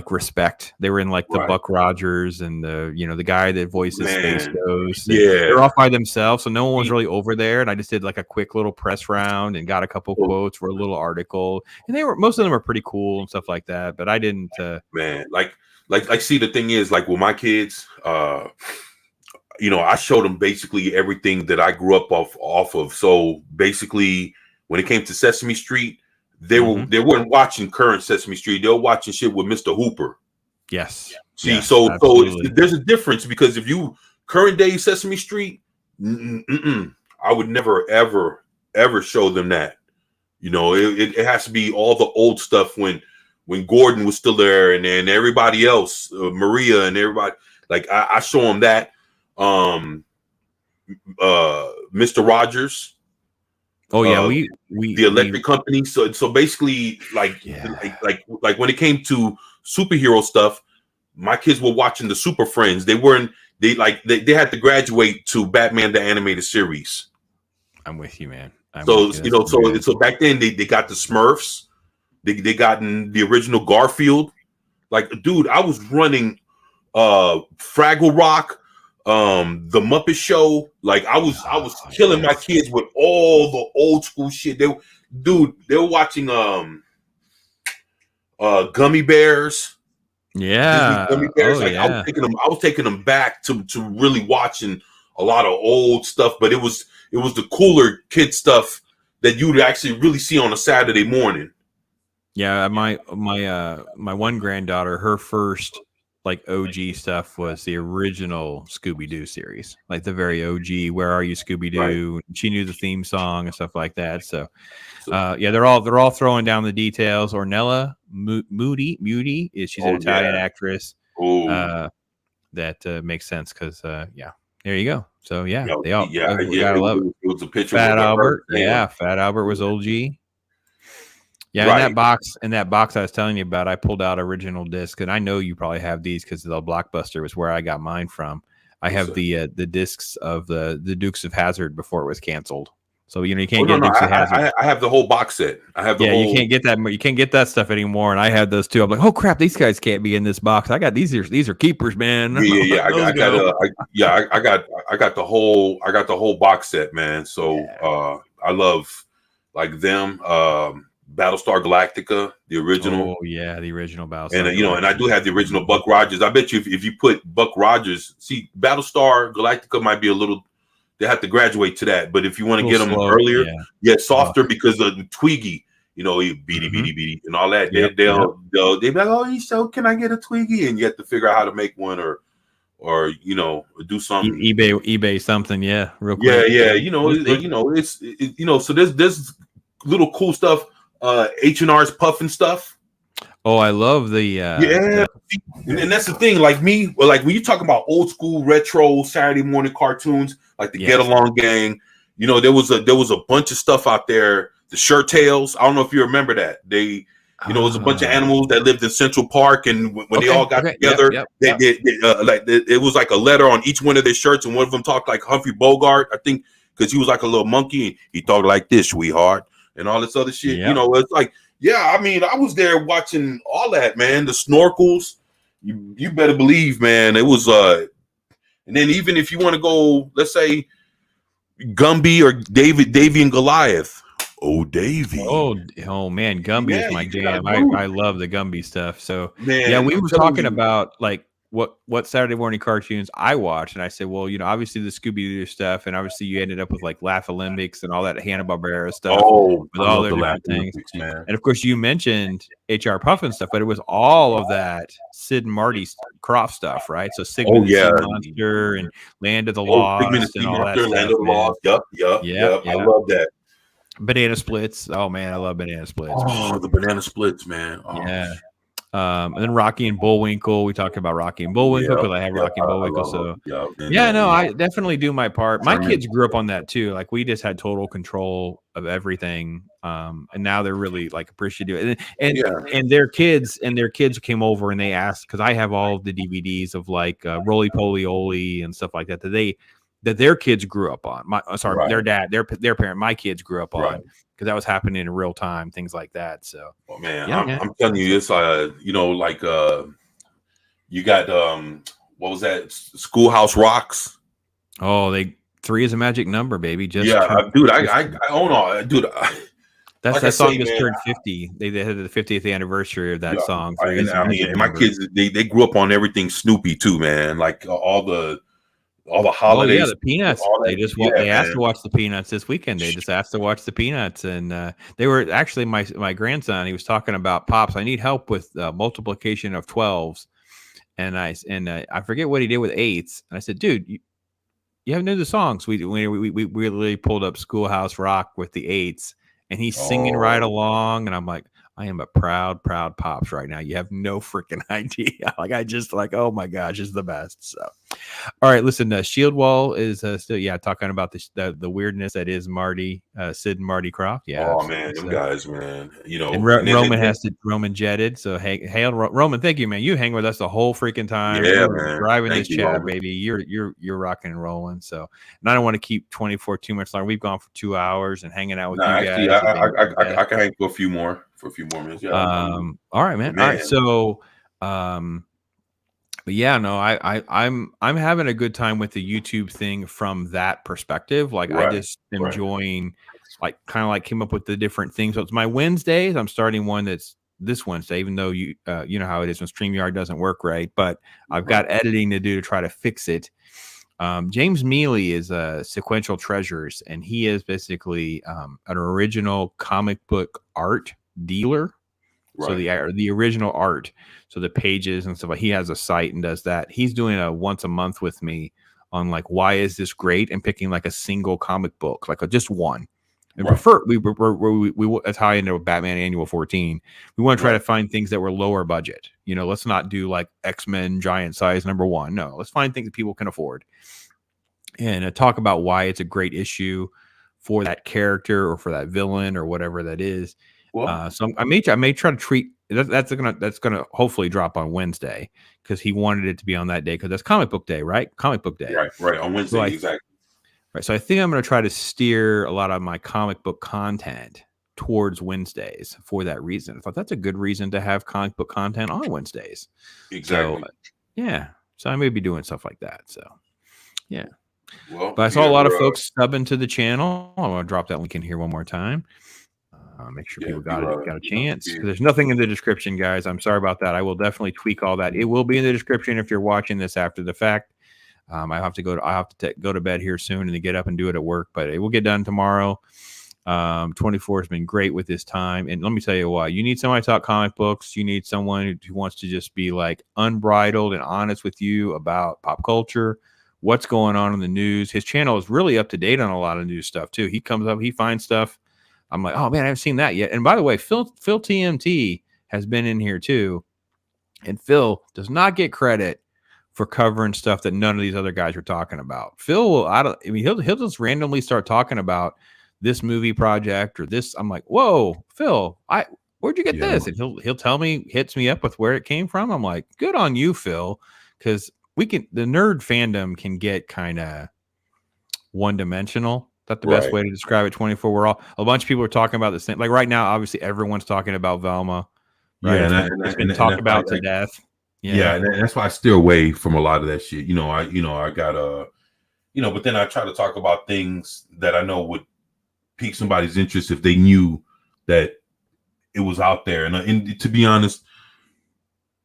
respect. They were in the Buck Rogers and the guy that voices Space Ghost. Yeah, they're off by themselves, so no one was really over there. And I just did a quick little press round and got a couple quotes for a little article. And most of them were pretty cool and stuff like that. But I didn't. See, the thing is, with my kids, I showed them basically everything that I grew up off of. So basically, when it came to Sesame Street, they weren't watching current Sesame Street. They were watching shit with Mr. Hooper. Yes. See, so there's a difference because if you current day Sesame Street, I would never ever show them that. It has to be all the old stuff when Gordon was still there and then everybody else, Maria and everybody. I show them that. Mr. Rogers. Oh yeah, the electric company. So basically, when it came to superhero stuff, my kids were watching the Super Friends. They had to graduate to Batman the Animated Series. I'm with you, man. So back then they got the Smurfs. They got in the original Garfield. Dude, I was running Fraggle Rock. The Muppet Show, I was killing my kids with all the old school shit. They were watching Gummy Bears. Yeah, Gummy Bears. I was taking them back to really watching a lot of old stuff, but it was the cooler kid stuff that you'd actually really see on a Saturday morning. Yeah, my one granddaughter, her first OG stuff was the original Scooby-Doo series, the very OG. Where are you, Scooby-Doo? Right. She knew the theme song and stuff like that. So, they're all throwing down the details. Ornella Muti she's an Italian actress. That makes sense because there you go. So gotta love it. It was a picture. Fat Albert, Fat Albert was OG. Yeah, right. in that box I was telling you about, I pulled out original discs, and I know you probably have these because the Blockbuster was where I got mine from. I have the discs of the Dukes of Hazzard before it was canceled. So you Oh can't no, get no, it because it has it. I have the whole box set. I have the Yeah, whole. you can't get that. You can't get that stuff anymore. And I had those too. I'm like, oh crap, these guys can't be in this box. I got these. These are keepers, man. Yeah. Those I go. got the whole box set, man. So Yeah. I love like them. Battlestar Galactica, the original. Oh yeah, the original And Battlestar and I Galactica. do have the original Buck Rogers. I bet you if you put Buck Rogers, see Battlestar Galactica might be a little. They have to graduate to that, but if you want to get them Slow. earlier, Yeah. softer because of the Twiggy, beady and all that. Yep. They'll be like, oh, so can I get a Twiggy? And you have to figure out how to make one or do something. eBay something. Yeah, real quick. Yeah. So there's little cool stuff. H&R's Puffin stuff. Oh, I love the And that's the thing. Like me, like when you talk about old school retro Saturday morning cartoons, like the Get Along Gang, there was a bunch of stuff out there. The Shirt Tails. I don't know if you remember that. It was a bunch of animals that lived in Central Park, and when they all got together, it was like a letter on each one of their shirts, and one of them talked like Humphrey Bogart, I think, because he was like a little monkey, and he talked like this, sweetheart, and all this other shit. Yep. It's like, I mean, I was there watching all that, man. The snorkels, you better believe, man. It was and then even if you want to go, let's say Gumby or Davy and Goliath. Oh, Davy. Oh man, Gumby is my jam. I love the Gumby stuff. So man, we were talking about like what Saturday morning cartoons I watched, and I said, well, obviously the Scooby-Doo stuff, and obviously you ended up with like Laugh Olympics and all that Hanna-Barbera stuff. Oh, with all the different things, man. And of course you mentioned H.R. Puffin stuff, but it was all of that Sid and Marty Croft stuff, right? So Sigmund the Sea Monster and Land of the Lost and all that stuff. Land of the Lost. Yep. I love that. Banana Splits. Oh man, I love Banana Splits. Oh, the Banana Splits, man. Oh. Yeah. And then Rocky and Bullwinkle. We talked about Rocky and Bullwinkle because I have Rocky and Bullwinkle. So I definitely do my part. My kids grew up on that too. Like we just had total control of everything. And now they're really like appreciative. And their kids came over and they asked, because I have all of the DVDs of like Roly Poly Oly and stuff like that that their kids grew up on. Their parent, my kids grew up on, because that was happening in real time, things like that. So, I'm telling you, it's you got what was that? Schoolhouse Rocks. Oh, 3 is a magic number, baby. Dude, I own all, dude. That song just turned 50. They had the 50th anniversary of that song. My kids, they grew up on everything Snoopy too, man. Like all the holidays. Oh, yeah, the Peanuts. They asked to watch the Peanuts this weekend. They just asked to watch the Peanuts, and they were actually my grandson. He was talking about, Pops, I need help with multiplication of 12s, and I forget what he did with 8s. And I said, dude, you haven't known the songs. We really pulled up Schoolhouse Rock with the 8s, and he's singing right along, and I'm like, I am a proud Pops right now. You have no freaking idea. Oh my gosh, it's the best. So, all right, listen, Shield Wall is still, talking about the weirdness that is Marty, Sid and Marty Croft. Yeah. Oh man, them guys, man. And Roman jetted. So hey, Roman, thank you, man. You hang with us the whole freaking time. Yeah, man. Driving this chat, Roman. Baby. You're rocking and rolling. So, and I don't want to keep 24 too much longer. We've gone for 2 hours and hanging out with you guys. I can hang for a few more minutes. Yeah. All right, man. All right. So, but yeah, no, I'm having a good time with the YouTube thing from that perspective. Like I just am enjoying, like kind of like came up with the different things. So it's my Wednesdays. I'm starting one that's this Wednesday, even though you know how it is when StreamYard doesn't work right. But I've got editing to do to try to fix it. James Mealy is Sequential Treasures, and he is basically an original comic book art dealer. So the original art, so the pages and stuff. He has a site and does that. He's doing a once a month with me on like, why is this great, and picking like a single comic book, like just one. And we that's how I ended up with Batman Annual 14. We want to try to find things that were lower budget. Let's not do like X-Men Giant Size #1. No, let's find things that people can afford, and talk about why it's a great issue for that character or for that villain or whatever that is. So I may try to treat that's gonna hopefully drop on Wednesday, because he wanted it to be on that day, because that's Comic Book Day, right? Comic Book Day, right on Wednesday, exactly. Right. So I think I'm going to try to steer a lot of my comic book content towards Wednesdays for that reason. I thought that's a good reason to have comic book content on Wednesdays. So Exactly. yeah. So I may be doing stuff like that. So yeah. Well, But I if saw you a lot of ever, folks subbing to the channel. I'm going to drop that link in here one more time. Make sure people if got you, a you know, chance. There's nothing in the description, guys. I'm sorry about that. I will definitely tweak all that. It will be in the description if you're watching this after the fact. I have to go to bed here soon and then get up and do it at work, but it will get done tomorrow. 24 has been great with this time. And let me tell you why. You need somebody to talk comic books. You need someone who wants to just be like unbridled and honest with you about pop culture, what's going on in the news. His channel is really up to date on a lot of news stuff too. He comes up, he finds stuff. I'm like, oh man, I haven't seen that yet. And by the way, Phil TMT has been in here too. And Phil does not get credit for covering stuff that none of these other guys are talking about. Phil will, he'll just randomly start talking about this movie project or this. I'm like, whoa, Phil, where'd you get this? And he'll tell me, hits me up with where it came from. I'm like, good on you, Phil, because the nerd fandom can get kind of one dimensional. That's the best way to describe it. 24. We're all a bunch of people are talking about the same. Like right now, obviously everyone's talking about Velma. Right? Yeah, it's been talked about to death. Yeah, and that's why I steer away from a lot of that shit. I got but then I try to talk about things that I know would pique somebody's interest if they knew that it was out there. And to be honest,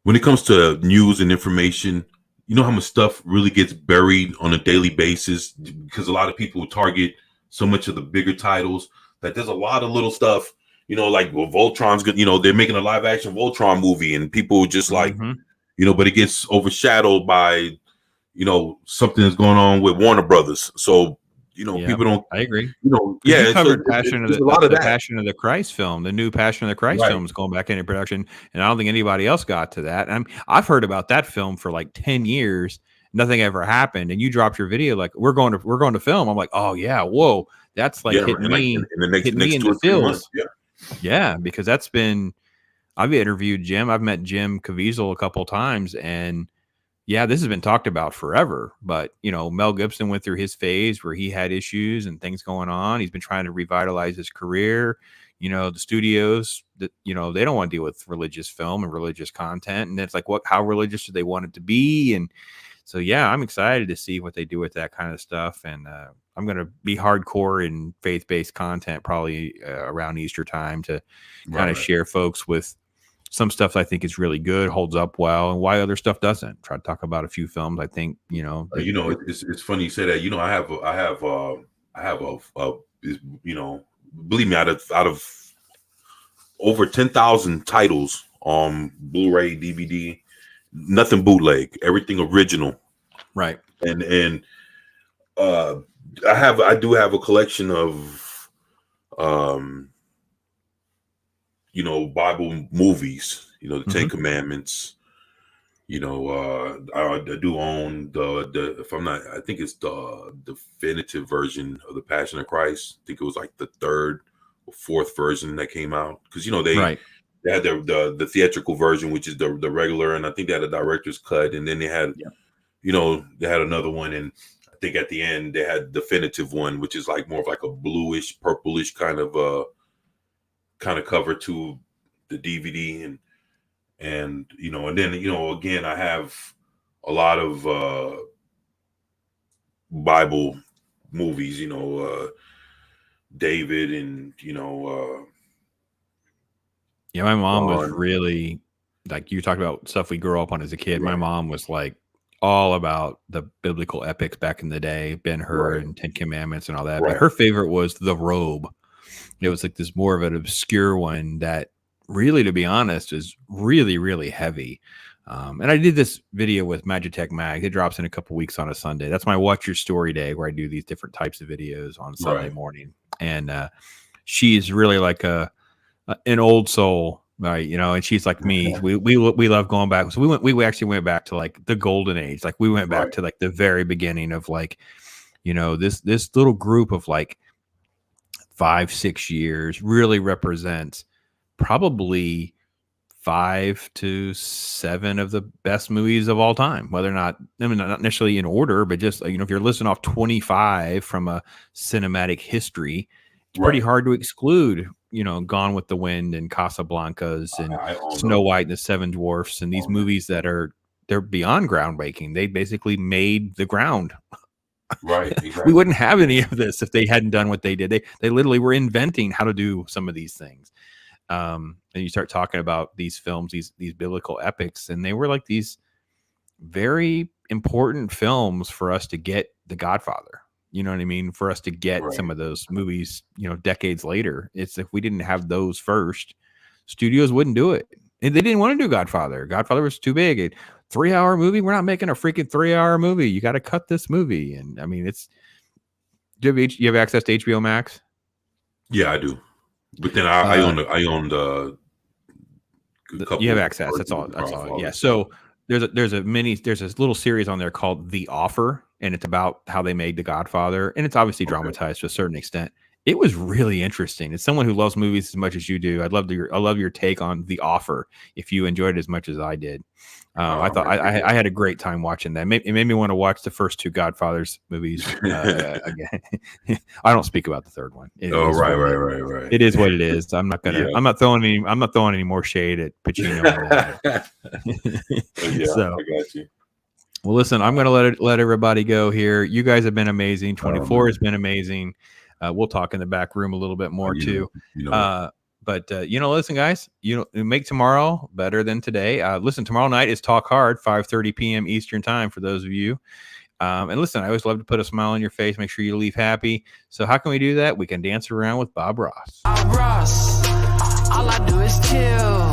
when it comes to news and information, you know how much stuff really gets buried on a daily basis because a lot of people target so much of the bigger titles that there's a lot of little stuff, like Voltron's good, they're making a live action Voltron movie and people just like, but it gets overshadowed by, something that's going on with Warner Brothers. So, people don't. I agree. You covered Passion of the Passion of the Christ film. The new Passion of the Christ film is going back into production, and I don't think anybody else got to that. I've heard about that film for like 10 years. Nothing ever happened, and you dropped your video like we're going to film. I'm like, oh yeah, whoa, that's like hitting me in the next 2 or 3 months. Yeah, because that's been. I've interviewed Jim. I've met Jim Caviezel a couple times, and yeah, this has been talked about forever. But Mel Gibson went through his phase where he had issues and things going on. He's been trying to revitalize his career. The studios that they don't want to deal with religious film and religious content, and it's like, how religious do they want it to be? And so yeah, I'm excited to see what they do with that kind of stuff. And I'm going to be hardcore in faith-based content probably around Easter time to kind of share folks with some stuff I think is really good, holds up well, and why other stuff doesn't. Try to talk about a few films I think it's funny you say that. I have believe me, out of over 10,000 titles on Blu-ray, DVD, nothing bootleg, everything original, right? And I do have a collection of Bible movies, the Ten Commandments, I do own I think it's the definitive version of the Passion of Christ. I think it was like the 3rd or 4th version that came out. Cause they had the theatrical version, which is the regular. And I think they had a director's cut. And then they had, they had another one. And I think at the end they had definitive one, which is like more of like a bluish, purplish kind of cover to the DVD and then again I have a lot of Bible movies, David and my mom was really like you talked about stuff we grew up on as a kid. My mom was like all about the biblical epics back in the day, Ben-Hur and 10 Commandments and all that. But her favorite was The Robe. It was like this more of an obscure one that really, to be honest, is really, really heavy. And I did this video with Magitech Mag. It drops in a couple weeks on a Sunday. That's my Watch Your Story day where I do these different types of videos on Sunday morning. And she's really like an old soul, right? And she's like me. We love going back. So we actually went back to like the golden age. Like we went back to like the very beginning of like, this little group of like 5-6 years really represents probably 5 to 7 of the best movies of all time, whether or not, I mean, not necessarily in order, but just, you know, if you're listing off 25 from a cinematic history, it's pretty hard to exclude, you know, Gone with the Wind and Casablancas and Snow White and the Seven Dwarfs and these movies that they're beyond groundbreaking. They basically made the ground. Right. Exactly. We wouldn't have any of this if they hadn't done what they did. They literally were inventing how to do some of these things. And you start talking about these films, these biblical epics, and they were like these very important films for us to get The Godfather. You know what I mean? For us to get some of those movies, you know, decades later. It's if we didn't have those first, studios wouldn't do it. And they didn't want to do Godfather. Godfather was too big. A 3-hour movie? We're not making a freaking 3-hour movie. You got to cut this movie. And I mean, it's. Do you have access to HBO Max? Yeah, I do. But then I own the. You have access. That's all. Yeah. So there's a little series on there called The Offer, and it's about how they made The Godfather, and it's obviously dramatized to a certain extent. It was really interesting. It's someone who loves movies as much as you do. I love your take on The Offer. If you enjoyed it as much as I did, I thought I had a great time watching that. It made me want to watch the first 2 Godfathers movies again. I don't speak about the third one. Right. It is what it is. I'm not throwing any more shade at Pacino. So, I got you. Well, listen, I'm going to let everybody go here. You guys have been amazing. 24 has been amazing. We'll talk in the back room a little bit more too. But listen, guys, make tomorrow better than today. Listen, tomorrow night is Talk Hard, 5:30 p.m. Eastern time for those of you. And listen, I always love to put a smile on your face, make sure you leave happy. So how can we do that? We can dance around with Bob Ross. Bob Ross, all I do is chill.